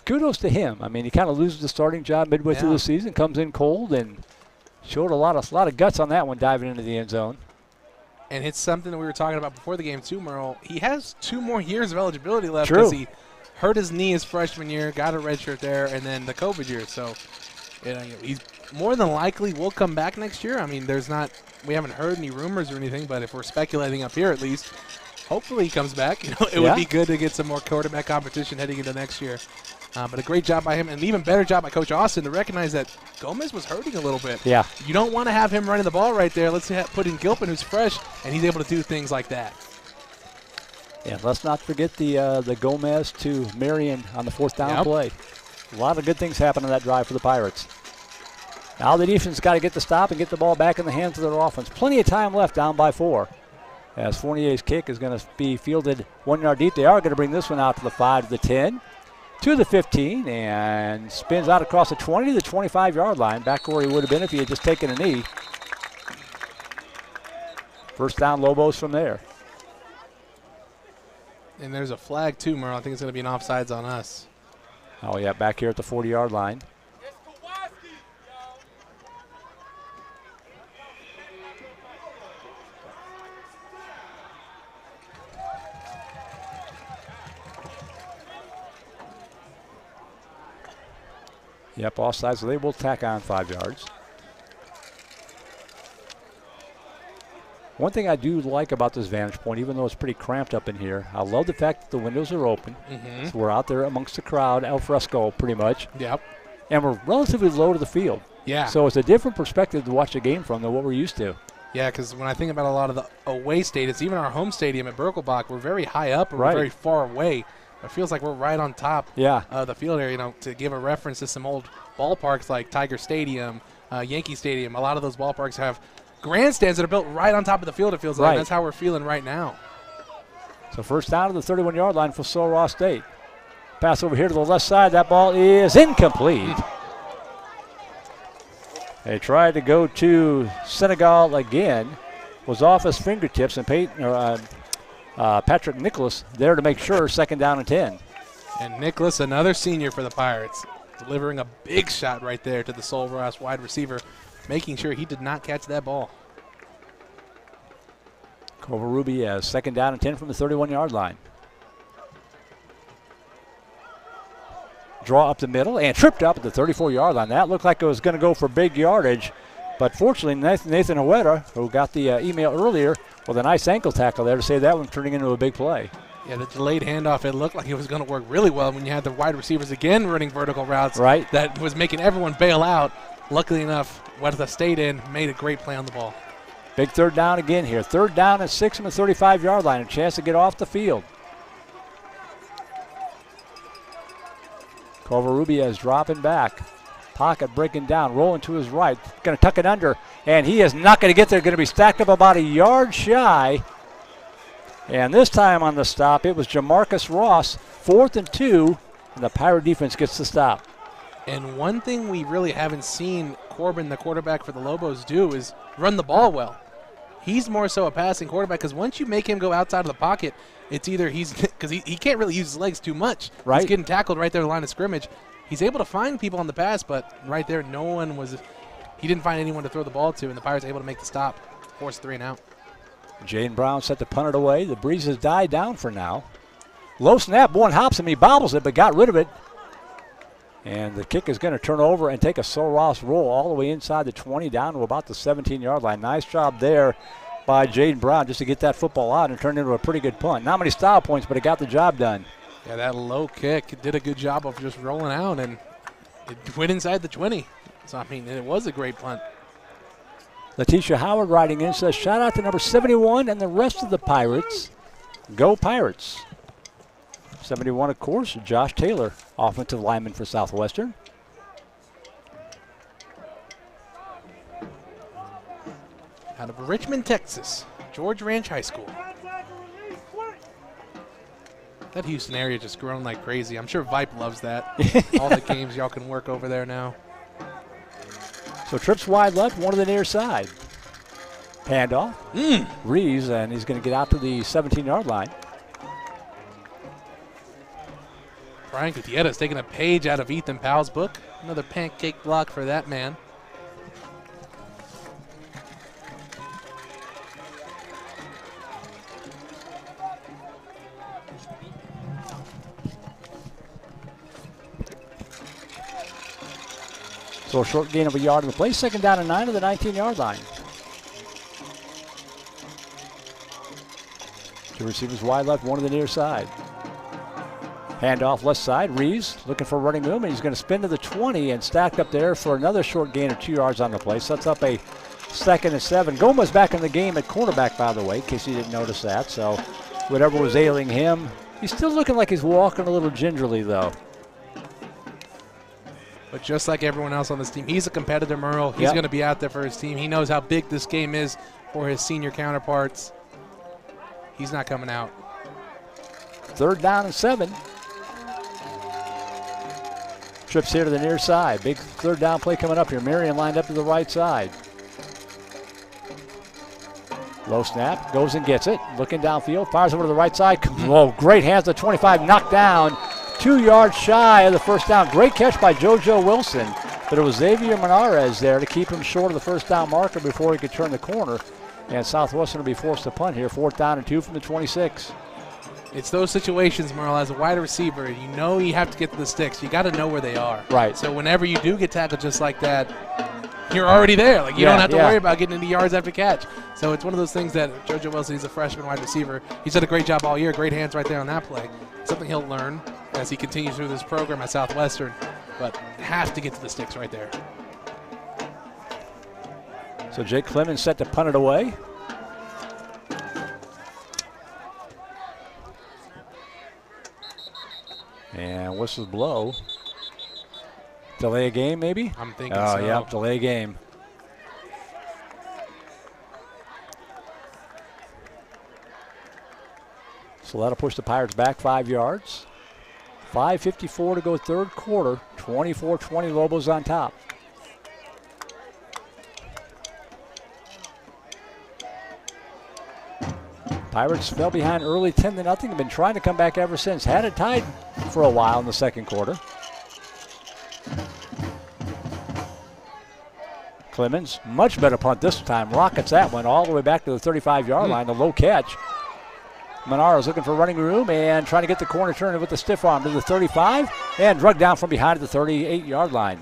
Kudos to him. I mean, he kind of loses the starting job midway through the season, comes in cold, and showed a lot of guts on that one, diving into the end zone. And it's something that we were talking about before the game too, Merle. He has 2 more years of eligibility left because he hurt his knee his freshman year, got a red shirt there, and then the COVID year. So he's more than likely will come back next year. I mean, we haven't heard any rumors or anything, but if we're speculating up here at least, hopefully he comes back. It would be good to get some more quarterback competition heading into next year. But a great job by him, and an even better job by Coach Austin to recognize that Gomez was hurting a little bit. Yeah. You don't want to have him running the ball right there. Let's put in Gilpin, who's fresh, and he's able to do things like that. And let's not forget the Gomez to Marion on the 4th down play. A lot of good things happen on that drive for the Pirates. Now the defense got to get the stop and get the ball back in the hands of their offense. Plenty of time left, down by 4. As Fournier's kick is going to be fielded 1 yard deep. They are going to bring this one out to the 5, to the 10, to the 15, and spins out across the 20 to the 25-yard line, back where he would have been if he had just taken a knee. First down, Lobos from there. And there's a flag too, Merle. I think it's going to be an offsides on us. Oh, yeah, back here at the 40-yard line. Yep, offside, so they will tack on 5 yards. One thing I do like about this vantage point, even though it's pretty cramped up in here, I love the fact that the windows are open. So we're out there amongst the crowd, al fresco pretty much. Yep. And we're relatively low to the field. Yeah. So it's a different perspective to watch the game from than what we're used to. Yeah, because when I think about a lot of the away stadiums, even our home stadium at Birkelbach, we're very high up and we're very far away. It feels like we're right on top of the field area. To give a reference to some old ballparks like Tiger Stadium, Yankee Stadium, a lot of those ballparks have grandstands that are built right on top of the field, it feels like. That's how we're feeling right now. So first down to the 31-yard line for Sul-Ross State. Pass over here to the left side. That ball is incomplete. They tried to go to Senegal again. Was off his fingertips, and Patrick Nicholas there to make sure, second down and 10. And Nicholas, another senior for the Pirates, delivering a big shot right there to the Sul-Ross wide receiver, making sure he did not catch that ball. Covarrubias, second down and 10 from the 31-yard line. Draw up the middle and tripped up at the 34-yard line. That looked like it was going to go for big yardage, but fortunately Nathan Huerta, who got the email earlier, with a nice ankle tackle there to save that one turning into a big play. Yeah, the delayed handoff, it looked like it was going to work really well when you had the wide receivers again running vertical routes. Right. That was making everyone bail out. Luckily enough, Huerta stayed in, made a great play on the ball. Big third down again here. Third down and 6 from the 35-yard line. A chance to get off the field. Covarrubias dropping back. Pocket breaking down, rolling to his right. Going to tuck it under, and he is not going to get there. Going to be stacked up about a yard shy. And this time on the stop, it was Jamarcus Ross, 4th and 2, and the Pirate defense gets the stop. And one thing we really haven't seen Corbin, the quarterback for the Lobos, do is run the ball well. He's more so a passing quarterback because once you make him go outside of the pocket, it's either because he can't really use his legs too much. Right. He's getting tackled right there in the line of scrimmage. He's able to find people on the pass, but right there, he didn't find anyone to throw the ball to, and the Pirates able to make the stop, force 3 and out. Jaden Brown set to punt it away. The breeze has died down for now. Low snap, one hops him, he bobbles it, but got rid of it. And the kick is going to turn over and take a Ross roll all the way inside the 20 down to about the 17-yard line. Nice job there by Jaden Brown just to get that football out and turn it into a pretty good punt. Not many style points, but it got the job done. Yeah, that low kick did a good job of just rolling out, and it went inside the 20. So, I mean, it was a great punt. Letitia Howard riding in says, shout out to number 71 and the rest of the Pirates. Go Pirates. 71, of course, Josh Taylor, offensive lineman for Southwestern. Out of Richmond, Texas, George Ranch High School. That Houston area just growing like crazy. I'm sure Vype loves that. All the games y'all can work over there now. So trips wide left, one to the near side. Handoff. Reeves, and he's going to get out to the 17-yard line. Brian Gutierrez taking a page out of Ethan Powell's book. Another pancake block for that man. So a short gain of a yard in the play. 2nd down and 9 to the 19-yard line. Two receivers wide left, one to the near side. Handoff left side. Reeves looking for a running room, and he's going to spin to the 20 and stacked up there for another short gain of 2 yards on the play. Sets up a 2nd and 7. Gomez back in the game at cornerback, by the way, in case you didn't notice that. So whatever was ailing him, he's still looking like he's walking a little gingerly, though. But just like everyone else on this team, he's a competitor, Merle. He's going to be out there for his team. He knows how big this game is for his senior counterparts. He's not coming out. 3rd down and 7. Trips here to the near side. Big 3rd down play coming up here. Marion lined up to the right side. Low snap, goes and gets it. Looking downfield, fires over to the right side. Oh, great hands to 25, knocked down. 2 yards shy of the 1st down. Great catch by JoJo Wilson, but it was Xavier Menares there to keep him short of the 1st down marker before he could turn the corner. And Southwestern will be forced to punt here. 4th down and 2 from the 26. It's those situations, Merle, as a wide receiver, you know you have to get to the sticks. You got to know where they are. Right. So whenever you do get tackled just like that, you're already there. Like you don't have to worry about getting into yards after catch. So it's one of those things that JoJo Wilson, he's a freshman wide receiver. He's done a great job all year. Great hands right there on that play. Something he'll learn as he continues through this program at Southwestern, but has to get to the sticks right there. So Jake Clemens set to punt it away. And whistles blow. Delay a game, maybe? I'm thinking so. Oh, yeah, delay a game. So that'll push the Pirates back 5 yards. 5:54 to go 3rd quarter. 24-20 Lobos on top. Pirates fell behind early 10-0. Have been trying to come back ever since. Had it tied for a while in the 2nd quarter. Clemens, much better punt this time. Rockets that one all the way back to the 35-yard line. The low catch. Menares looking for running room and trying to get the corner turned with the stiff arm to the 35 and drug down from behind at the 38-yard line.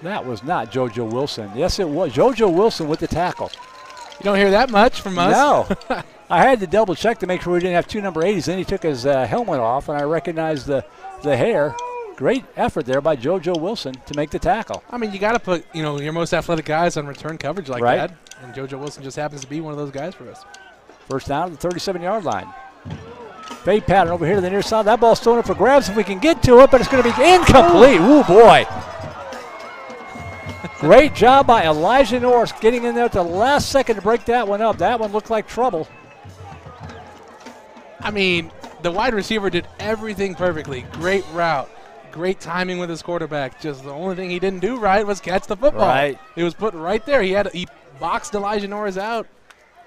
That was not JoJo Wilson. Yes, it was. JoJo Wilson with the tackle. You don't hear that much from us. No. I had to double check to make sure we didn't have 2 number 80s. Then he took his helmet off, and I recognized the hair. Great effort there by JoJo Wilson to make the tackle. I mean, you got to put, your most athletic guys on return coverage like Right. that. And JoJo Wilson just happens to be one of those guys for us. First down at the 37-yard line. Fade pattern over here to the near side. That ball's thrown up for grabs if we can get to it, but it's going to be incomplete. Ooh, boy. Great job by Elijah Norris getting in there at the last second to break that one up. That one looked like trouble. I mean, the wide receiver did everything perfectly. Great route. Great timing with his quarterback. Just the only thing he didn't do right was catch the football. Right. It was put right there. He boxed Elijah Norris out.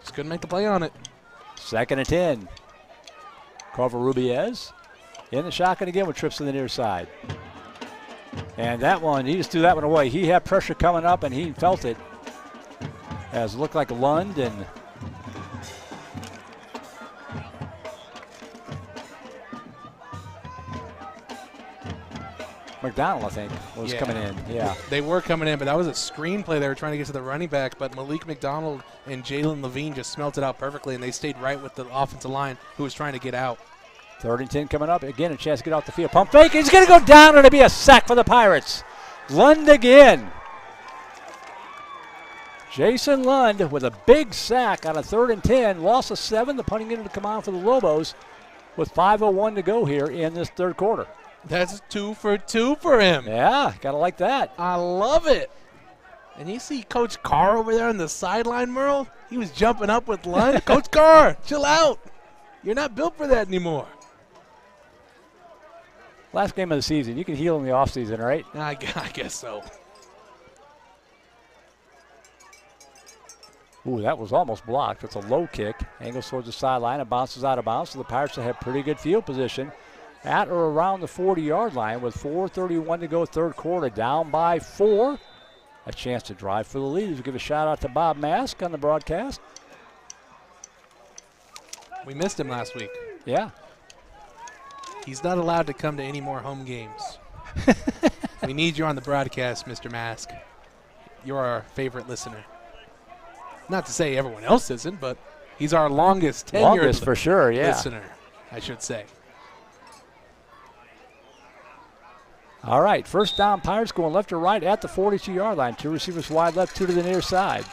Just couldn't make the play on it. 2nd and 10. Covarrubias in the shotgun again with trips to the near side. And that one, he just threw that one away. He had pressure coming up, and he felt it. As it looked like Lund and McDonald, I think, was coming in. Yeah. They were coming in, but that was a screenplay. They were trying to get to the running back, but Malik McDonald and Jalen Levine just smelt it out perfectly, and they stayed right with the offensive line who was trying to get out. 3rd and 10 coming up. Again, a chance to get off the field. Pump fake. He's going to go down, and it'll be a sack for the Pirates. Lund again. Jason Lund with a big sack on a 3rd and 10. Loss of 7. The punting unit to come on for the Lobos with 5:01 to go here in this third quarter. That's 2 for 2 for him. Yeah, got to like that. I love it. And you see Coach Carr over there on the sideline, Merle? He was jumping up with Lund. Coach Carr, chill out. You're not built for that anymore. Last game of the season. You can heal in the offseason, right? I guess so. Ooh, that was almost blocked. It's a low kick. Angles towards the sideline. It bounces out of bounds. So the Pirates will have pretty good field position at or around the 40-yard line with 4:31 to go third quarter. Down by 4. A chance to drive for the lead. We'll give a shout-out to Bob Mask on the broadcast. We missed him last week. Yeah. He's not allowed to come to any more home games. We need you on the broadcast, Mr. Mask. You're our favorite listener. Not to say everyone else isn't, but he's our longest tenured for sure, yeah. listener, I should say. All right, first down, Pirates going left or right at the 42-yard line. 2 receivers wide left, 2 to the near side.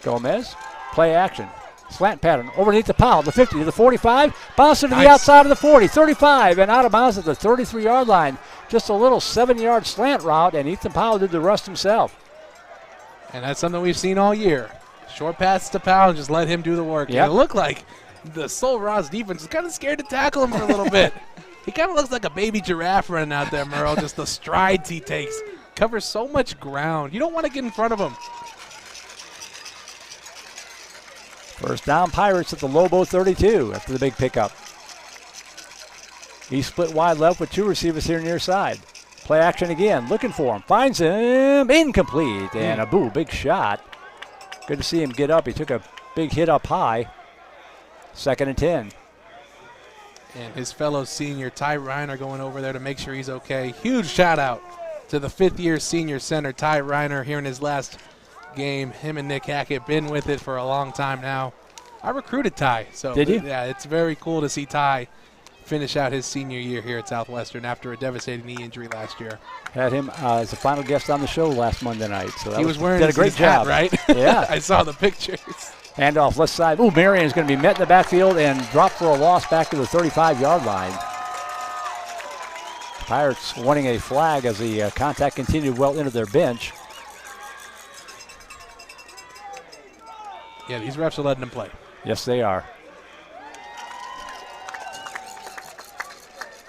Gomez, play action. Slant pattern underneath the Powell, the 50 to the 45, bounce to the outside of the 40, 35, and out of bounds at the 33-yard line. Just a little 7-yard slant route, and Ethan Powell did the rest himself. And that's something we've seen all year. Short passes to Powell and just let him do the work. Yep. And it looked like the Sol Ross defense is kind of scared to tackle him for a little bit. He kind of looks like a baby giraffe running out there, Merle. Just the strides he takes. Covers so much ground. You don't want to get in front of him. First down, Pirates at the Lobo 32 after the big pickup. He split wide left with 2 receivers here near side. Play action again, looking for him. Finds him, incomplete. And big shot. Good to see him get up. He took a big hit up high. 2nd and 10. And his fellow senior, Ty Reiner, going over there to make sure he's okay. Huge shout out to the 5th-year senior center, Ty Reiner, here in his last game. Him and Nick Hackett been with it for a long time now. I recruited Ty. So did you? Yeah, it's very cool to see Ty finish out his senior year here at Southwestern after a devastating knee injury last year. Had him as a final guest on the show last Monday night. So he was wearing did a great job, hat, right? Yeah. I saw the pictures. Handoff left side. Ooh, Marion is going to be met in the backfield and dropped for a loss back to the 35-yard line. Pirates wanting a flag as the contact continued well into their bench. Yeah, these refs are letting them play. Yes, they are.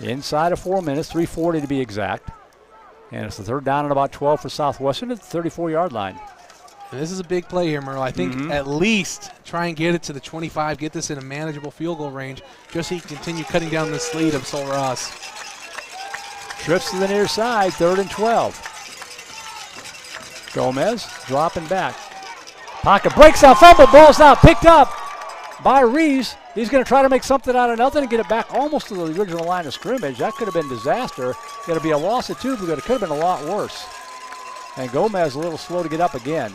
Inside of 4 minutes, 3:40 to be exact. And it's the third down and about 12 for Southwestern at the 34-yard line. And this is a big play here, Merle. I think at least try and get it to the 25, get this in a manageable field goal range, just so you can continue cutting down this lead of Sol Ross. Trips to the near side, 3rd and 12. Gomez dropping back. Pocket breaks out, fumble, ball's out, picked up by Reeves. He's going to try to make something out of nothing and get it back almost to the original line of scrimmage. That could have been disaster. Going to be a loss of 2, but it could have been a lot worse. And Gomez a little slow to get up again.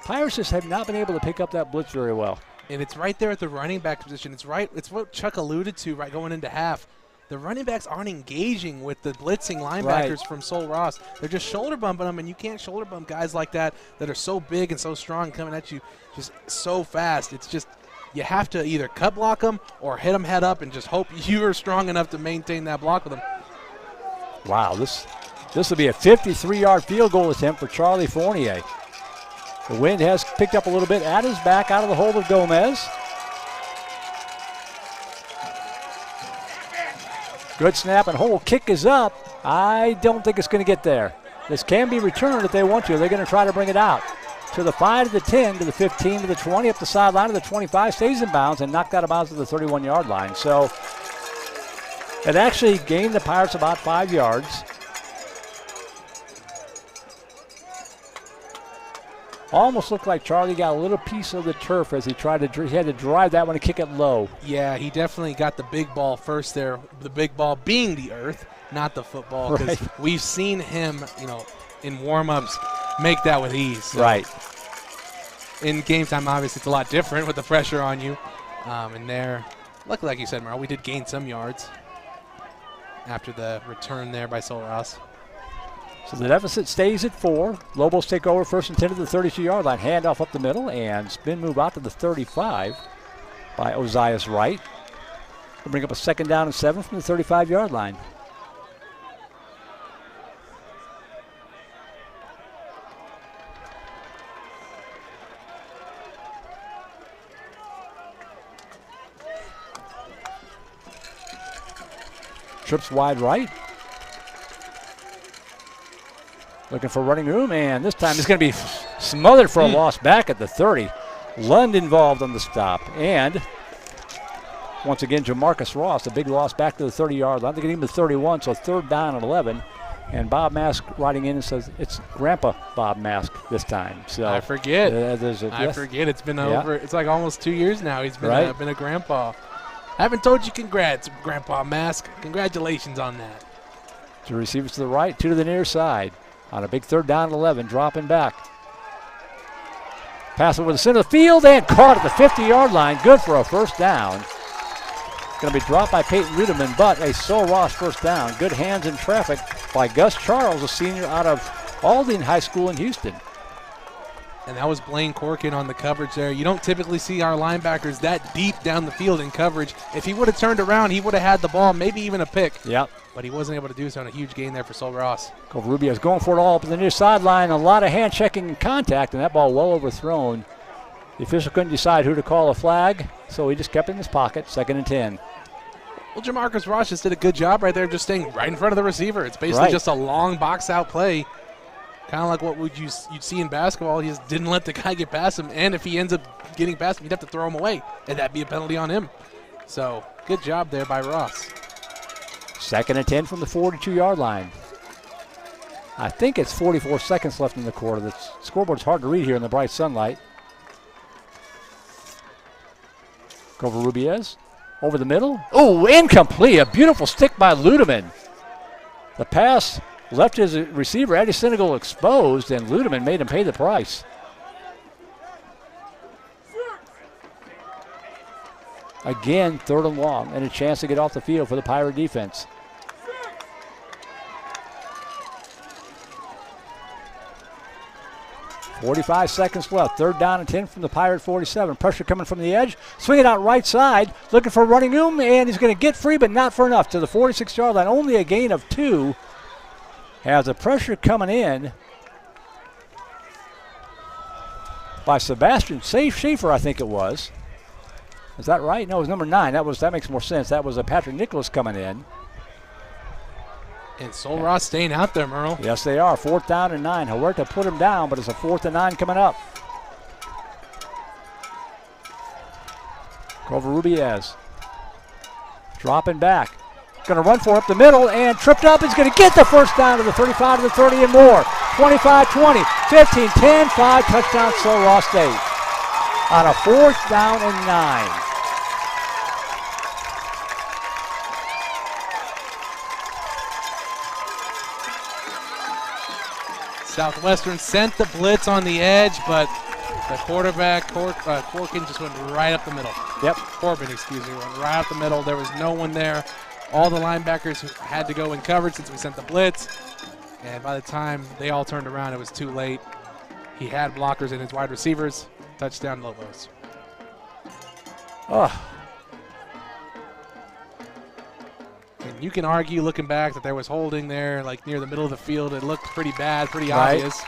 Pirates just have not been able to pick up that blitz very well. And it's right there at the running back position. It's what Chuck alluded to right going into half. the running backs aren't engaging with the blitzing linebackers from Sol Ross. They're just shoulder bumping them, and you can't shoulder bump guys like that are so big and so strong coming at you just so fast. It's just you have to either cut block them or hit them head up and just hope you are strong enough to maintain that block with them. Wow, this will be a 53-yard field goal attempt for Charlie Fournier. The wind has picked up a little bit at his back out of the hold of Gomez. Good snap and hold. Kick is up. I don't think it's going to get there. This can be returned if they want to. They're going to try to bring it out. To the 5, to the 10, to the 15, to the 20, up the sideline to the 25, stays in bounds and knocked out of bounds to the 31-yard line. So it actually gained the Pirates about 5 yards. Almost looked like Charlie got a little piece of the turf as he had to drive that one and kick it low. Yeah, he definitely got the big ball first there. The big ball being the earth, not the football. Because we've seen him, in warm-ups make that with ease. So right. In game time, obviously, it's a lot different with the pressure on you. And there, luckily, like you said, Merle, we did gain some yards after the return there by Sol Ross. So the deficit stays at 4. Lobos take over first and 10 to the 32-yard line. Handoff up the middle and spin move out to the 35 by Ozias Wright. We'll bring up a 2nd down and 7 from the 35-yard line. Trips wide right. Looking for running room, and this time it's going to be smothered for a loss back at the 30. Lund involved on the stop. And once again, Jamarcus Ross, a big loss back to the 30-yard line. They're getting him to 31, so 3rd down and 11. And Bob Mask riding in and says it's Grandpa Bob Mask this time. So I forget. I forget. It's been over. It's like almost 2 years now. He's been, been a grandpa. I haven't told you congrats, Grandpa Mask. Congratulations on that. 2 receivers to the right, 2 to the near side. On a big 3rd down and 11, dropping back. Pass over the center of the field and caught at the 50-yard line. Good for a 1st down. Going to be dropped by Peyton Ruderman, but a Sol Ross 1st down. Good hands in traffic by Gus Charles, a senior out of Aldine High School in Houston. And that was Blaine Corkin on the coverage there. You don't typically see our linebackers that deep down the field in coverage. If he would have turned around, he would have had the ball, maybe even a pick. Yep. But he wasn't able to do so on a huge gain there for Sol Ross. Rubio's going for it all up in the near sideline. A lot of hand checking and contact, and that ball well overthrown. The official couldn't decide who to call a flag, so he just kept it in his pocket, 2nd and 10. Well, Jamarcus Ross just did a good job right there, just staying right in front of the receiver. It's basically just a long box out play. Kind of like what you'd see in basketball. He just didn't let the guy get past him, and if he ends up getting past him, you'd have to throw him away, and that'd be a penalty on him. So, good job there by Ross. 2nd and 10 from the 42-yard line. I think it's 44 seconds left in the quarter. The scoreboard's hard to read here in the bright sunlight. Covarrubias over the middle. Oh, incomplete. A beautiful stick by Ludeman. The pass left his receiver, Eddie Senegal, exposed, and Ludeman made him pay the price. Again, 3rd and long, and a chance to get off the field for the Pirate defense. .45 seconds left. 3rd down and 10 from the Pirate 47. Pressure coming from the edge. Swing it out right side. Looking for running room, and he's going to get free, but not for enough. To the 46-yard line. Only a gain of 2. Has the pressure coming in by Sebastian Schaefer, I think it was. Is that right? No, it was number 9. That makes more sense. That was a Patrick Nicholas coming in. And Sol Ross staying out there, Merle. Yes, they are. 4th down and 9. Huerta put him down, but it's a 4th and 9 coming up. Covarrubias dropping back. Going to run for it up the middle and tripped up. He's going to get the 1st down to the 35 to the 30 and more. 25, 20, 15, 10, 5. Touchdown, Sol Ross State. On a 4th down and 9. Southwestern sent the blitz on the edge, but the quarterback, Corkin, just went right up the middle. Yep. Corbin, excuse me, went right up the middle. There was no one there. All the linebackers who had to go in coverage since we sent the blitz. And by the time they all turned around, it was too late. He had blockers in his wide receivers. Touchdown, Lobos. Oh, And you can argue, looking back, that there was holding there, like near the middle of the field. It looked pretty bad, pretty obvious.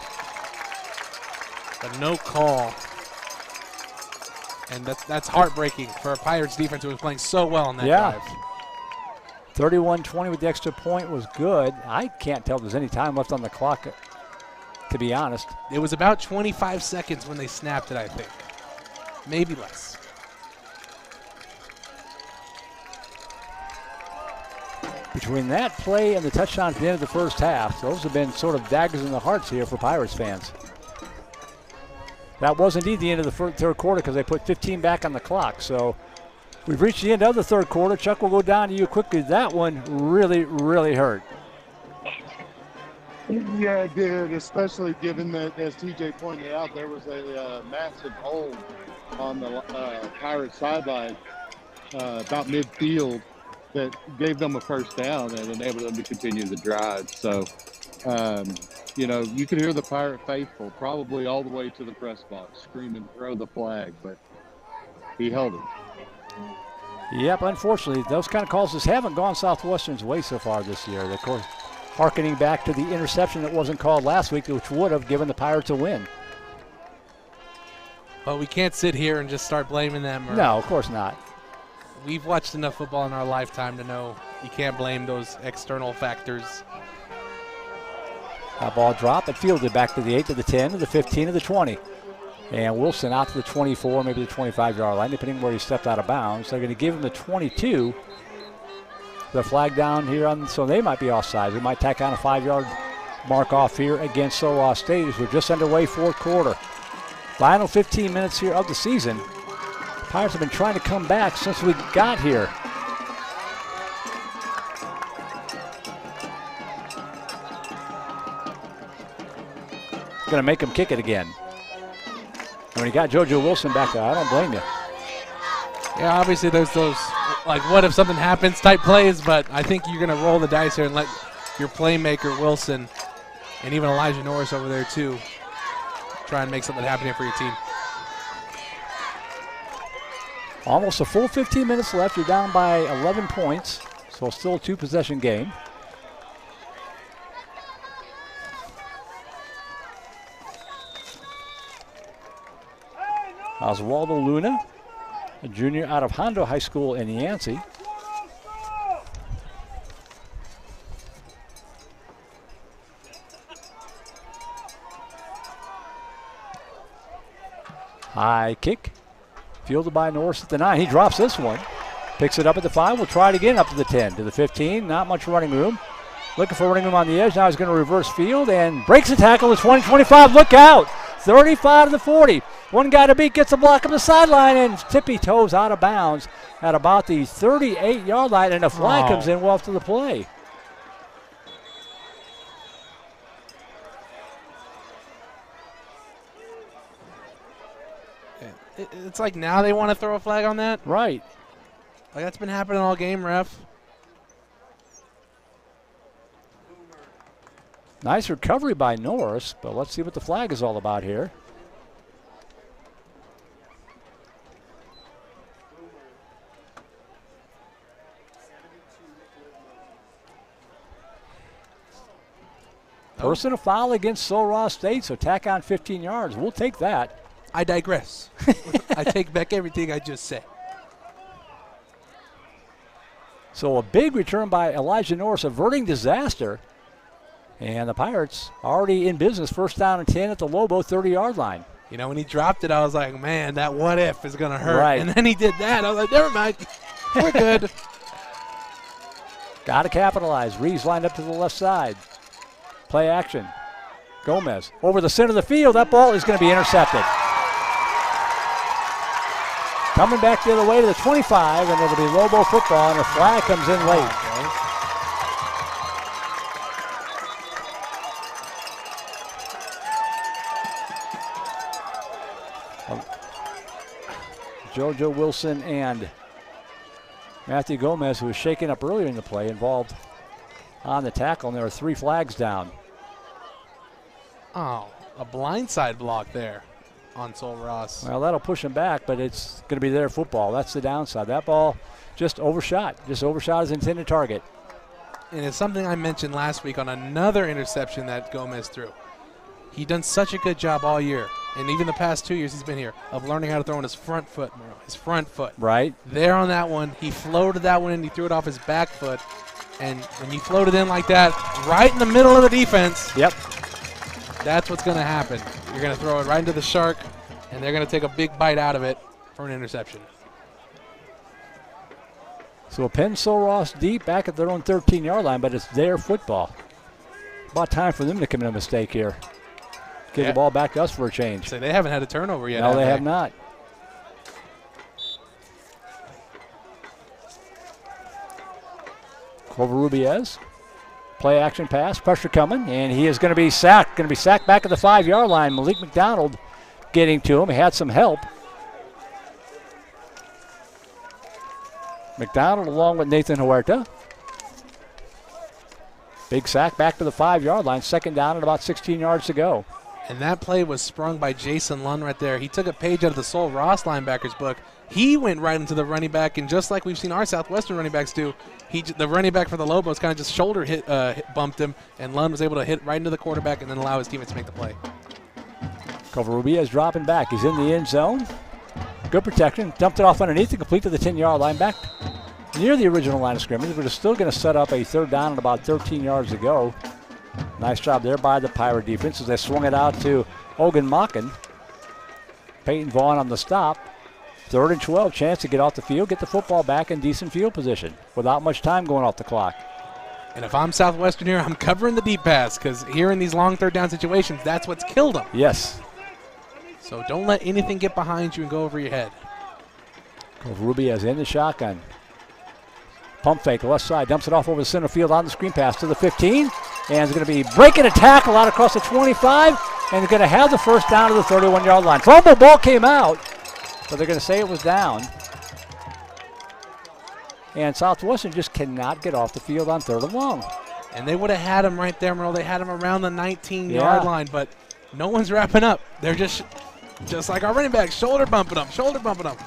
But no call. And that's heartbreaking for a Pirates defense who was playing so well on that drive. 31-20 with the extra point was good. I can't tell if there's any time left on the clock, to be honest. It was about 25 seconds when they snapped it, I think. Maybe less. Between that play and the touchdown at the end of the first half, those have been sort of daggers in the hearts here for Pirates fans. That was indeed the end of the third quarter because they put 15 back on the clock. So we've reached the end of the third quarter. Chuck, will go down to you quickly. That one really, really hurt. Yeah, it did, especially given that, as TJ pointed out, there was a massive hole on the Pirates sideline about midfield that gave them a first down and enabled them to continue the drive. So, you could hear the Pirate faithful probably all the way to the press box screaming, throw the flag, but he held it. Yep, unfortunately, those kind of calls just haven't gone Southwestern's way so far this year. Of course, harkening back to the interception that wasn't called last week, which would have given the Pirates a win. But we can't sit here and just start blaming them. No, of course not. We've watched enough football in our lifetime to know you can't blame those external factors. That ball dropped and fielded back to the 8, to the 10, to the 15, to the 20. And Wilson out to the 24, maybe the 25-yard line, depending on where he stepped out of bounds. They're going to give him the 22. The flag down here, so they might be offside. We might tack on a 5-yard mark off here against Iowa State as we're just underway fourth quarter. Final 15 minutes here of the season. Pirates have been trying to come back since we got here. Going to make him kick it again. And when you got JoJo Wilson back there, I don't blame you. Yeah, obviously there's those, like, what if something happens type plays, but I think you're going to roll the dice here and let your playmaker Wilson and even Elijah Norris over there too try and make something happen here for your team. Almost a full 15 minutes left. You're down by 11 points, so still a 2-possession game. Oswaldo Luna, a junior out of Hondo High School in Yancey. High kick. Fielded by Norris at the 9. He drops this one. Picks it up at the 5. We'll try it again up to the 10. To the 15. Not much running room. Looking for running room on the edge. Now he's going to reverse field and breaks the tackle. The 20-25. Look out. 35 to the 40. One guy to beat gets a block up the sideline and tippy toes out of bounds at about the 38-yard line. And a flag comes in well to the play. It's like now they want to throw a flag on that? Right. Like that's been happening all game, ref. Nice recovery by Norris, but let's see what the flag is all about here. Personal foul against Sioux State, so tack on 15 yards. We'll take that. I digress. I take back everything I just said. So a big return by Elijah Norris, averting disaster. And the Pirates already in business, first down and 10 at the Lobo 30-yard line. You know, when he dropped it, I was like, man, that what if is going to hurt. Right. And then he did that. I was like, never mind. We're good. Got to capitalize. Reeves lined up to the left side. Play action. Gomez over the center of the field. That ball is going to be intercepted. Coming back the other way to the 25, and it'll be Lobo football, and a flag comes in late. JoJo Wilson and Matthew Gomez, who was shaken up earlier in the play, involved on the tackle, and there are 3 flags down. Oh, a blindside block there on Sol Ross. Well, that'll push him back, but it's going to be their football. That's the downside. That ball just overshot his intended target. And it's something I mentioned last week on another interception that Gomez threw. He done such a good job all year, and even the past 2 years he's been here, of learning how to throw on his front foot. Right. There on that one, he floated that one and he threw it off his back foot. And when you float it in like that, right in the middle of the defense, yep, that's what's going to happen. You're going to throw it right into the shark, and they're going to take a big bite out of it for an interception. So a pin Sol Ross deep back at their own 13-yard line, but it's their football. About time for them to commit a mistake here. Give the ball back to us for a change. So they haven't had a turnover yet. No, they have not. Covarrubias, play action pass, pressure coming, and he is going to be sacked. Going to be sacked back at the 5-yard line. Malik McDonald getting to him. He had some help. McDonald along with Nathan Huerta. Big sack back to the 5-yard line. 2nd down and about 16 yards to go. And that play was sprung by Jason Lund right there. He took a page out of the Sol Ross linebacker's book. He went right into the running back, and just like we've seen our Southwestern running backs do, the running back for the Lobos kind of just shoulder bumped him, and Lund was able to hit right into the quarterback and then allow his teammates to make the play. Covarrubias dropping back. He's in the end zone. Good protection. Dumped it off underneath to complete to the 10-yard line, back near the original line of scrimmage, but it's still going to set up a 3rd down and about 13 yards to go. Nice job there by the Pirate defense as they swung it out to Hogan Mockin. Peyton Vaughn on the stop. 3rd and 12, chance to get off the field, get the football back in decent field position without much time going off the clock. And if I'm Southwestern here, I'm covering the deep pass, because here in these long 3rd down situations, that's what's killed them. Yes. So don't let anything get behind you and go over your head. Covarrubias in the shotgun. Pump fake, left side, dumps it off over the center field on the screen pass to the 15. And is going to be breaking a tackle out across the 25. And they're going to have the 1st down to the 31-yard line. Fumble ball came out, but they're going to say it was down. And Southwestern just cannot get off the field on 3rd and long. And they would have had him right there, Merle. They had him around the 19-yard line, but no one's wrapping up. They're just like our running backs, shoulder bumping them.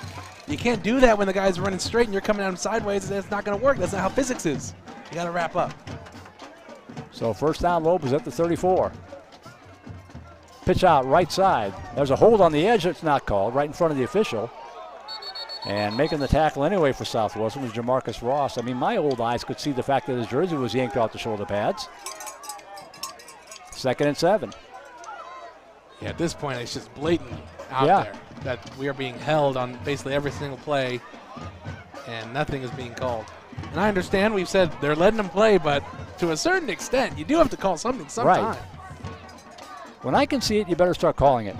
You can't do that when the guy's running straight and you're coming at him sideways. That's not going to work. That's not how physics is. You got to wrap up. So 1st down, Lobos at the 34. Pitch out right side. There's a hold on the edge that's not called, right in front of the official. And making the tackle anyway for Southwestern was Jamarcus Ross. I mean, my old eyes could see the fact that his jersey was yanked off the shoulder pads. 2nd and 7. Yeah, at this point, it's just blatant out there that we are being held on basically every single play, and nothing is being called. And I understand we've said they're letting them play, but to a certain extent, you do have to call something sometime. Right. When I can see it, you better start calling it.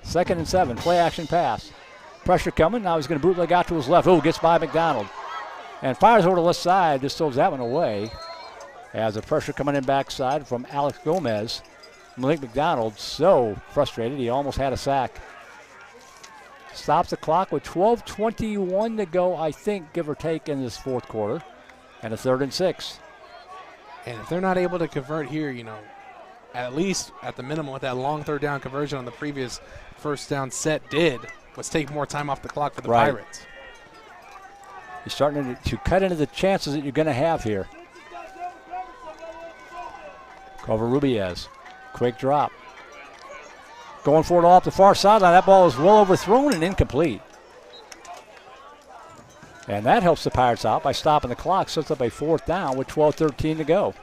2nd and 7, play action pass. Pressure coming, now he's going to bootleg out to his left. Oh, gets by McDonald. And fires over to the left side, just throws that one away. As the pressure coming in backside from Alex Gomez. Malik McDonald so frustrated, he almost had a sack. Stops the clock with 12:21 to go, I think, give or take, in this 4th quarter. And a 3rd and 6. And if they're not able to convert here, at least at the minimum what that long 3rd down conversion on the previous 1st down set did was take more time off the clock for the Pirates. You're starting to cut into the chances that you're going to have here. Covarrubias, quick drop. Going for it off the far sideline. That ball is well overthrown and incomplete. And that helps the Pirates out by stopping the clock. Sets up a 4th down with 12:13 to go.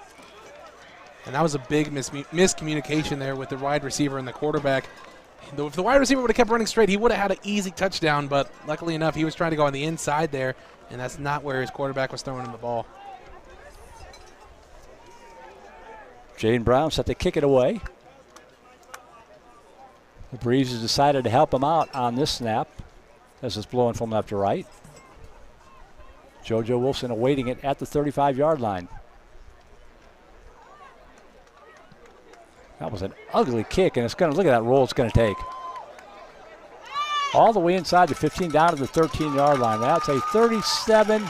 And that was a big miscommunication there with the wide receiver and the quarterback. If the wide receiver would have kept running straight, he would have had an easy touchdown, but luckily enough, he was trying to go on the inside there, and that's not where his quarterback was throwing him the ball. Jaden Brown set to kick it away. The breeze has decided to help him out on this snap as it's blowing from left to right. JoJo Wilson awaiting it at the 35-yard line. That was an ugly kick, and it's going to look at that roll it's going to take. All the way inside the 15 down to the 13-yard line. That's a 37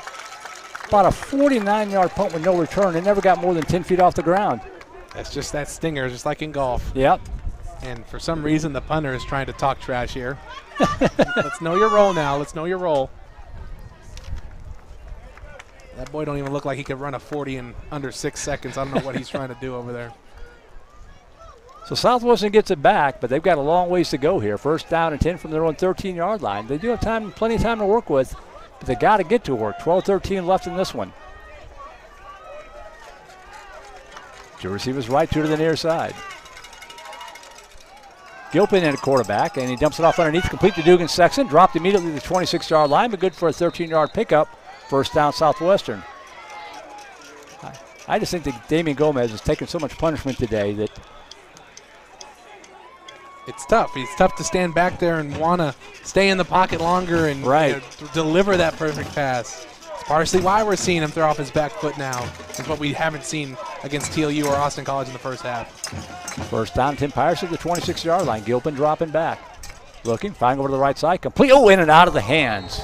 about a 49-yard punt with no return. It never got more than 10 feet off the ground. That's just that stinger, just like in golf. Yep. And for some reason, the punter is trying to talk trash here. Let's know your role now. Let's know your role. That boy don't even look like he could run a 40 in under 6 seconds. I don't know what he's trying to do over there. So Southwestern gets it back, but they've got a long ways to go here. First down and 10 from their own 13-yard line. They do have time, plenty of time to work with, but they got to get to work. 12-13 left in this one. Two receivers right, two to the near side. Gilpin in a quarterback, and he dumps it off underneath, complete to Dugan Sexton. Dropped immediately to the 26-yard line, but good for a 13-yard pickup. First down, Southwestern. I just think that Damian Gomez has taken so much punishment today that it's tough. It's tough to stand back there and want to stay in the pocket longer and deliver that perfect pass. It's partially why we're seeing him throw off his back foot now. It's what we haven't seen against TLU or Austin College in the first half. First down, 10 Pirates at the 26-yard line. Gilpin dropping back. Looking, flying over to the right side. Complete. Oh, in and out of the hands.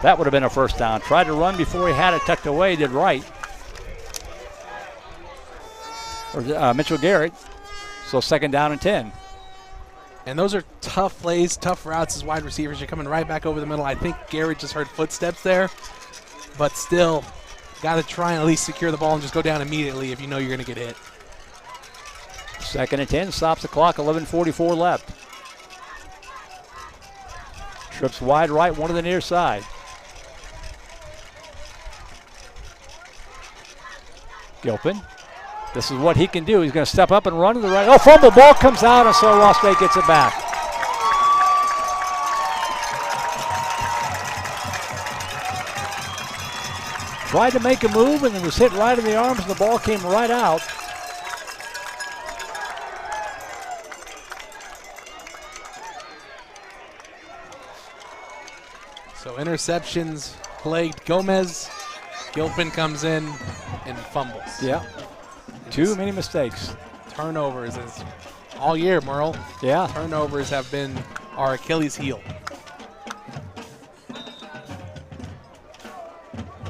That would have been a first down. Tried to run before he had it tucked away. Did right. Mitchell Garrett. So second down and 10. And those are tough plays, tough routes as wide receivers. You're coming right back over the middle. I think Garrett just heard footsteps there. But still, got to try and at least secure the ball and just go down immediately if you know you're going to get hit. Second and 10. Stops the clock. 11:44 left. Trips wide right, one to the near side. Gilpin. This is what he can do. He's going to step up and run to the right. Oh, fumble. Ball comes out, and so Ross State gets it back. Tried to make a move, and it was hit right in the arms, and the ball came right out. So interceptions plagued Gomez. Gilpin comes in and fumbles. Yeah. Too many mistakes. Turnovers is all year, Merle. Yeah. Turnovers have been our Achilles heel.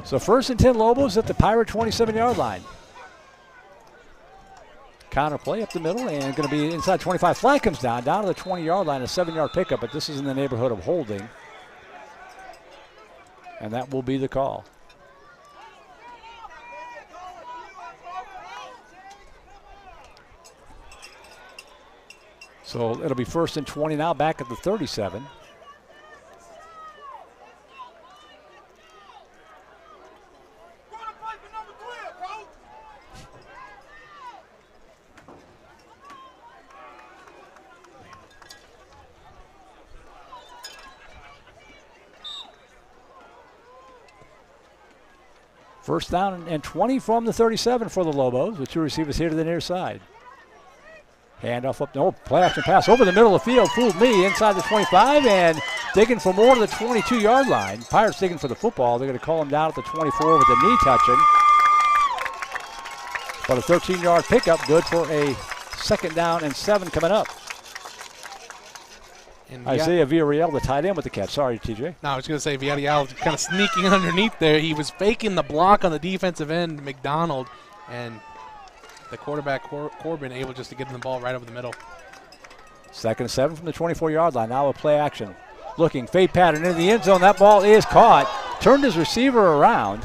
So first and 10 Lobos at the Pirate 27-yard line. Counter play up the middle and going to be inside 25. Flag comes down to the 20-yard line, a 7-yard pickup, but this is in the neighborhood of holding. And that will be the call. So it'll be first and 20 now, back at the 37. First down and 20 from the 37 for the Lobos, with two receivers here to the near side. Handoff up, no, play action pass over the middle of the field, fooled me, inside the 25, and digging for more to the 22-yard line. Pirates digging for the football. They're going to call him down at the 24 with the knee touching. But a 13-yard pickup, good for a second down and 7 coming up. And Isaiah Villarreal, the tight end with the catch. Sorry, TJ. No, I was going to say Villarreal kind of sneaking underneath there. He was faking the block on the defensive end, McDonald, and the quarterback, Corbin, able just to get the ball right over the middle. Second and 7 from the 24-yard line. Now a play action. Looking, fade pattern into the end zone. That ball is caught. Turned his receiver around.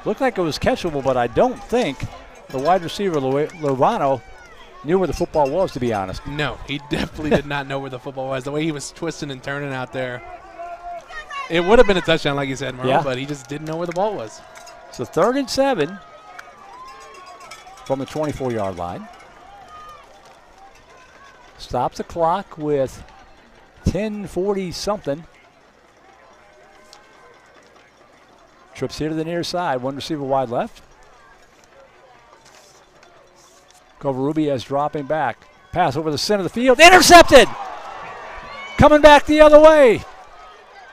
Looked like it was catchable, but I don't think the wide receiver, Lovano, knew where the football was, to be honest. No, he definitely did not know where the football was. The way he was twisting and turning out there. It would have been a touchdown, like you said, Merle, but he just didn't know where the ball was. So third and 7 from the 24-yard line. Stops the clock with 10:40 something. Trips here to the near side. One receiver wide left. Covarrubias dropping back. Pass over the center of the field. Intercepted! Coming back the other way.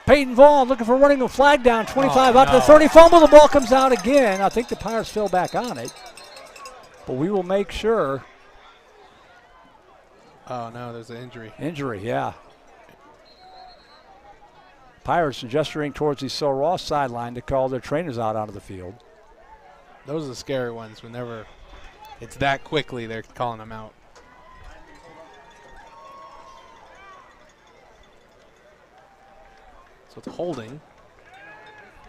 Peyton Vaughn looking for running a flag down. 25 up to the 30. Fumble. The ball comes out again. I think the Pirates fell back on it. But we will make sure. Oh, no, there's an injury. Injury, yeah. Pirates gesturing towards the Sil Ross sideline to call their trainers out onto the field. Those are the scary ones. Whenever it's that quickly, they're calling them out. So it's holding.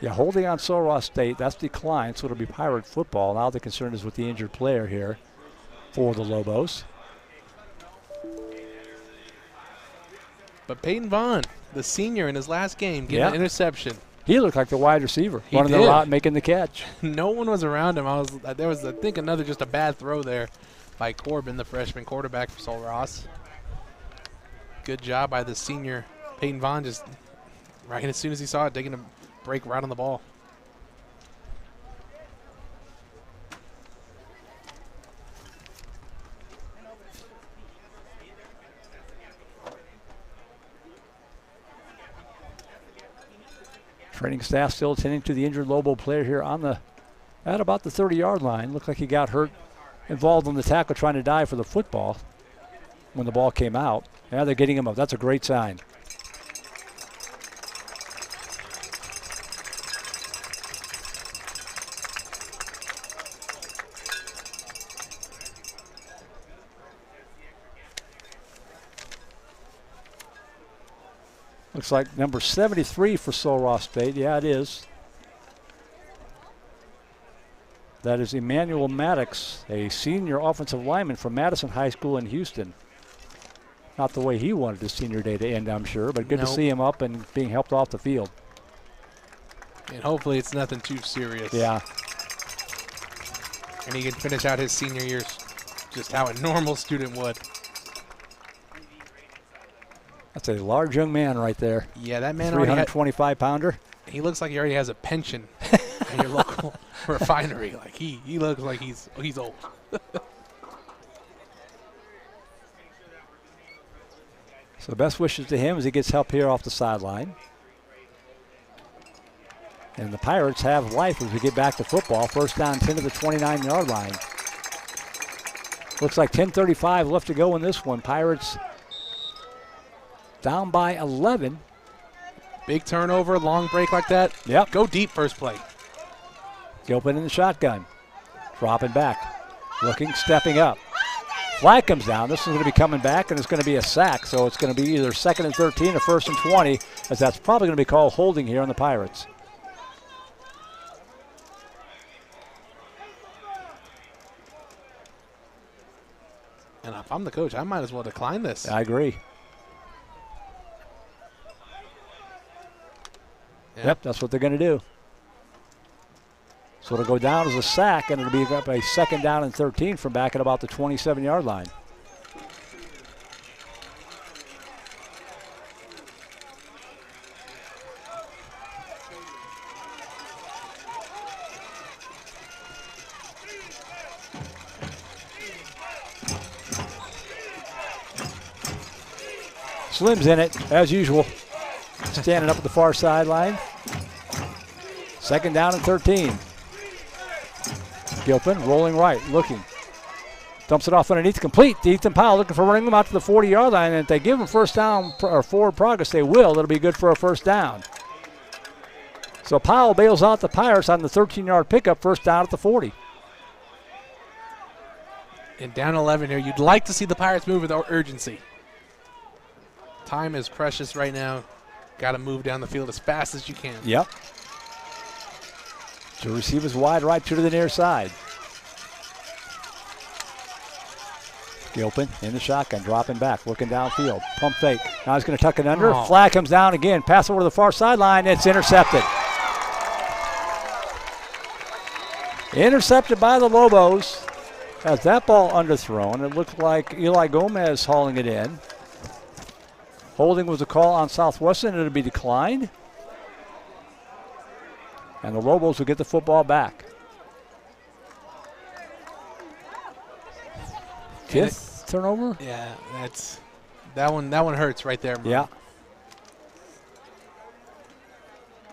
Yeah, holding on Sil Ross State. That's declined, so it'll be Pirate football. Now the concern is with the injured player here for the Lobos. But Peyton Vaughn, the senior in his last game, getting an interception. He looked like the wide receiver, He running the did. route, making the catch. No one was around him. There was, I think, just a bad throw there by Corbin, the freshman quarterback for Sil Ross. Good job by the senior Peyton Vaughn, just right as soon as he saw it, taking a break right on the ball. Training staff still attending to the injured Lobo player here at about the 30-yard line. Looked like he got hurt, involved in the tackle, trying to dive for the football when the ball came out. Now they're getting him up. That's a great sign. Looks like number 73 for Sil Ross State. Yeah, it is. That is Emmanuel Maddox, a senior offensive lineman from Madison High School in Houston. Not the way he wanted his senior day to end, I'm sure, but good to see him up and being helped off the field. And hopefully it's nothing too serious. Yeah. And he can finish out his senior years just how a normal student would. That's a large young man right there. Yeah, that man 325-pounder. He looks like he already has a pension in your local refinery. Like he looks like he's old. So best wishes to him as he gets help here off the sideline. And the Pirates have life as we get back to football. First down, 10 to the 29-yard line. Looks like 10:35 left to go in this one. Pirates down by 11. Big turnover, long break like that. Yep. Go deep first play. Gilpin in the shotgun. Dropping back. Looking, stepping up. Flag comes down. This is going to be coming back, and it's going to be a sack. So it's going to be either 2nd and 13 or 1st and 20, as that's probably going to be called holding here on the Pirates. And if I'm the coach, I might as well decline this. I agree. Yeah. Yep, that's what they're going to do. So it'll go down as a sack, and it'll be up a 2nd down and 13 from back at about the 27-yard line. Slim's in it, as usual. Standing up at the far sideline. 2nd down and 13. Gilpin rolling right, looking. Dumps it off underneath, complete. Ethan Powell looking for running them out to the 40-yard line. And if they give him first down or forward progress, they will. It'll be good for a first down. So Powell bails out the Pirates on the 13-yard pickup, first down at the 40. And down 11 here, you'd like to see the Pirates move with urgency. Time is precious right now. Got to move down the field as fast as you can. Yep. So receivers wide right, 2 to the near side. Gilpin in the shotgun, dropping back, looking downfield. Pump fake. Now he's going to tuck it under. Oh. Flag comes down again. Pass over to the far sideline. It's intercepted. Intercepted by the Lobos. Has that ball underthrown. It looked like Eli Gomez hauling it in. Holding was a call on Southwestern. It'll be declined. And the Lobos will get the football back. 5th turnover? Yeah, that one hurts right there, Murray. Yeah.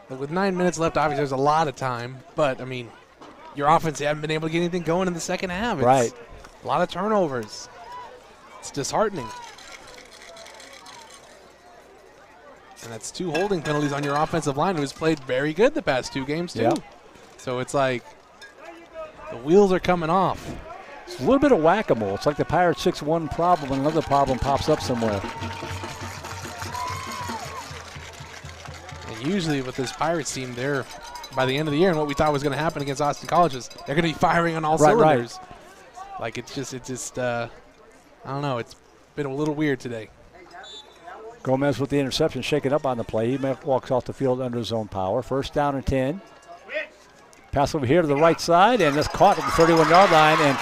But with 9 minutes left, obviously there's a lot of time. But, I mean, your offense haven't been able to get anything going in the second half. It's right. A lot of turnovers. It's disheartening. And that's 2 holding penalties on your offensive line, who's played very good the past 2 games, too. Yeah. So it's like the wheels are coming off. It's a little bit of whack-a-mole. It's like the Pirates 6-1 problem and another problem pops up somewhere. And usually with this Pirates team, they're by the end of the year, and what we thought was going to happen against Austin College is they're going to be firing on all cylinders. Right. Like it's just I don't know. It's been a little weird today. Gomez with the interception, shaken up on the play. He walks off the field under his own power. First down and 10. Pass over here to the right side, and that's caught at the 31-yard line and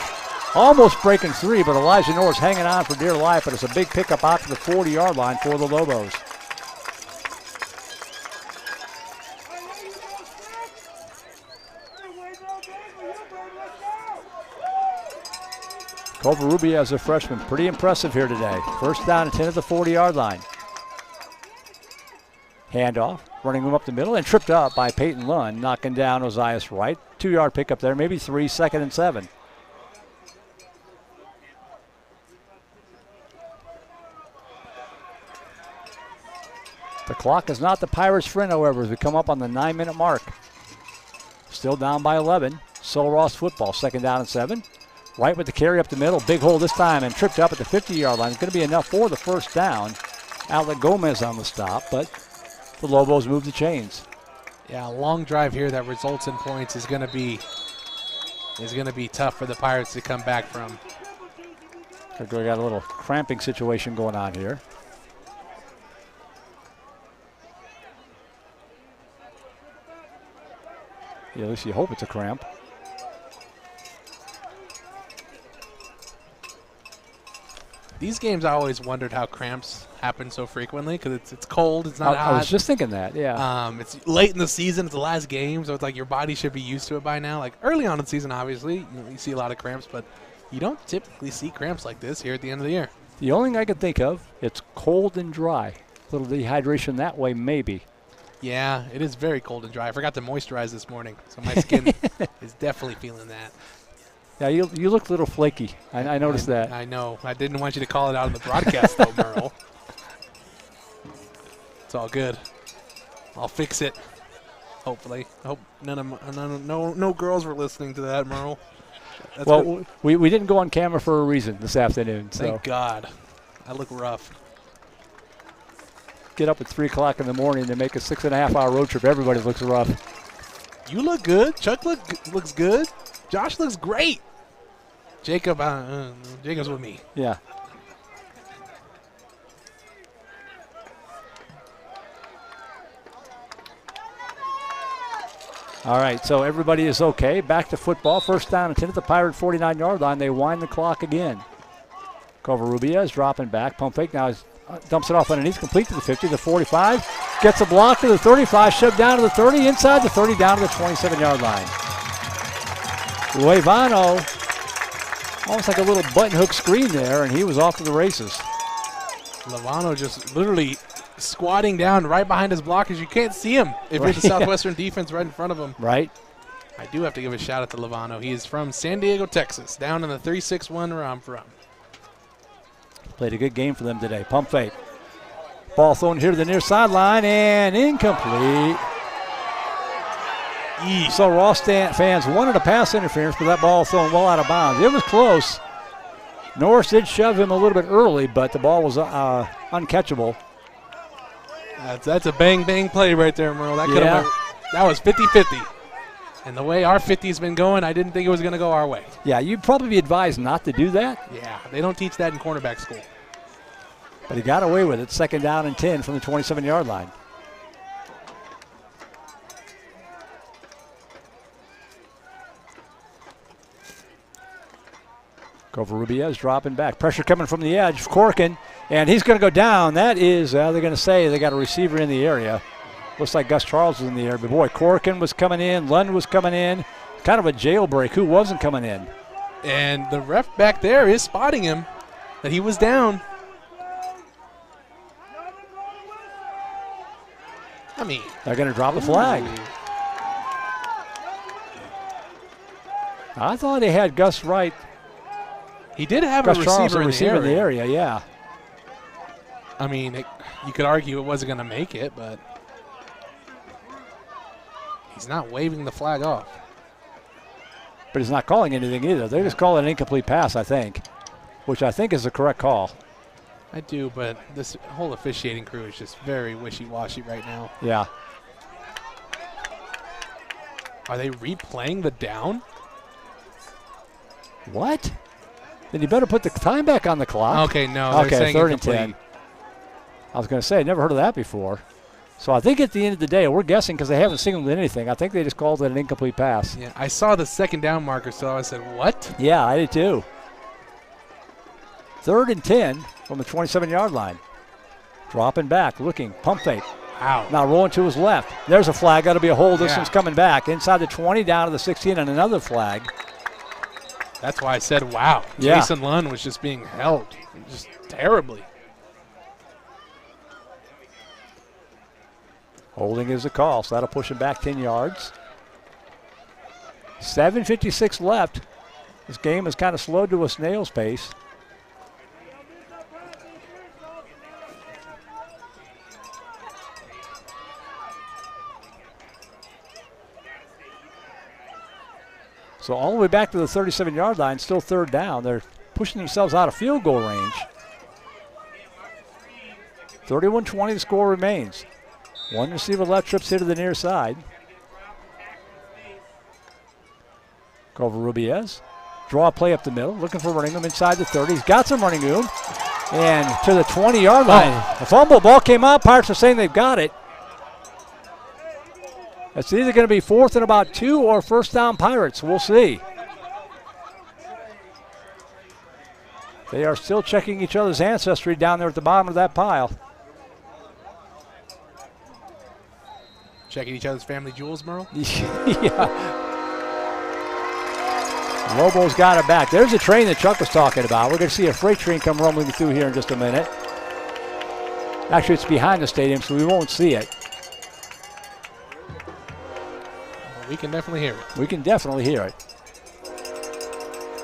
almost breaking 3, but Elijah Norris hanging on for dear life, but it's a big pickup out to the 40-yard line for the Lobos. Covarrubias, a freshman, pretty impressive here today. First down and 10 at the 40-yard line. Handoff, running him up the middle, and tripped up by Peyton Lund, knocking down Ozias Wright. 2-yard pickup there, maybe 3, 2nd and 7. The clock is not the Pirates' friend, however, as we come up on the 9-minute mark. Still down by 11. Sul Ross football, 2nd down and 7. Wright with the carry up the middle, big hole this time, and tripped up at the 50-yard line. It's going to be enough for the first down. Outlet Gomez on the stop, but the Lobos move the chains. Yeah, a long drive here that results in points is going to be tough for the Pirates to come back from. We got a little cramping situation going on here. Yeah, at least you hope it's a cramp. These games, I always wondered how cramps happen so frequently because it's cold, it's not hot. I was just thinking that, yeah. It's late in the season, it's the last game, so it's like your body should be used to it by now. Like early on in the season, obviously, you see a lot of cramps, but you don't typically see cramps like this here at the end of the year. The only thing I can think of, it's cold and dry. A little dehydration that way, maybe. Yeah, it is very cold and dry. I forgot to moisturize this morning, so my skin is definitely feeling that. Yeah, you look a little flaky. I noticed that. I know. I didn't want you to call it out on the broadcast, though, Merle. It's all good. I'll fix it. Hopefully. I hope no girls were listening to that, Merle. That's well, good. we didn't go on camera for a reason this afternoon. So. Thank God. I look rough. Get up at 3 o'clock in the morning to make a 6.5-hour road trip. Everybody looks rough. You look good. Chuck looks good. Josh looks great. Jacob's with me. Yeah. All right, so everybody is okay. Back to football. First down and 10 at the Pirate 49-yard line. They wind the clock again. Covarrubias dropping back. Pump fake now dumps it off underneath. Complete to the 50, the 45. Gets a block to the 35. Shoved down to the 30. Inside the 30, down to the 27-yard line. Luevano, almost like a little button hook screen there, and he was off to the races. Luevano just literally squatting down right behind his blockers. You can't see him if you're the Southwestern defense right in front of him. Right. I do have to give a shout out to Luevano. He is from San Diego, Texas, down in the 361 where I'm from. Played a good game for them today. Pump fake. Ball thrown here to the near sideline and incomplete. So Ross fans wanted a pass interference, but that ball thrown well out of bounds. It was close. Norris did shove him a little bit early, but the ball was uncatchable. That's a bang-bang play right there, Merle. That was 50-50. And the way our 50's been going, I didn't think it was going to go our way. Yeah, you'd probably be advised not to do that. Yeah, they don't teach that in cornerback school. But he got away with it. 2nd down and 10 from the 27-yard line. Covarrubias dropping back. Pressure coming from the edge. Corkin, and he's going to go down. That is, they're going to say they got a receiver in the area. Looks like Gus Charles was in the air. But, boy, Corkin was coming in. Lund was coming in. Kind of a jailbreak. Who wasn't coming in? And the ref back there is spotting him that he was down. I mean. They're going to drop the flag. I thought they had Gus Wright. He did have Gus a Charles, receiver, in the area, yeah. I mean, you could argue it wasn't going to make it, but he's not waving the flag off. But he's not calling anything either. They just call it an incomplete pass, I think, which I think is the correct call. I do, but this whole officiating crew is just very wishy-washy right now. Yeah. Are they replaying the down? What? Then you better put the time back on the clock. Okay, no. They're saying 3rd and 10. I was going to say, I never heard of that before. So I think at the end of the day, we're guessing because they haven't signaled anything. I think they just called it an incomplete pass. Yeah, I saw the 2nd down marker, so I said, what? Yeah, I did too. 3rd and 10 from the 27-yard line. Dropping back, looking, pump fake. Wow. Now rolling to his left. There's a flag. Got to be a hold. This one's coming back. Inside the 20, down to the 16, and another flag. That's why I said, wow. Yeah. Jason Lunn was just being held just terribly. Holding is the call, so that'll push him back 10 yards. 7:56 left. This game has kind of slowed to a snail's pace. So all the way back to the 37-yard line, still 3rd down. They're pushing themselves out of field goal range. 31-20, the score remains. One receiver left, trips here to the near side. Covarrubias. Draw a play up the middle, looking for running room inside the 30. He's got some running room. And to the 20-yard line. A fumble, ball came out. Pirates are saying they've got it. It's either going to be 4th and about 2 or 1st down Pirates. We'll see. They are still checking each other's ancestry down there at the bottom of that pile. Checking each other's family jewels, Merle? Yeah. Lobos got it back. There's a train that Chuck was talking about. We're going to see a freight train come rumbling through here in just a minute. Actually, it's behind the stadium, so we won't see it. We can definitely hear it. We can definitely hear it.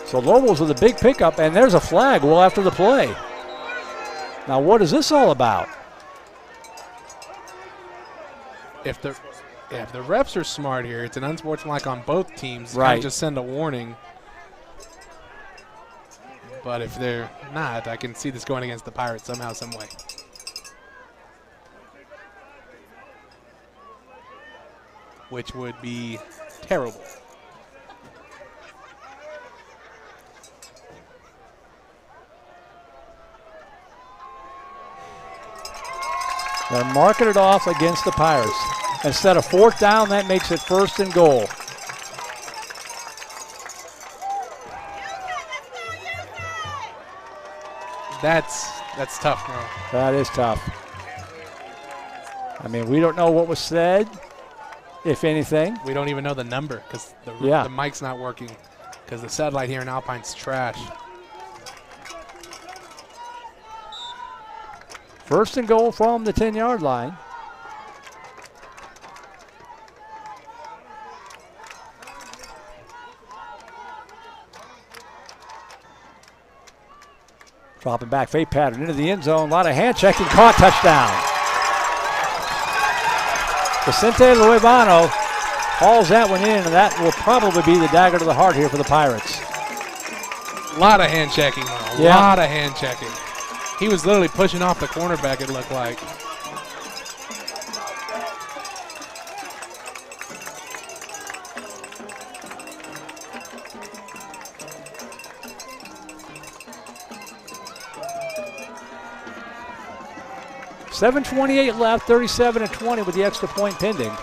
So Lobos with a big pickup, and there's a flag well after the play. Now, what is this all about? If the refs are smart here, it's an unsportsmanlike on both teams. Right. Kind of just send a warning. But if they're not, I can see this going against the Pirates somehow, some way. Which would be terrible. They're marking it off against the Pirates. Instead of 4th down, that makes it 1st and goal. That's tough, bro. That is tough. I mean, we don't know what was said, if anything. We don't even know the number because the mic's not working because the satellite here in Alpine's trash. 1st and goal from the 10-yard line. Dropping back, fake pattern into the end zone. A lot of hand checking, caught, touchdown. Vicente Luevano hauls that one in, and that will probably be the dagger to the heart here for the Pirates. A lot of hand checking, though. A lot of hand checking. He was literally pushing off the cornerback, it looked like. .7:28 left, 37-20 with the extra point pending.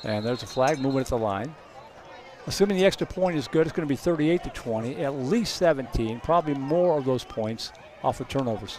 And there's a flag moving at the line. Assuming the extra point is good, it's going to be 38-20, at least 17, probably more of those points off of turnovers.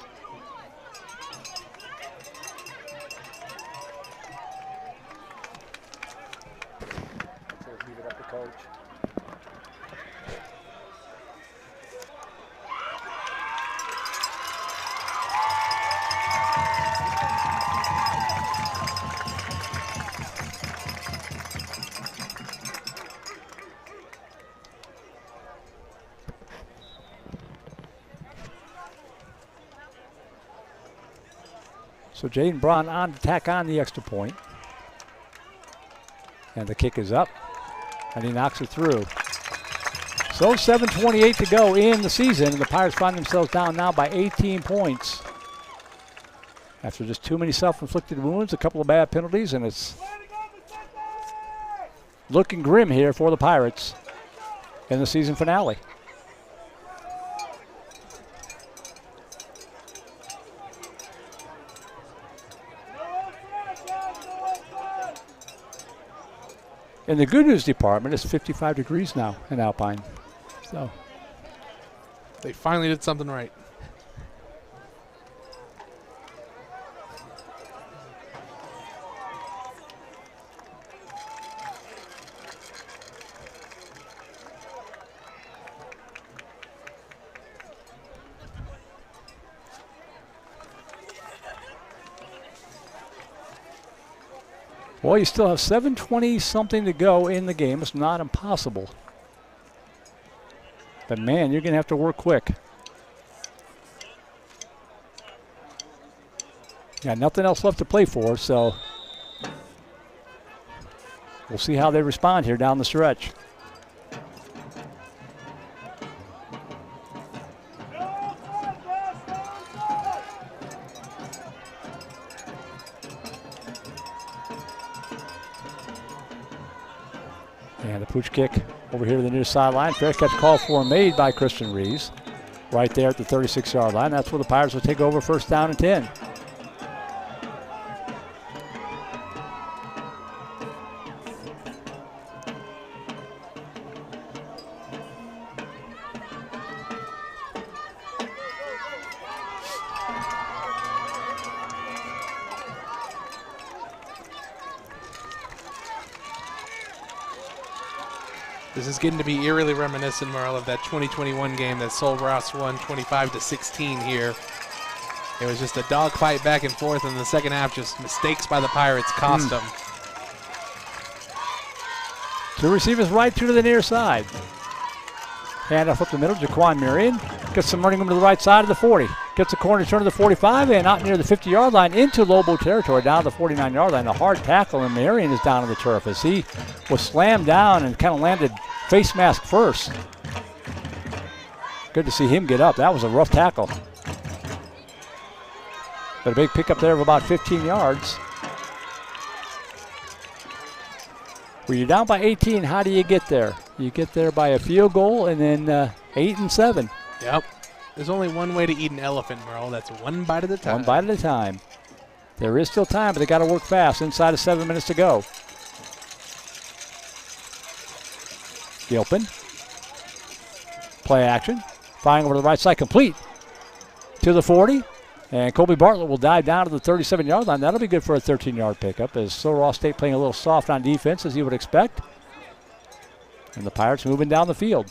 So Jaden Braun on to tack on the extra point. And the kick is up, and he knocks it through. So 7:28 to go in the season, and the Pirates find themselves down now by 18 points. After just too many self-inflicted wounds, a couple of bad penalties, and it's looking grim here for the Pirates in the season finale. In the good news department, it's 55 degrees now in Alpine. So They finally did something right. Well, you still have 7:20 something to go in the game. It's not impossible. But man, you're going to have to work quick. Got nothing else left to play for, so we'll see how they respond here down the stretch. And the pooch kick over here to the near sideline. Fair catch call for made by Christian Reeves. Right there at the 36-yard line. That's where the Pirates will take over first down and 10. This is getting to be eerily reminiscent, Merle, of that 2021 game that Sol Ross won 25-16 here. It was just a dogfight back and forth, and in the second half, just mistakes by the Pirates cost them. Two receivers right, two to the near side. Handoff up the middle, Jaquan Marion gets some running room to the right side of the 40. Gets a corner turn to the 45 and out near the 50-yard line into Lobo territory, down to the 49-yard line. A hard tackle, and Marion is down on the turf as he was slammed down and kind of landed face mask first. Good to see him get up. That was a rough tackle. But a big pickup there of about 15 yards. When you're down by 18, how do you get there? You get there by a field goal and then 8 and 7. Yep. There's only one way to eat an elephant, Merle. That's one bite at a time. One bite at a time. There is still time, but they got to work fast. Inside of 7 minutes to go. Gilpin. Play action. Firing over to the right side, complete to the 40. And Colby Bartlett will dive down to the 37-yard line. That'll be good for a 13-yard pickup as Sil Ross State playing a little soft on defense, as you would expect. And the Pirates moving down the field.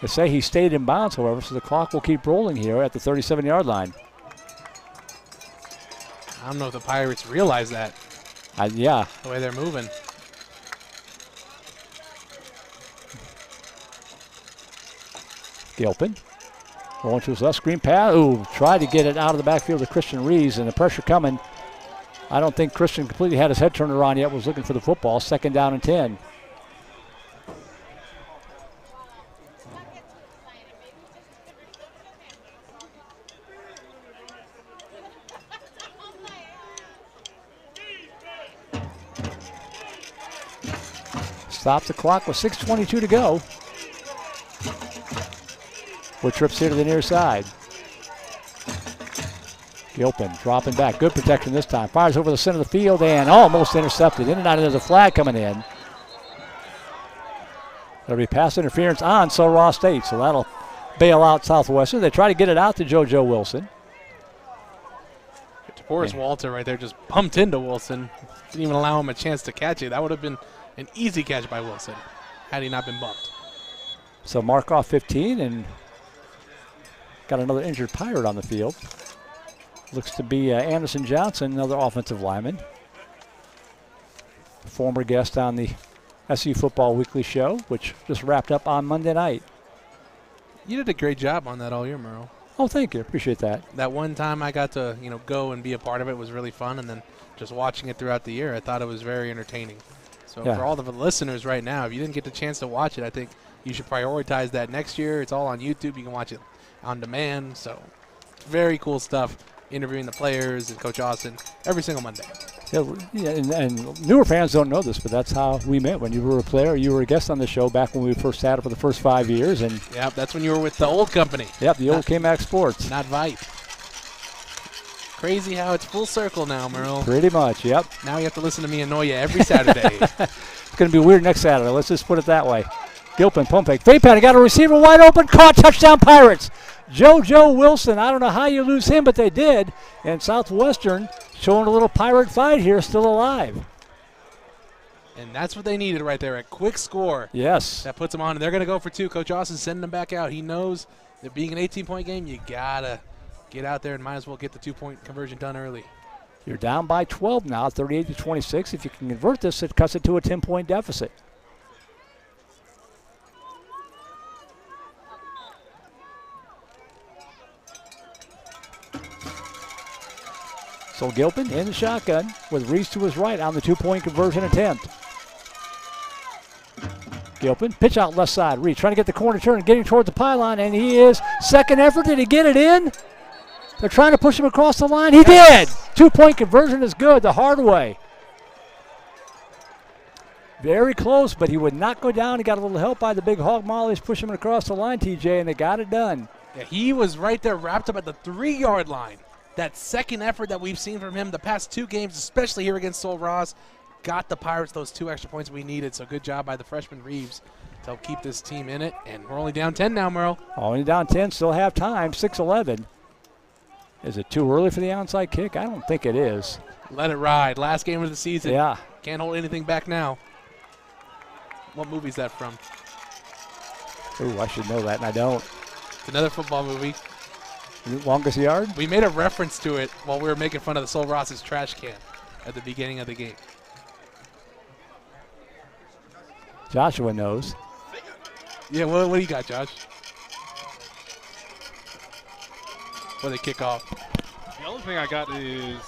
They say he stayed in bounds, however, so the clock will keep rolling here at the 37-yard line. I don't know if the Pirates realize that. Yeah. The way they're moving. Gilpin going to his left screen pass. Ooh, tried to get it out of the backfield to Christian Reeves, and the pressure coming. I don't think Christian completely had his head turned around yet, was looking for the football. Second down and 10. Stop the clock with 6:22 to go. With trips here to the near side. Gilpin dropping back. Good protection this time. Fires over the center of the field and almost intercepted. In and out, there's a flag coming in. There'll be pass interference on Sil Ross State, so that'll bail out Southwestern. They try to get it out to JoJo Wilson. DeForest Walter right there just bumped into Wilson. Didn't even allow him a chance to catch it. That would have been an easy catch by Wilson had he not been bumped. So mark off 15 and got another injured Pirate on the field. Looks to be Anderson Johnson, another offensive lineman. Former guest on the SU Football Weekly Show, which just wrapped up on Monday night. You did a great job on that all year, Merle. Oh, thank you. Appreciate that. That one time I got to, go and be a part of it was really fun, and then just watching it throughout the year, I thought it was very entertaining. So Yeah. for all the listeners right now, if you didn't get the chance to watch it, I think you should prioritize that next year. It's all on YouTube. You can watch it on demand. So very cool stuff, interviewing the players and Coach Austin every single Monday. Yeah, and newer fans don't know this, but that's how we met. When you were a player, you were a guest on the show back when we first had it for the first 5 years. And yeah, that's when you were with the old company. Yep, the old K-Max Sports. Not Vype. Crazy how it's full circle now, Merle. Pretty much, yep. Now you have to listen to me annoy you every Saturday. It's going to be weird next Saturday. Let's just put it that way. Gilpin, pump fake. Fake pat, got a receiver wide open. Caught, touchdown Pirates. JoJo Wilson, I don't know how you lose him, but they did. And Southwestern showing a little Pirate fight here, still alive. And that's what they needed right there, a quick score. Yes. That puts them on. And they're going to go for 2. Coach Austin's sending them back out. He knows that being an 18-point game, you got to get out there and might as well get the 2-point conversion done early. You're down by 12 now, 38-26. If you can convert this, it cuts it to a 10-point deficit. So Gilpin in the shotgun with Reese to his right on the 2-point conversion attempt. Gilpin, pitch out left side. Reese trying to get the corner turn, getting toward the pylon, and he is. Second effort, did he get it in? They're trying to push him across the line. He did! 2-point conversion is good the hard way. Very close, but he would not go down. He got a little help by the big hog mollies pushing him across the line, TJ, and they got it done. Yeah, he was right there wrapped up at the 3-yard line. That second effort that we've seen from him the past 2 games, especially here against Sol Ross, got the Pirates those 2 extra points we needed. So good job by the freshman Reeves to help keep this team in it. And we're only down 10 now, Merle. Only down 10, still have time, 6-11. Is it too early for the onside kick? I don't think it is. Let it ride. Last game of the season. Yeah. Can't hold anything back now. What movie is that from? Ooh, I should know that, and I don't. It's another football movie. Longest yard? We made a reference to it while we were making fun of the Sol Ross's trash can at the beginning of the game. Joshua knows. Yeah, what do you got, Josh? Where they kick off. The only thing I got is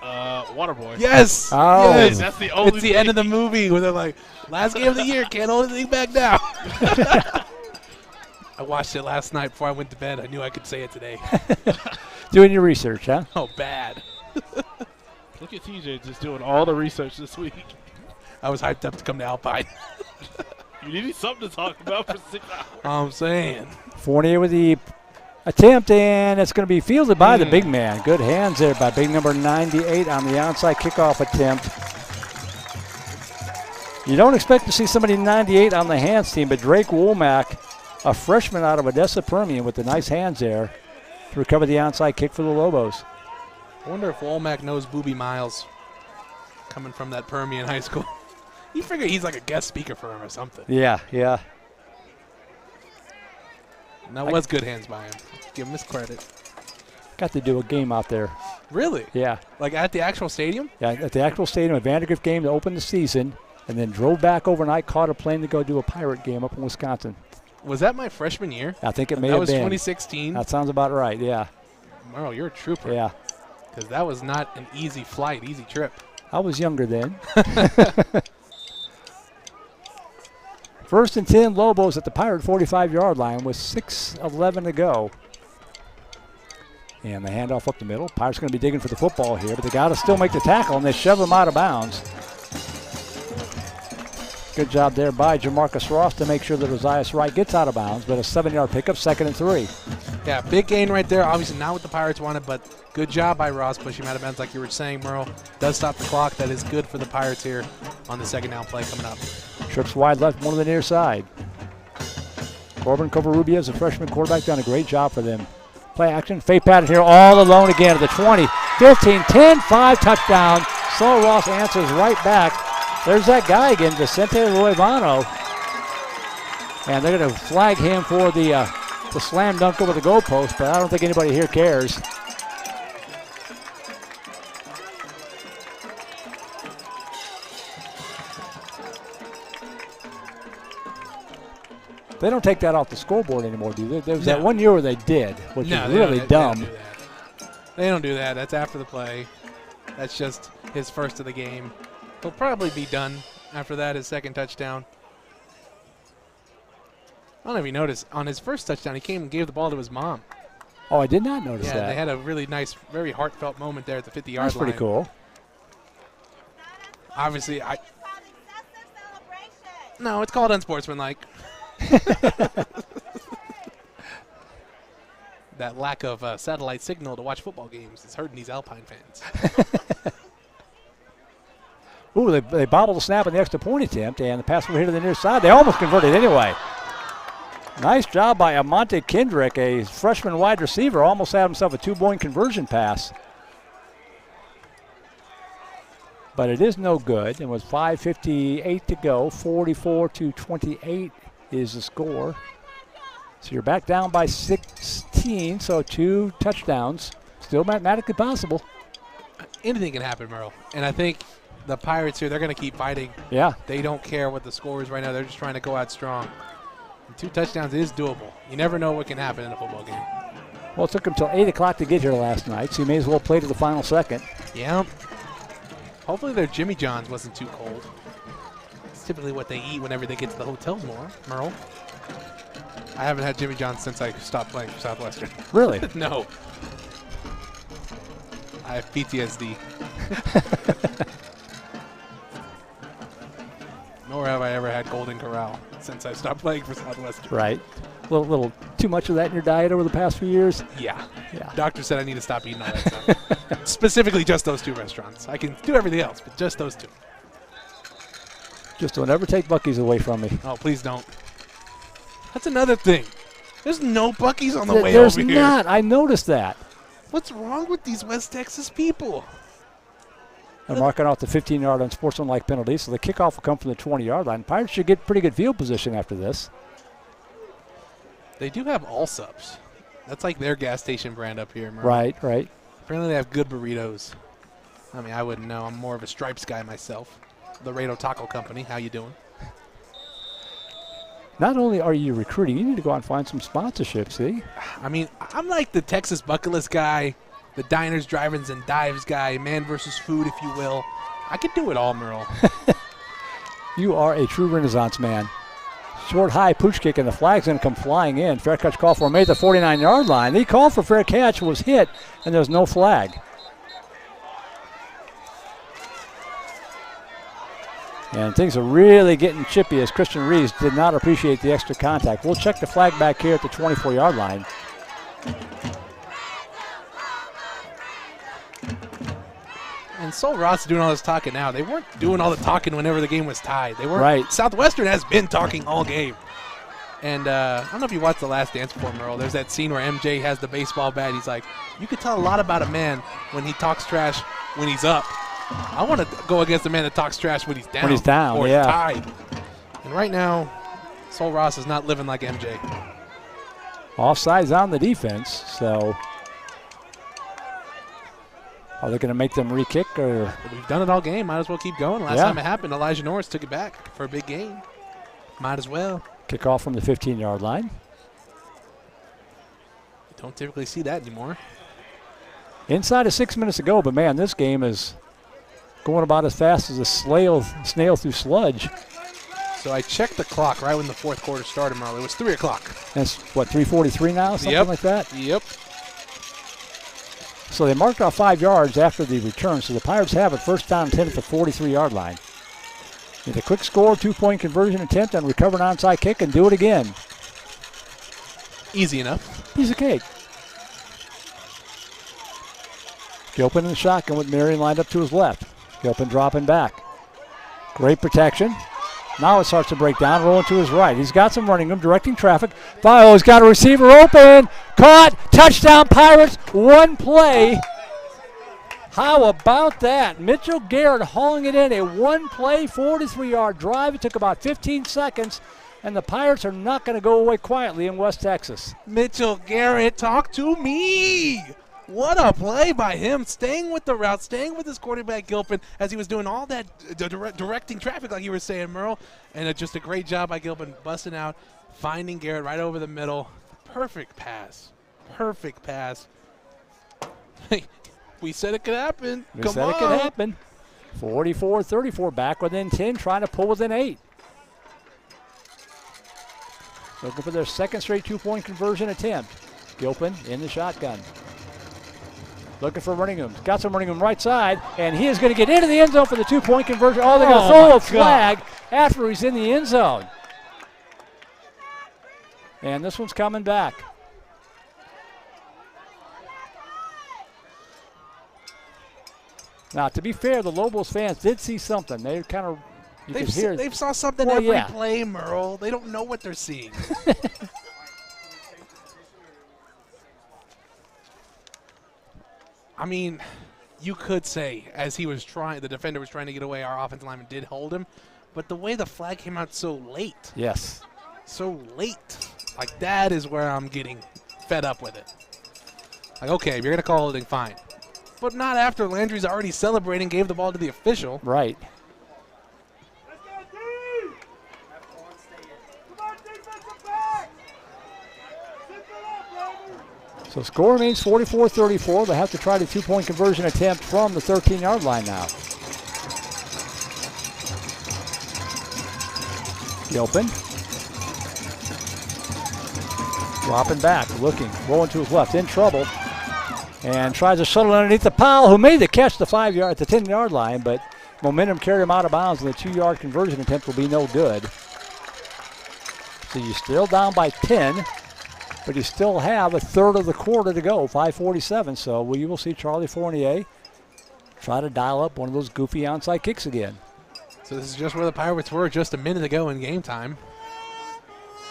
Waterboy. Yes! Oh. Yes! That's the only It's the end of the movie where they're like, last game of the year, can't hold anything back now. I watched it last night before I went to bed. I knew I could say it today. Doing your research, huh? Oh, bad. Look at TJ just doing all the research this week. I was hyped up to come to Alpine. You needed something to talk about for 6 hours. I'm saying. Fournier with the attempt, and it's going to be fielded by the big man. Good hands there by big number 98 on the onside kickoff attempt. You don't expect to see somebody 98 on the hands team, but Drake Womack, a freshman out of Odessa Permian with the nice hands there to recover the onside kick for the Lobos. I wonder if Womack knows Booby Miles coming from that Permian high school. You figure he's like a guest speaker for him or something. Yeah. And that was good hands by him. Give him his credit. Got to do a game out there. Really? Yeah. Like at the actual stadium? Yeah, at the actual stadium, a Vandergrift game to open the season, and then drove back overnight, caught a plane to go do a Pirate game up in Wisconsin. Was that my freshman year? I think it may have been. That was 2016? That sounds about right, yeah. Merle, you're a trooper. Yeah. Because that was not an easy flight, easy trip. I was younger then. First and 10, Lobos at the Pirate 45-yard line with 6:11 to go. And the handoff up the middle. Pirates going to be digging for the football here, but they got to still make the tackle, and they shove him out of bounds. Good job there by Jamarcus Ross to make sure that Ozias Wright gets out of bounds, but a 7-yard pickup, 2nd and 3. Yeah, big gain right there. Obviously not what the Pirates wanted, but good job by Ross pushing him out of bounds like you were saying, Merle. Does stop the clock. That is good for the Pirates here on the 2nd down play coming up. Trips wide left, one to the near side. Corbin Covarrubias, a freshman quarterback, done a great job for them. Play action, fake pattern here, all alone again at the 20, 15, 10, 5, touchdown. Sol Ross answers right back. There's that guy again, Vicente Luevano. And they're going to flag him for the slam dunk over the goalpost, but I don't think anybody here cares. They don't take that off the scoreboard anymore, do they? There was that No. one year where they did, which No, is they really don't, dumb. They don't do that. That's after the play. That's just his first of the game. He'll probably be done after that, his second touchdown. I don't know if you noticed, on his first touchdown, he came and gave the ball to his mom. Oh, I did not notice Yeah, that. they had a really nice, very heartfelt moment there at the 50-yard line. That's pretty cool. Obviously, No, it's called unsportsmanlike. That lack of satellite signal to watch football games is hurting these Alpine fans. Ooh, they bobbled the snap in the extra point attempt, and the pass will hit to the near side. They almost converted anyway. Nice job by Amante Kendrick, a freshman wide receiver, almost had himself a 2-point conversion pass. But it is no good, and with 5:58 to go, 44-28 is the score. So you're back down by 16, so 2 touchdowns. Still mathematically possible. Anything can happen, Merle. And I think the Pirates here, they're going to keep fighting. Yeah. They don't care what the score is right now. They're just trying to go out strong. And 2 touchdowns is doable. You never know what can happen in a football game. Well, it took them till 8 o'clock to get here last night, so you may as well play to the final second. Yeah. Hopefully their Jimmy John's wasn't too cold. It's typically what they eat whenever they get to the hotels more, Merle. I haven't had Jimmy John's since I stopped playing for Southwestern. Really? No. I have PTSD. Nor have I ever had Golden Corral since I stopped playing for Southwestern. Right. A little too much of that in your diet over the past few years? Yeah. Yeah. Doctor said I need to stop eating all that stuff. Specifically just those 2 restaurants. I can do everything else, but just those 2. Just don't ever take Buc-ee's away from me. Oh, please don't. That's another thing. There's no Buc-ee's on the way There's over here. not. I noticed that. What's wrong with these West Texas people? They're marking off the 15-yard unsportsmanlike penalty, so the kickoff will come from the 20-yard line. Pirates should get pretty good field position after this. They do have Allsups. That's like their gas station brand up here. Merle. Right. Apparently they have good burritos. I mean, I wouldn't know. I'm more of a Stripes guy myself. Laredo Taco Company. How you doing? Not only are you recruiting, you need to go out and find some sponsorship, see? I mean, I'm like the Texas bucket list guy, the diners, drive-ins, and dives guy, man versus food, if you will. I could do it all, Merle. You are a true Renaissance man. Short, high pooch kick, and the flag's going to come flying in. Fair catch call for him at the 49-yard line. He called for fair catch, was hit, and there's no flag. And things are really getting chippy as Christian Reeves did not appreciate the extra contact. We'll check the flag back here at the 24-yard line. And Sol Ross is doing all this talking now. They weren't doing all the talking whenever the game was tied. They weren't. Right. Southwestern has been talking all game. And I don't know if you watched The Last Dance before, Merle. There's that scene where MJ has the baseball bat. He's like, you could tell a lot about a man when he talks trash when he's up. I want to go against a man that talks trash when he's down. When he's down, or yeah. tied. And right now, Sol Ross is not living like MJ. Offsides on the defense, so are they going to make them re-kick? Or We've done it all game. Might as well keep going. Last time it happened, Elijah Norris took it back for a big gain. Might as well. Kickoff from the 15-yard line. Don't typically see that anymore. Inside of 6 minutes to go, but man, this game is going about as fast as a snail through sludge. So I checked the clock right when the fourth quarter started, Merle. It was 3 o'clock. That's, what, 3:43 now, something like that? Yep. So they marked off 5 yards after the return, so the Pirates have it first down and 10 at the 43-yard line. With a quick score, 2-point conversion attempt on recover an onside kick and do it again. Easy enough. Piece of cake. Gilpin in the shotgun with Marion lined up to his left. Gilpin dropping back. Great protection. Now it starts to break down, rolling to his right. He's got some running room, directing traffic. Bio's got a receiver open. Caught. Touchdown Pirates. One play. How about that? Mitchell Garrett hauling it in. A one-play, 43-yard drive. It took about 15 seconds, and the Pirates are not going to go away quietly in West Texas. Mitchell Garrett, talk to me. What a play by him, staying with the route, staying with his quarterback Gilpin as he was doing all that directing traffic like you were saying, Merle. And just a great job by Gilpin busting out finding Garrett right over the middle. Perfect pass. Perfect pass. We said it could happen. We said it could happen. 44-34, back within 10, trying to pull within 8. Looking for their second straight two-point conversion attempt. Gilpin in the shotgun. Looking for Runningham. Got some Runningham right side, and he is going to get into the end zone for the two-point conversion. Oh, they're going to throw a flag after he's in the end zone. And this one's coming back. Now, to be fair, the Lobos fans did see something. They kind of, They've saw something every play, Merle. They don't know what they're seeing. I mean, you could say, as he was trying, the defender was trying to get away, our offensive lineman did hold him. But the way the flag came out so late. Yes. So late. Like, that is where I'm getting fed up with it. Like, okay, if you're going to call holding, fine. But not after Landry's already celebrating, gave the ball to the official. Right. So score remains 44-34. They have to try the two-point conversion attempt from the 13-yard line now. Gilpin. Dropping back, looking, rolling to his left, in trouble. And tries to shuttle underneath the Powell, who made the catch the 5-yard at the 10-yard line, but momentum carried him out of bounds, and the 2-yard conversion attempt will be no good. So you're still down by 10, but you still have a third of the quarter to go, 5:47. So we will see Charlie Fournier try to dial up one of those goofy onside kicks again. So this is just where the Pirates were just a minute ago in game time.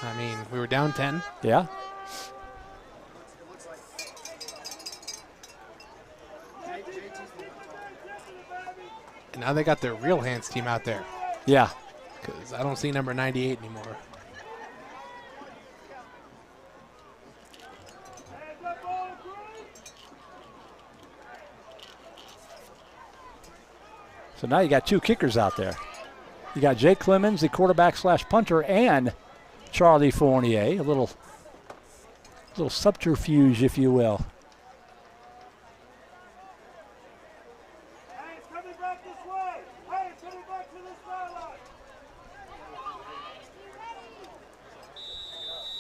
I mean, we were down 10. Yeah. And now they got their real hands team out there. Yeah. Because I don't see number 98 anymore. So now you got two kickers out there. You got Jake Clemens, the quarterback / punter, and Charlie Fournier. A little subterfuge, if you will.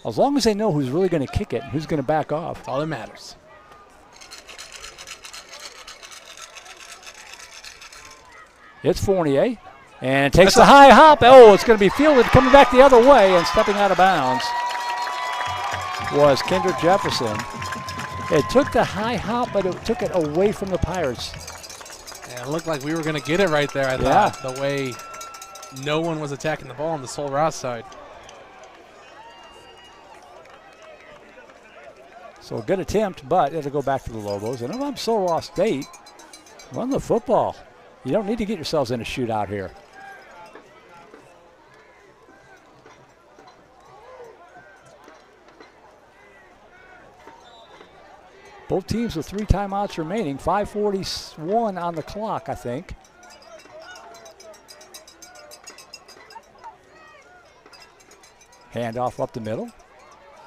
As long as they know who's really going to kick it and who's going to back off. That's all that matters. It's Fournier, and it takes the high hop. Oh, it's going to be fielded coming back the other way, and stepping out of bounds was Kendrick Jefferson. It took the high hop, but it took it away from the Pirates. Yeah, it looked like we were going to get it right there, I thought, the way no one was attacking the ball on the Sol Ross side. So a good attempt, but it'll go back to the Lobos. And if I'm Sol Ross State, run the football. You don't need to get yourselves in a shootout here. Both teams with 3 timeouts remaining. 5:41 on the clock, I think. Handoff up the middle.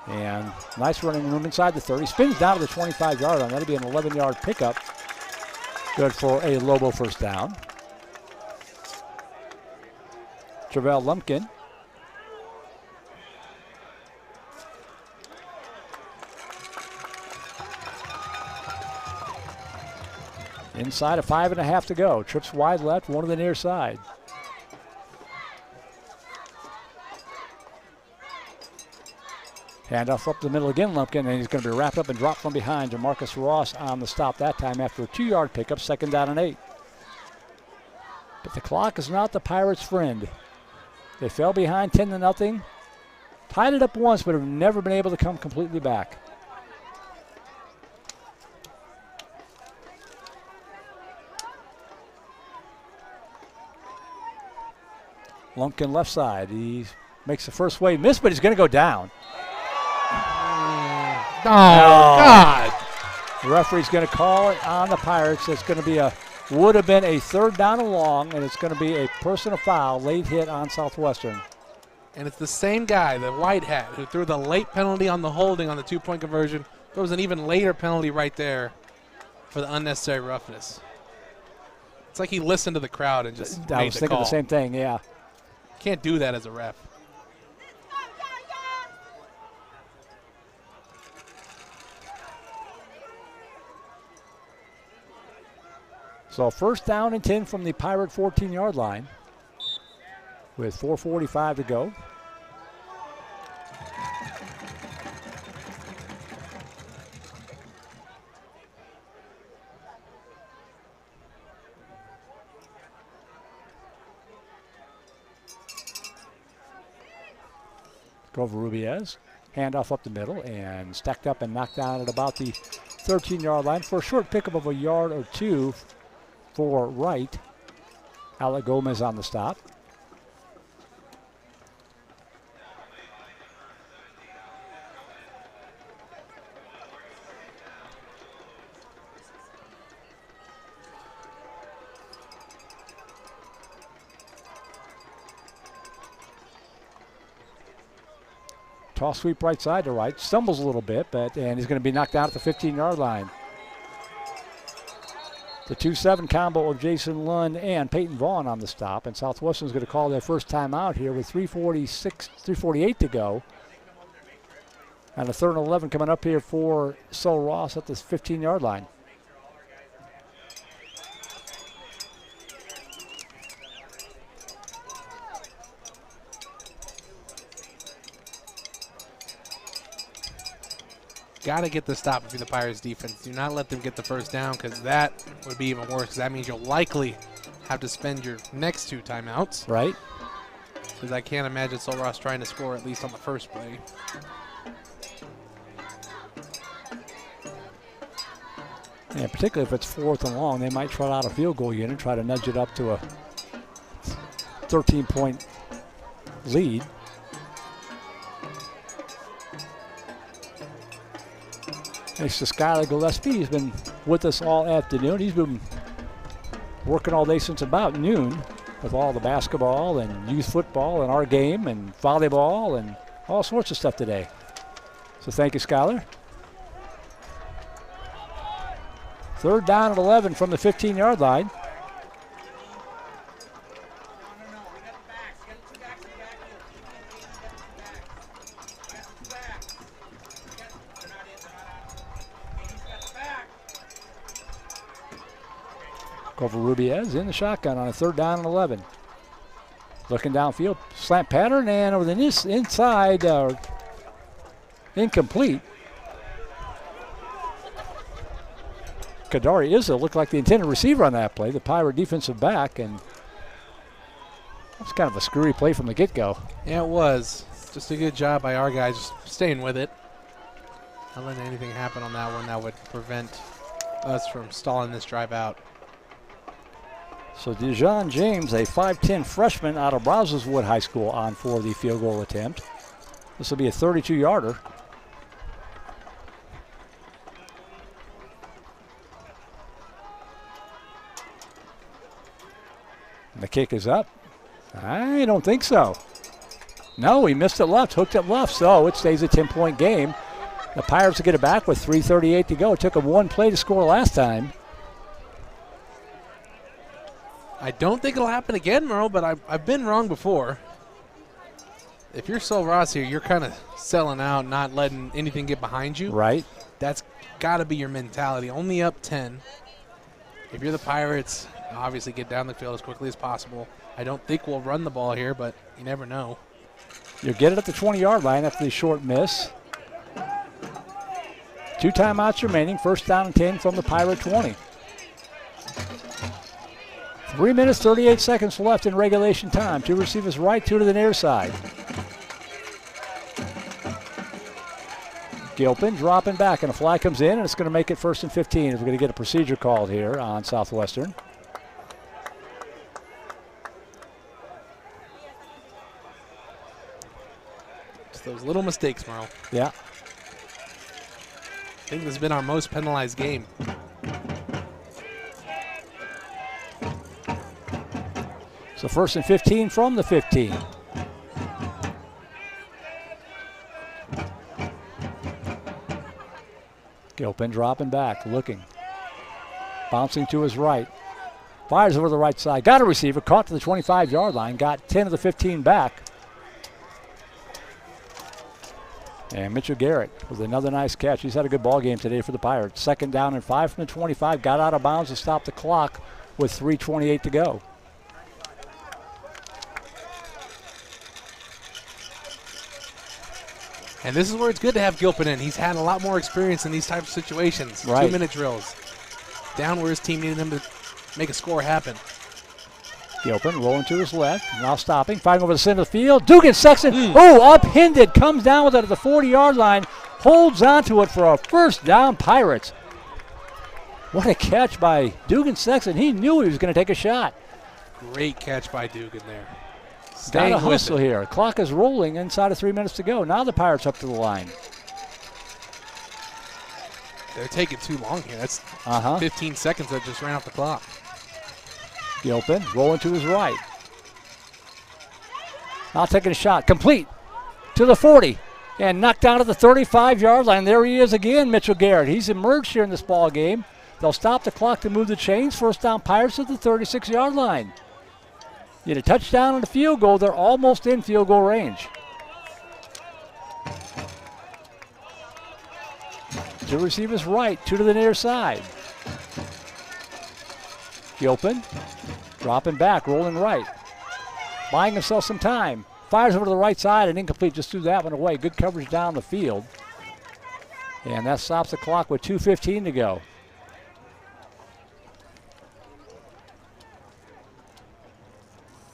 And nice running room inside the 30. Spins down to the 25-yard line. That'll be an 11-yard pickup. Good for a Lobo first down. Travell Lumpkin. Inside of 5.5 to go. Trips wide left, one to the near side. Handoff up the middle again, Lumpkin, and he's going to be wrapped up and dropped from behind to Marcus Ross on the stop that time after a 2-yard pickup, 2nd down and 8. But the clock is not the Pirates' friend. They fell behind 10-0, tied it up once, but have never been able to come completely back. Lumpkin left side. He makes the first wave miss, but he's going to go down. Oh, God. The referee's going to call it on the Pirates. It's going to be would have been a 3rd down and long, and it's going to be a personal foul, late hit on Southwestern. And it's the same guy, the white hat, who threw the late penalty on the holding on the 2-point conversion. Throws an even later penalty right there for the unnecessary roughness. It's like he listened to the crowd and just I made was the thinking call. the same thing, yeah. Can't do that as a ref. So first down and 10 from the Pirate 14-yard line with 4:45 to go. Grover Rubiez, handoff up the middle and stacked up and knocked down at about the 13-yard line for a short pickup of a yard or two for Wright. Alec Gomez on the stop. Toss sweep right side to Wright. Stumbles a little bit, and he's going to be knocked out at the 15-yard line. The 2-7 combo of Jason Lund and Peyton Vaughn on the stop, and Southwestern's going to call their first timeout here with 3:48 to go. And a 3rd and 11 coming up here for Sul Ross at the 15-yard line. Got to get the stop if you're the Pirates defense. Do not let them get the first down, because that would be even worse, because that means you'll likely have to spend your next 2 timeouts. Right. Because I can't imagine Sul Ross trying to score at least on the first play. Yeah, particularly if it's 4th and long, they might trot out a field goal unit, try to nudge it up to a 13-point lead. Thanks to Skylar Gillespie. He's been with us all afternoon. He's been working all day since about noon with all the basketball and youth football and our game and volleyball and all sorts of stuff today. So thank you, Skylar. 3rd down and 11 from the 15-yard line. Grover Rubiez in the shotgun on a 3rd down and 11. Looking downfield, slant pattern, and over the inside, incomplete. Kadari Izzo looked like the intended receiver on that play, the Pirate defensive back, and that's kind of a screwy play from the get-go. Yeah, it was. Just a good job by our guys just staying with it. Not letting anything happen on that one that would prevent us from stalling this drive out. So Dejon James, a 5'10 freshman out of Brazoswood High School, on for the field goal attempt. This will be a 32-yarder. The kick is up. I don't think so. No, he missed it left, hooked it left, so it stays a 10-point game. The Pirates will get it back with 3:38 to go. It took them 1 play to score last time. I don't think it'll happen again, Merle, but I've been wrong before. If you're Sul Ross here, you're kind of selling out, not letting anything get behind you. Right. That's got to be your mentality. Only up 10. If you're the Pirates, obviously get down the field as quickly as possible. I don't think we'll run the ball here, but you never know. You'll get it at the 20-yard line after the short miss. 2 timeouts remaining. 1st down and 10 from the Pirate 20. 3 minutes, 38 seconds left in regulation time. 2 receivers right, 2 to the near side. Gilpin dropping back, and a flag comes in, and it's going to make it 1st and 15 as we're going to get a procedure called here on Southwestern. Just those little mistakes, Merle. Yeah. I think this has been our most penalized game. So 1st and 15 from the 15. Gilpin dropping back, looking. Bouncing to his right. Fires over the right side. Got a receiver, caught to the 25-yard line, got 10 of the 15 back. And Mitchell Garrett with another nice catch. He's had a good ball game today for the Pirates. 2nd down and 5 from the 25. Got out of bounds to stop the clock with 3:28 to go. And this is where it's good to have Gilpin in. He's had a lot more experience in these types of situations. Right. 2-minute drills. Down where his team needed him to make a score happen. Gilpin rolling to his left, now stopping, firing over the center of the field. Dugan Sexton, upended, comes down with it at the 40-yard line, holds onto it for a first down, Pirates. What a catch by Dugan Sexton. He knew he was going to take a shot. Great catch by Dugan there. Got a hustle here. Clock is rolling inside of 3 minutes to go. Now the Pirates up to the line. They're taking too long here. That's 15 seconds that just ran off the clock. Gilpin rolling to his right. Now taking a shot. Complete to the 40. And knocked down to the 35-yard line. There he is again, Mitchell Garrett. He's emerged here in this ball game. They'll stop the clock to move the chains. First down, Pirates at the 36-yard line. Get a touchdown and a field goal. They're almost in field goal range. To receiver's right, 2 to the near side. Gilpin dropping back, rolling right. Buying himself some time. Fires over to the right side and incomplete. Just threw that one away. Good coverage down the field. And that stops the clock with 2:15 to go.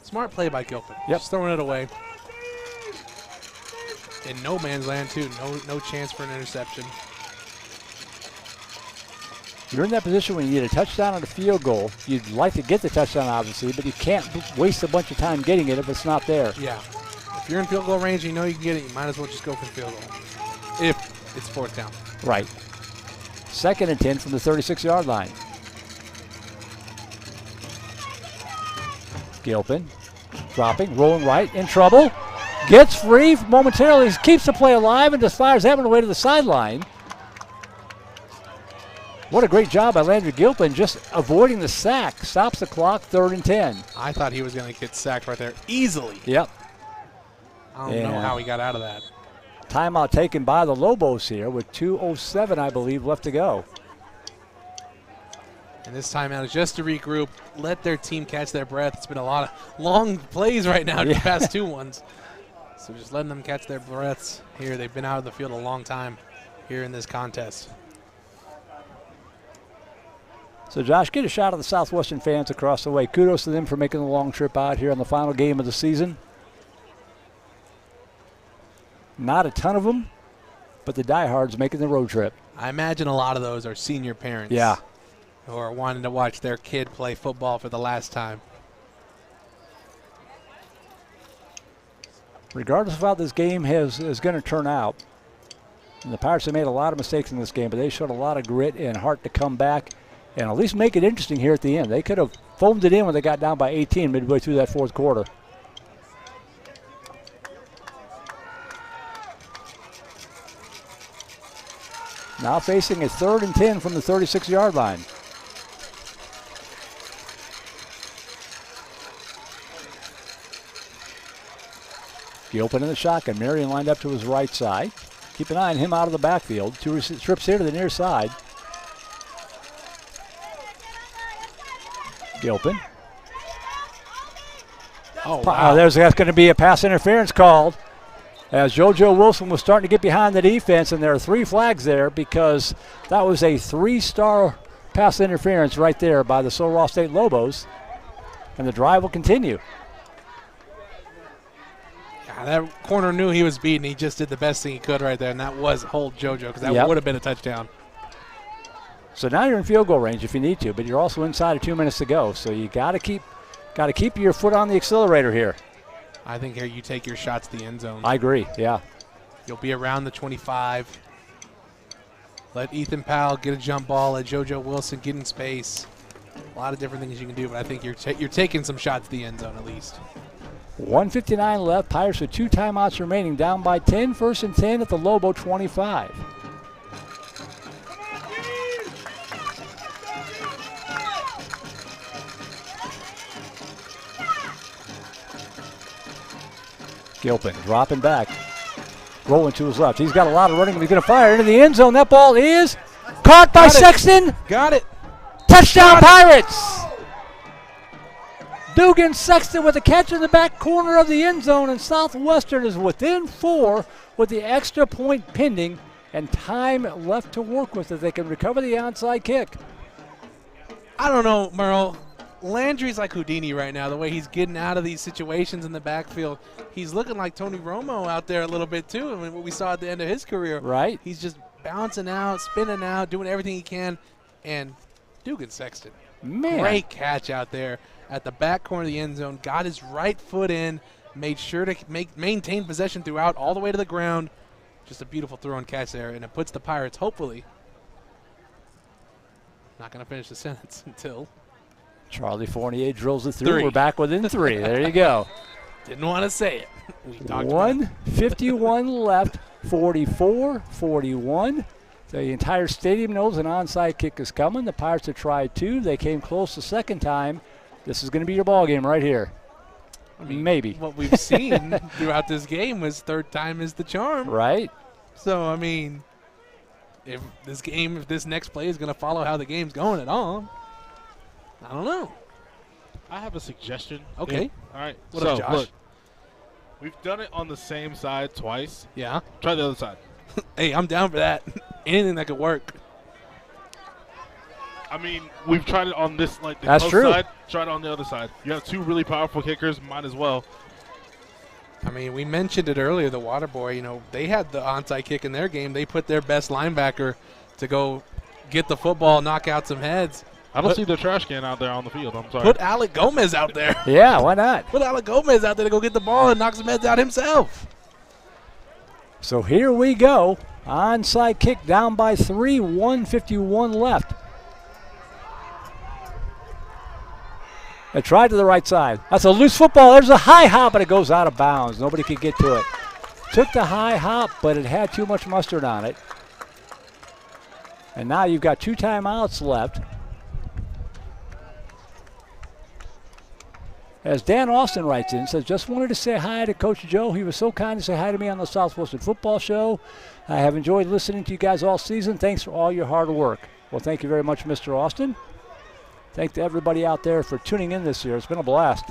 Smart play by Gilpin. Yep. Just throwing it away. In no man's land, too. No chance for an interception. You're in that position when you need a touchdown and a field goal. You'd like to get the touchdown, obviously, but you can't waste a bunch of time getting it if it's not there. Yeah. If you're in field goal range and you know you can get it, you might as well just go for the field goal. If it's 4th down. Right. 2nd and 10 from the 36-yard line. Gilpin dropping, rolling right, in trouble. Gets free momentarily, keeps the play alive, and just fires that one away to the sideline. What a great job by Landry Gilpin, just avoiding the sack. Stops the clock, 3rd and 10. I thought he was going to get sacked right there easily. Yep. I don't know how he got out of that. Timeout taken by the Lobos here with 2:07, I believe, left to go. And this timeout is just to regroup, let their team catch their breath. It's been a lot of long plays right now, the past 2 ones. So just letting them catch their breaths here. They've been out of the field a long time here in this contest. So, Josh, get a shot of the Southwestern fans across the way. Kudos to them for making the long trip out here on the final game of the season. Not a ton of them, but the diehards making the road trip. I imagine a lot of those are senior parents. Yeah. Who are wanting to watch their kid play football for the last time. Regardless of how this game is going to turn out, and the Pirates have made a lot of mistakes in this game, but they showed a lot of grit and heart to come back and at least make it interesting here at the end. They could have foamed it in when they got down by 18 midway through that 4th quarter. Now facing a 3rd and 10 from the 36-yard line. Gilpin in the shotgun. Marion lined up to his right side. Keep an eye on him out of the backfield. 2 trips here to the near side. Gilpin. Oh, wow. That's going to be a pass interference called as JoJo Wilson was starting to get behind the defense, and there are 3 flags there because that was a 3-star pass interference right there by the Sul Ross State Lobos, and the drive will continue. Yeah, that corner knew he was beaten. He just did the best thing he could right there, and that was hold JoJo because that would have been a touchdown. So now you're in field goal range if you need to, but you're also inside of 2 minutes to go. So you got to keep your foot on the accelerator here. I think here you take your shots to the end zone. I agree, yeah. You'll be around the 25. Let Ethan Powell get a jump ball. Let JoJo Wilson get in space. A lot of different things you can do, but I think you're taking some shots to the end zone at least. 1:59 left. Pirates with 2 timeouts remaining, down by 10. 1st and 10 at the Lobo 25. Gilpin dropping back, rolling to his left. He's got a lot of running. He's going to fire into the end zone. That ball is caught by Sexton. Got it. Touchdown, Pirates! Dugan Sexton with a catch in the back corner of the end zone, and Southwestern is within 4 with the extra point pending and time left to work with if they can recover the onside kick. I don't know, Merle. Landry's like Houdini right now, the way he's getting out of these situations in the backfield. He's looking like Tony Romo out there a little bit, too, I mean, what we saw at the end of his career. Right. He's just bouncing out, spinning out, doing everything he can. And Dugan Sexton, great catch out there at the back corner of the end zone. Got his right foot in, made sure to maintain possession throughout, all the way to the ground. Just a beautiful throw and catch there, and it puts the Pirates, hopefully, not going to finish the sentence until Charlie Fournier drills it through. 3. We're back within 3. There you go. Didn't want to say it. We talked 1:51 left, 44-41. The entire stadium knows an onside kick is coming. The Pirates have tried 2. They came close the second time. This is going to be your ball game right here. I mean, maybe. What we've seen throughout this game was third time is the charm. Right. So, I mean, if this next play is going to follow how the game's going at all, I don't know. I have a suggestion. Okay. All right. What up, Josh? Look, we've done it on the same side twice. Yeah. Try the other side. Hey, I'm down for that. Anything that could work. I mean, we've tried it on this, like, the That's close true. side. Try it on the other side. You have 2 really powerful kickers. Might as well. I mean, we mentioned it earlier, the Water Boy, they had the onside kick in their game. They put their best linebacker to go get the football, knock out some heads. I don't see the trash can out there on the field. I'm sorry. Put Alec Gomez out there. Yeah, why not? Put Alec Gomez out there to go get the ball and knock some heads out himself. So here we go. Onside kick down by 3, 1:51 left. They tried to the right side. That's a loose football. There's a high hop, but it goes out of bounds. Nobody could get to it. Took the high hop, but it had too much mustard on it. And now you've got 2 timeouts left. As Dan Austin writes in, says, just wanted to say hi to Coach Joe. He was so kind to say hi to me on the Southwestern Football Show. I have enjoyed listening to you guys all season. Thanks for all your hard work. Well, thank you very much, Mr. Austin. Thanks to everybody out there for tuning in this year. It's been a blast.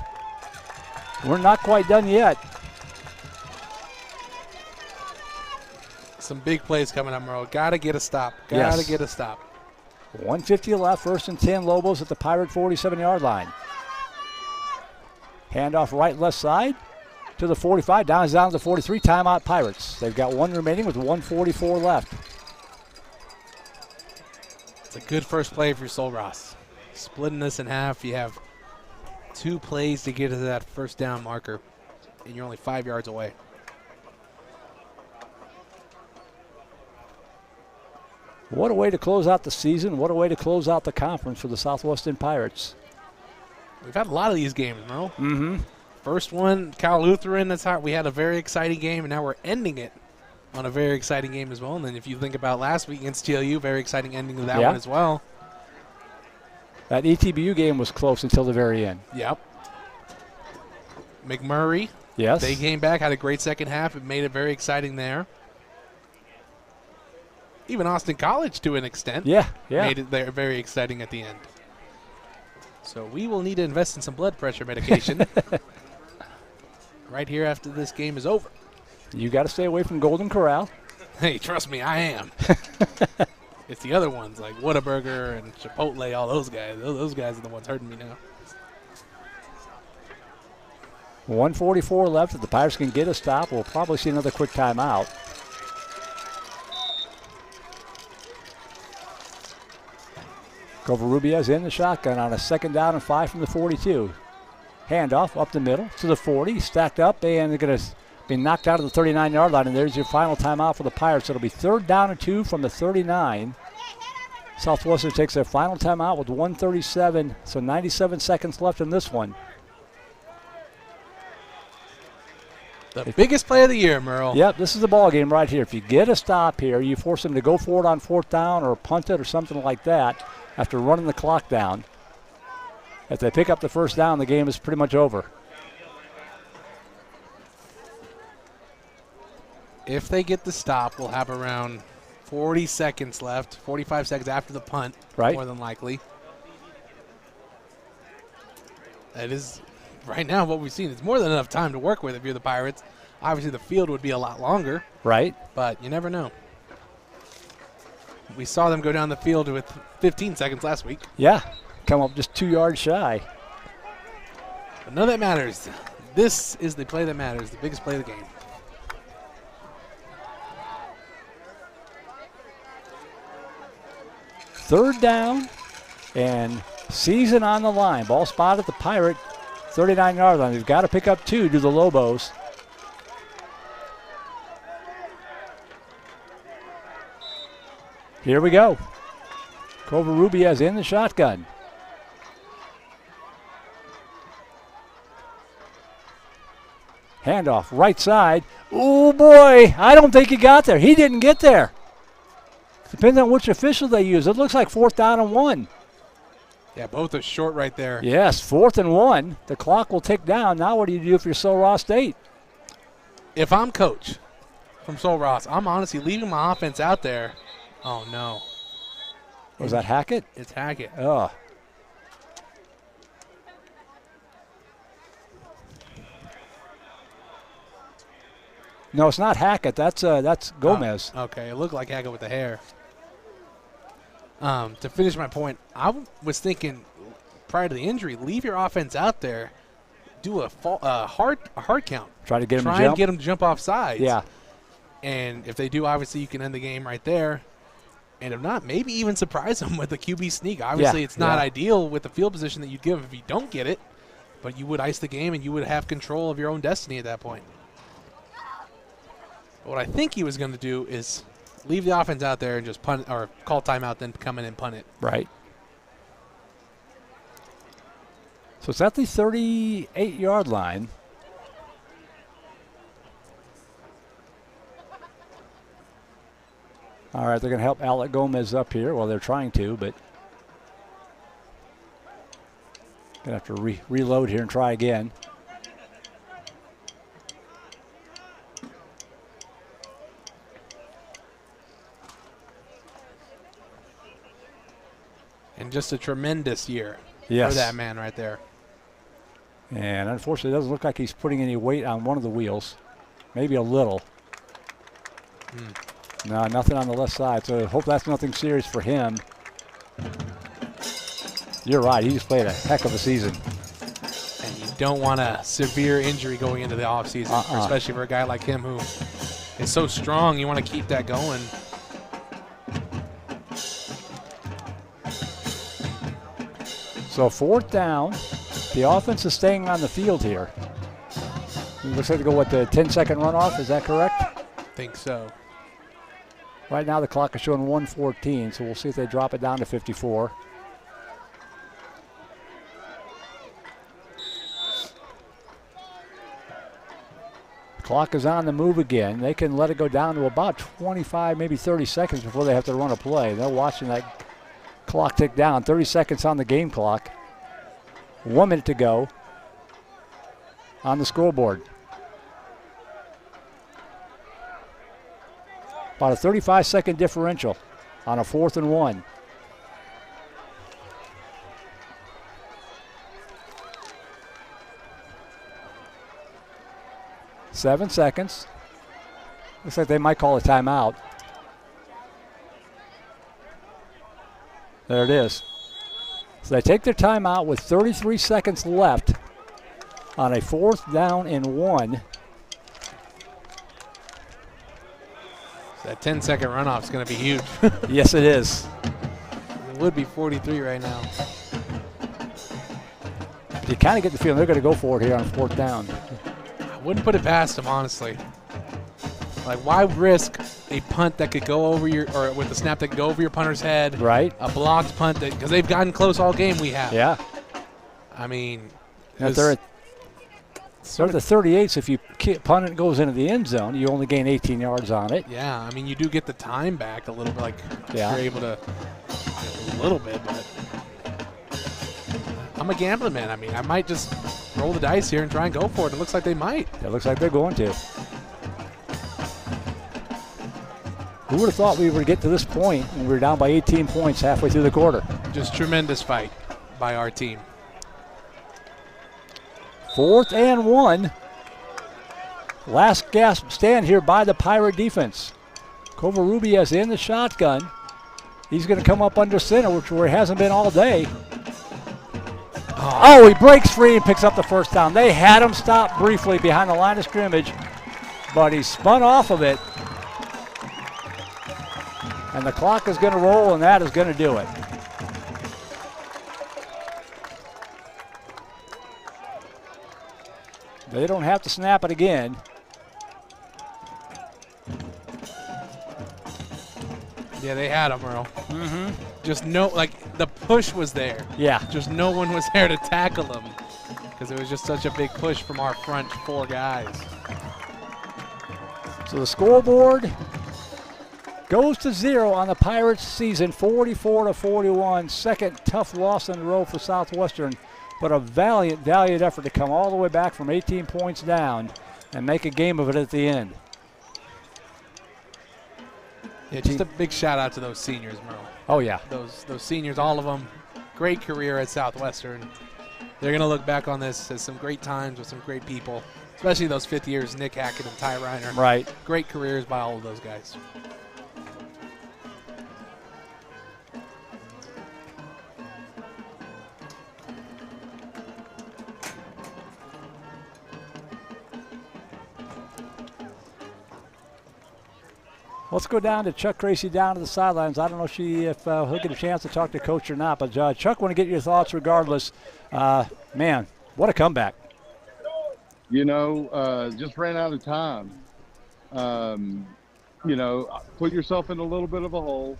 We're not quite done yet. Some big plays coming up, Merle. Got to get a stop. Yes. Got to get a stop. 1:50 left, 1st and 10, Lobos at the Pirate 47-yard line. Handoff right, left side to the 45, down to the 43, timeout Pirates. They've got 1 remaining with 1:44 left. It's a good first play for Sol Ross. Splitting this in half, you have 2 plays to get to that first down marker, and you're only 5 yards away. What a way to close out the season. What a way to close out the conference for the Southwestern Pirates. We've had a lot of these games, Merle. Mm-hmm. First one, Cal Lutheran, that's how we had a very exciting game, and now we're ending it on a very exciting game as well. And then if you think about last week against TLU, very exciting ending to that one as well. That ETBU game was close until the very end. Yep. McMurray. Yes. They came back, had a great second half. It made it very exciting there. Even Austin College, to an extent, made it very exciting at the end. So we will need to invest in some blood pressure medication right here after this game is over. You got to stay away from Golden Corral. Hey, trust me, I am. It's the other ones like Whataburger and Chipotle, all those guys. Those guys are the ones hurting me now. 1:44 left. If the Pirates can get a stop, we'll probably see another quick timeout. Covarrubias in the shotgun on a 2nd down and 5 from the 42. Handoff up the middle to the 40, stacked up, and they're going to be knocked out of the 39-yard line, and there's your final timeout for the Pirates. It'll be 3rd down and 2 from the 39. Southwestern takes their final timeout with 1:37, so 97 seconds left in this one. The biggest play of the year, Merle. Yep, this is the ball game right here. If you get a stop here, you force them to go for it on 4th down or punt it or something like that after running the clock down. If they pick up the 1st down, the game is pretty much over. if they get the stop, we'll have around 40 seconds left, 45 seconds after the punt, right? More than likely. That is, right now, what we've seen. It's more than enough time to work with if you're the Pirates. Obviously, the field would be a lot longer. Right. But you never know. We saw them go down the field with 15 seconds last week. Yeah, come up just 2 yards shy. But none of that matters. This is the play that matters, the biggest play of the game. Third down and season on the line. Ball spotted at the Pirate 39-yard line. They've got to pick up 2 to the Lobos. Here we go. Covarrubias in the shotgun. Handoff right side. Oh boy, I don't think he got there. He didn't get there. Depends on which official they use. It looks like 4th down and 1. Yeah, both are short right there. Yes, 4th and 1. The clock will tick down. Now what do you do if you're Sul-Ross State? If I'm coach from Sul-Ross, I'm honestly leaving my offense out there. Oh, no. Was that Hackett? It's Hackett. Oh. No, it's not Hackett. That's Gomez. Oh, okay, it looked like Hackett with the hair. To finish my point, I was thinking prior to the injury, leave your offense out there, do a hard count. Try to get him to jump. Try and get them to jump off sides. Yeah. And if they do, obviously you can end the game right there. And if not, maybe even surprise them with a QB sneak. Obviously, it's not ideal with the field position that you'd give if you don't get it, but you would ice the game and you would have control of your own destiny at that point. But what I think he was going to do is leave the offense out there and just punt or call timeout, then come in and punt it. Right. So it's at the 38-yard line. All right, they're going to help Alec Gomez up here. Well, they're trying to, but going to have to reload here and try again. And just a tremendous year for that man right there. And unfortunately, it doesn't look like he's putting any weight on one of the wheels. Maybe a little. No, nothing on the left side, so I hope that's nothing serious for him. You're right, he just played a heck of a season. And you don't want a severe injury going into the offseason, especially for a guy like him who is so strong. You want to keep that going. So 4th down. The offense is staying on the field here. It looks like they go, what, the 10-second runoff? Is that correct? I think so. Right now the clock is showing 1:14, so we'll see if they drop it down to 54. Clock is on the move again. They can let it go down to about 25, maybe 30 seconds before they have to run a play. They're watching that clock tick down. 30 seconds on the game clock. 1 minute to go on the scoreboard. About a 35-second differential on a 4th and 1. Seven seconds. Looks like they might call a timeout. There it is. So they take their timeout with 33 seconds left on a 4th down and 1. That 10-second runoff is going to be huge. Yes, it is. It would be 43 right now. You kind of get the feeling they're going to go for it here on 4th down. I wouldn't put it past them, honestly. Like, why risk a punt that could go over your, or with a snap that could go over your punter's head? Right. A blocked punt that, because they've gotten close all game. We have. Yeah. I mean, if they're at the 38, so if you punt it, goes into the end zone, you only gain 18 yards on it. Yeah, I mean, you do get the time back a little bit. Like, you're able to a little bit, but I'm a gambling man. I mean, I might just roll the dice here and try and go for it. It looks like they might. It looks like they're going to. would have thought we would get to this point when we were down by 18 points halfway through the quarter. Just tremendous fight by our team. 4th and 1. Last gasp stand here by the Pirate defense. Covarrubias in the shotgun. He's going to come up under center, which where he hasn't been all day. Oh, he breaks free and picks up the first down. They had him stop briefly behind the line of scrimmage, but he spun off of it. And the clock is going to roll, and that is going to do it. They don't have to snap it again. Yeah, they had him, Earl. Just the push was there. Yeah. Just no one was there to tackle him because it was just such a big push from our front 4 guys. So the scoreboard goes to 0 on the Pirates' season, 44-41. Second tough loss in a row for Southwestern, but a valiant effort to come all the way back from 18 points down and make a game of it at the end. Yeah, just a big shout out to those seniors, Merle. Oh yeah, those seniors, all of them, great career at Southwestern. They're gonna look back on this as some great times with some great people, especially those 5th years, Nick Hackett and Ty Reiner. Right. Great careers by all of those guys. Let's go down to Chuck Gracie down to the sidelines. I don't know if he'll get a chance to talk to Coach or not, but Chuck, want to get your thoughts regardless. Man, what a comeback. Just ran out of time. Put yourself in a little bit of a hole.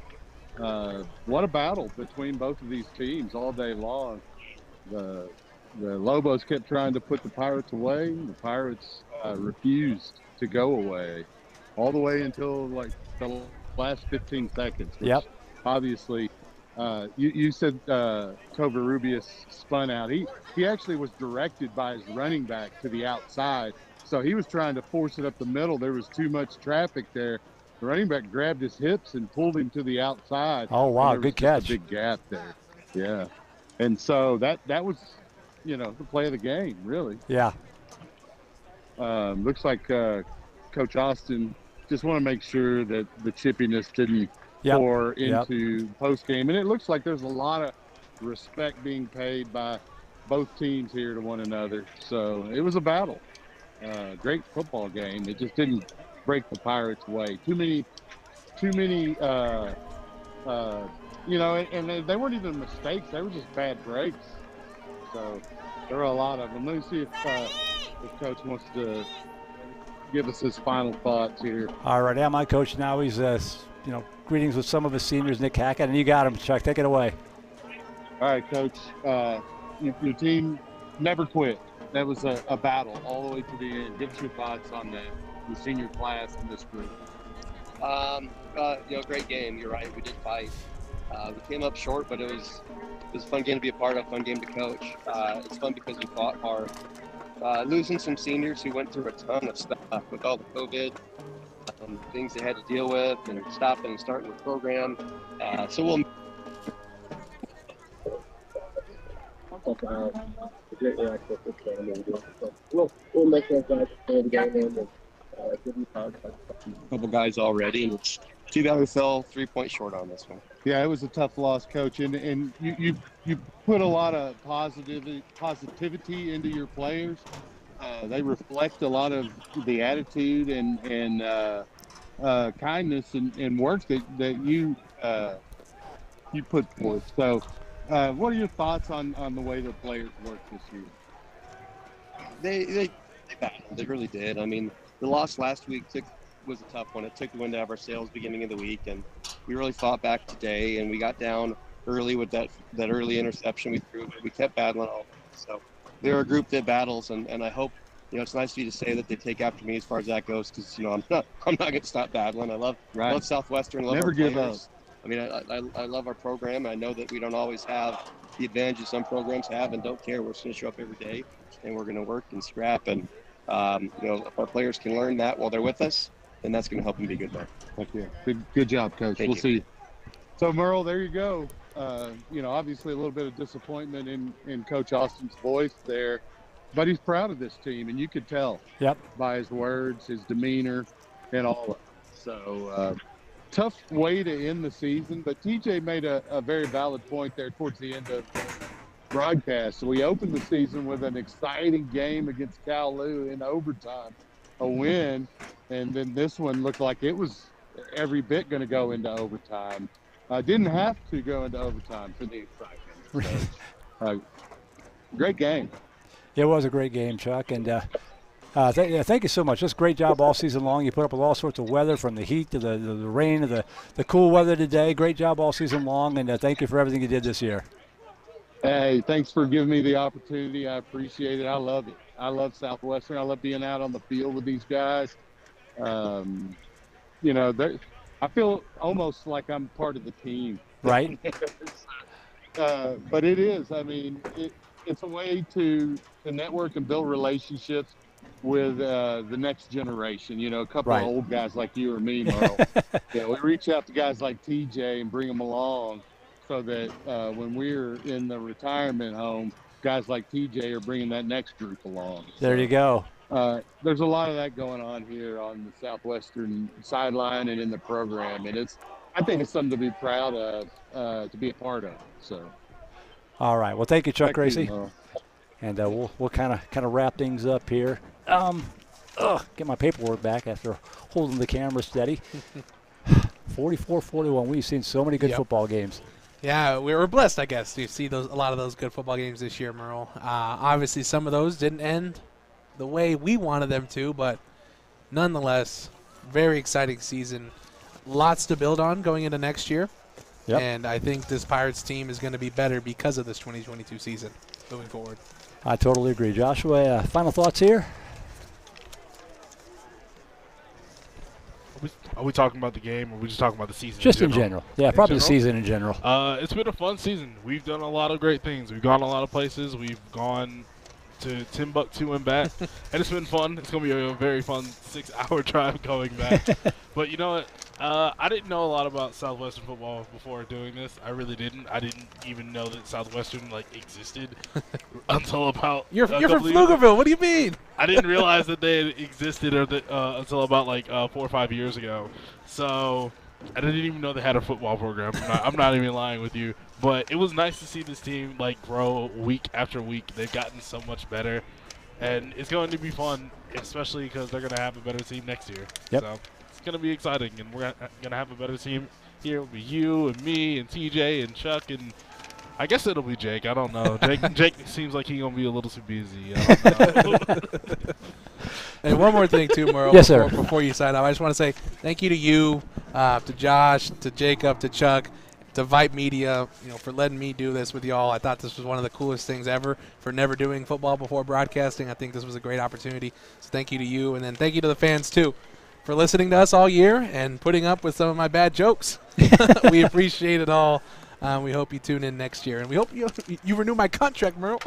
What a battle between both of these teams all day long. The Lobos kept trying to put the Pirates away. The Pirates refused to go away. All the way until like the last 15 seconds. Yep. Obviously, you said Covarrubias spun out. He actually was directed by his running back to the outside. So he was trying to force it up the middle. There was too much traffic there. The running back grabbed his hips and pulled him to the outside. Oh, wow, good catch. A big gap there. Yeah. And so that was, the play of the game, really. Yeah. Looks like Coach Austin just want to make sure that the chippiness didn't pour into post-game. And it looks like there's a lot of respect being paid by both teams here to one another. So it was a battle. Great football game. It just didn't break the Pirates' way. Too many, and they weren't even mistakes. They were just bad breaks. So there were a lot of them. Let me see if Coach wants to give us his final thoughts here. All right, my coach now. He's, greetings with some of his seniors, Nick Hackett, and you got him, Chuck. Take it away. All right, Coach. Your team never quit. That was a battle all the way to the end. Give us your thoughts on the senior class in this group. Great game. You're right. We did fight. We came up short, but it was a fun game to be a part of, fun game to coach. It's fun because we fought hard. Losing some seniors who went through a ton of stuff with all the COVID, things they had to deal with, and stopping and starting the program. We'll make those guys play the game and give them time. A couple guys already, and it's too bad we fell 3 points short on this one. Yeah, it was a tough loss, Coach, and you put a lot of positivity into your players. They reflect a lot of the attitude and kindness and work that you put forth. So, what are your thoughts on the way the players worked this year? They battled. They really did. I mean, the loss last week was a tough one. It took the wind out of our sails beginning of the week, and we really fought back today, and we got down early with that early interception we threw, but we kept battling all. So they're a group that battles, and I hope, it's nice for you to say that they take after me as far as that goes, because, I'm not going to stop battling. I love Southwestern. Love Never our give players. up. I mean, I love our program. I know that we don't always have the advantages some programs have, and don't care. We're just going to show up every day, and we're going to work and scrap. And, if our players can learn that while they're with us, and that's going to help them be good there. Thank you. Good job, Coach. Thank We'll you. see you. So, Merle, there you go. Obviously a little bit of disappointment in Coach Austin's voice there, but he's proud of this team, and you could tell by his words, his demeanor, and all of it. So, tough way to end the season, but TJ made a very valid point there towards the end of the broadcast. So we opened the season with an exciting game against Kowloon in overtime, a win, and then this one looked like it was every bit going to go into overtime. Didn't have to go into overtime for the excitement. So, great game. It was a great game, Chuck, and thank you so much. Just great job all season long. You put up with all sorts of weather, from the heat to the rain to the cool weather today. Great job all season long, and thank you for everything you did this year. Hey, thanks for giving me the opportunity. I appreciate it. I love it. I love Southwestern. I love being out on the field with these guys. I feel almost like I'm part of the team. Right. But it is. I mean, it's a way to network and build relationships with the next generation. A couple of old guys like you or me, Merle. We reach out to guys like TJ and bring them along, so that when we're in the retirement home, guys like TJ are bringing that next group along. There you go. There's a lot of that going on here on the Southwestern sideline and in the program, and I think it's something to be proud of, to be a part of. So. All right. Well, thank you, Chuck Gracie. You, and we'll kind of wrap things up here. Get my paperwork back after holding the camera steady. 44-41. We've seen so many good football games. Yeah, we were blessed, I guess, to see a lot of those good football games this year, Merle. Obviously, some of those didn't end the way we wanted them to, but nonetheless, very exciting season. Lots to build on going into next year. Yep. And I think this Pirates team is going to be better because of this 2022 season moving forward. I totally agree. Joshua, final thoughts here? Are we talking about the game, or are we just talking about the season? Just in general. Yeah, probably the season in general. It's been a fun season. We've done a lot of great things. We've gone a lot of places. We've gone to Timbuktu and back, and it's been fun. It's going to be a very fun 6-hour drive going back. But you know what? I didn't know a lot about Southwestern football before doing this. I really didn't. I didn't even know that Southwestern existed until about. You're from Pflugerville. What do you mean? I didn't realize that they existed until about 4 or 5 years ago. So I didn't even know they had a football program. I'm not even lying with you. But it was nice to see this team grow week after week. They've gotten so much better, and it's going to be fun, especially because they're going to have a better team next year. Yep. So it's going to be exciting, and we're going to have a better team here. It'll be you and me and TJ and Chuck, and I guess it'll be Jake. I don't know. Jake seems like he's going to be a little too busy. I don't know. And one more thing, too, Merle. Yes, sir. Before you sign off, I just want to say thank you to you, to Josh, to Jacob, to Chuck, to Vype Media, for letting me do this with y'all. I thought this was one of the coolest things ever for never doing football before broadcasting. I think this was a great opportunity. So thank you to you, and then thank you to the fans, too, for listening to us all year and putting up with some of my bad jokes. We appreciate it all. We hope you tune in next year, and we hope you renew my contract, Merle.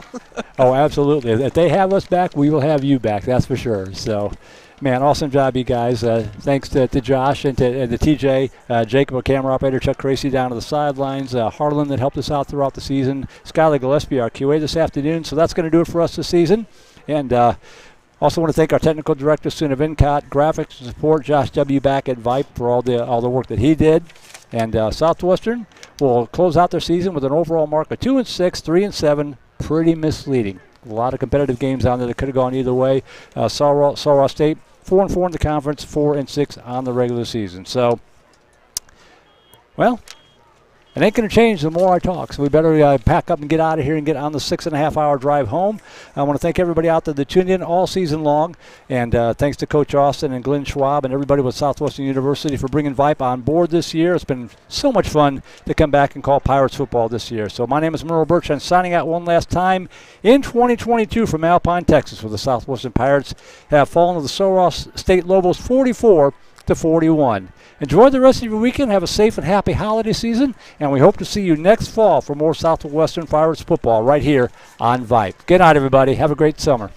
Oh, absolutely. If they have us back, we will have you back, that's for sure. So, man, awesome job, you guys. Thanks to Josh and to TJ, Jacob, our camera operator, Chuck Tracy down to the sidelines, Harlan that helped us out throughout the season, Skylar Gillespie, our QA this afternoon. So that's going to do it for us this season. And also want to thank our technical director, Suna Vincott, graphics and support, Josh W. back at Vype for all the work that he did. And Southwestern will close out their season with an overall mark of 2-6, 3-7, pretty misleading. A lot of competitive games on there that could have gone either way. Sul State 4-4 in the conference, 4-6 on the regular season. So, well, it ain't going to change the more I talk, so we better pack up and get out of here and get on the 6.5-hour drive home. I want to thank everybody out there that tuned in all season long, and thanks to Coach Austin and Glenn Schwab and everybody with Southwestern University for bringing Vype on board this year. It's been so much fun to come back and call Pirates football this year. So my name is Merle Bertrand, signing out one last time in 2022 from Alpine, Texas, where the Southwestern Pirates have fallen to the Sul State Lobos 44-41. Enjoy the rest of your weekend. Have a safe and happy holiday season. And we hope to see you next fall for more Southwestern Pirates football right here on Vype. Good night, everybody. Have a great summer.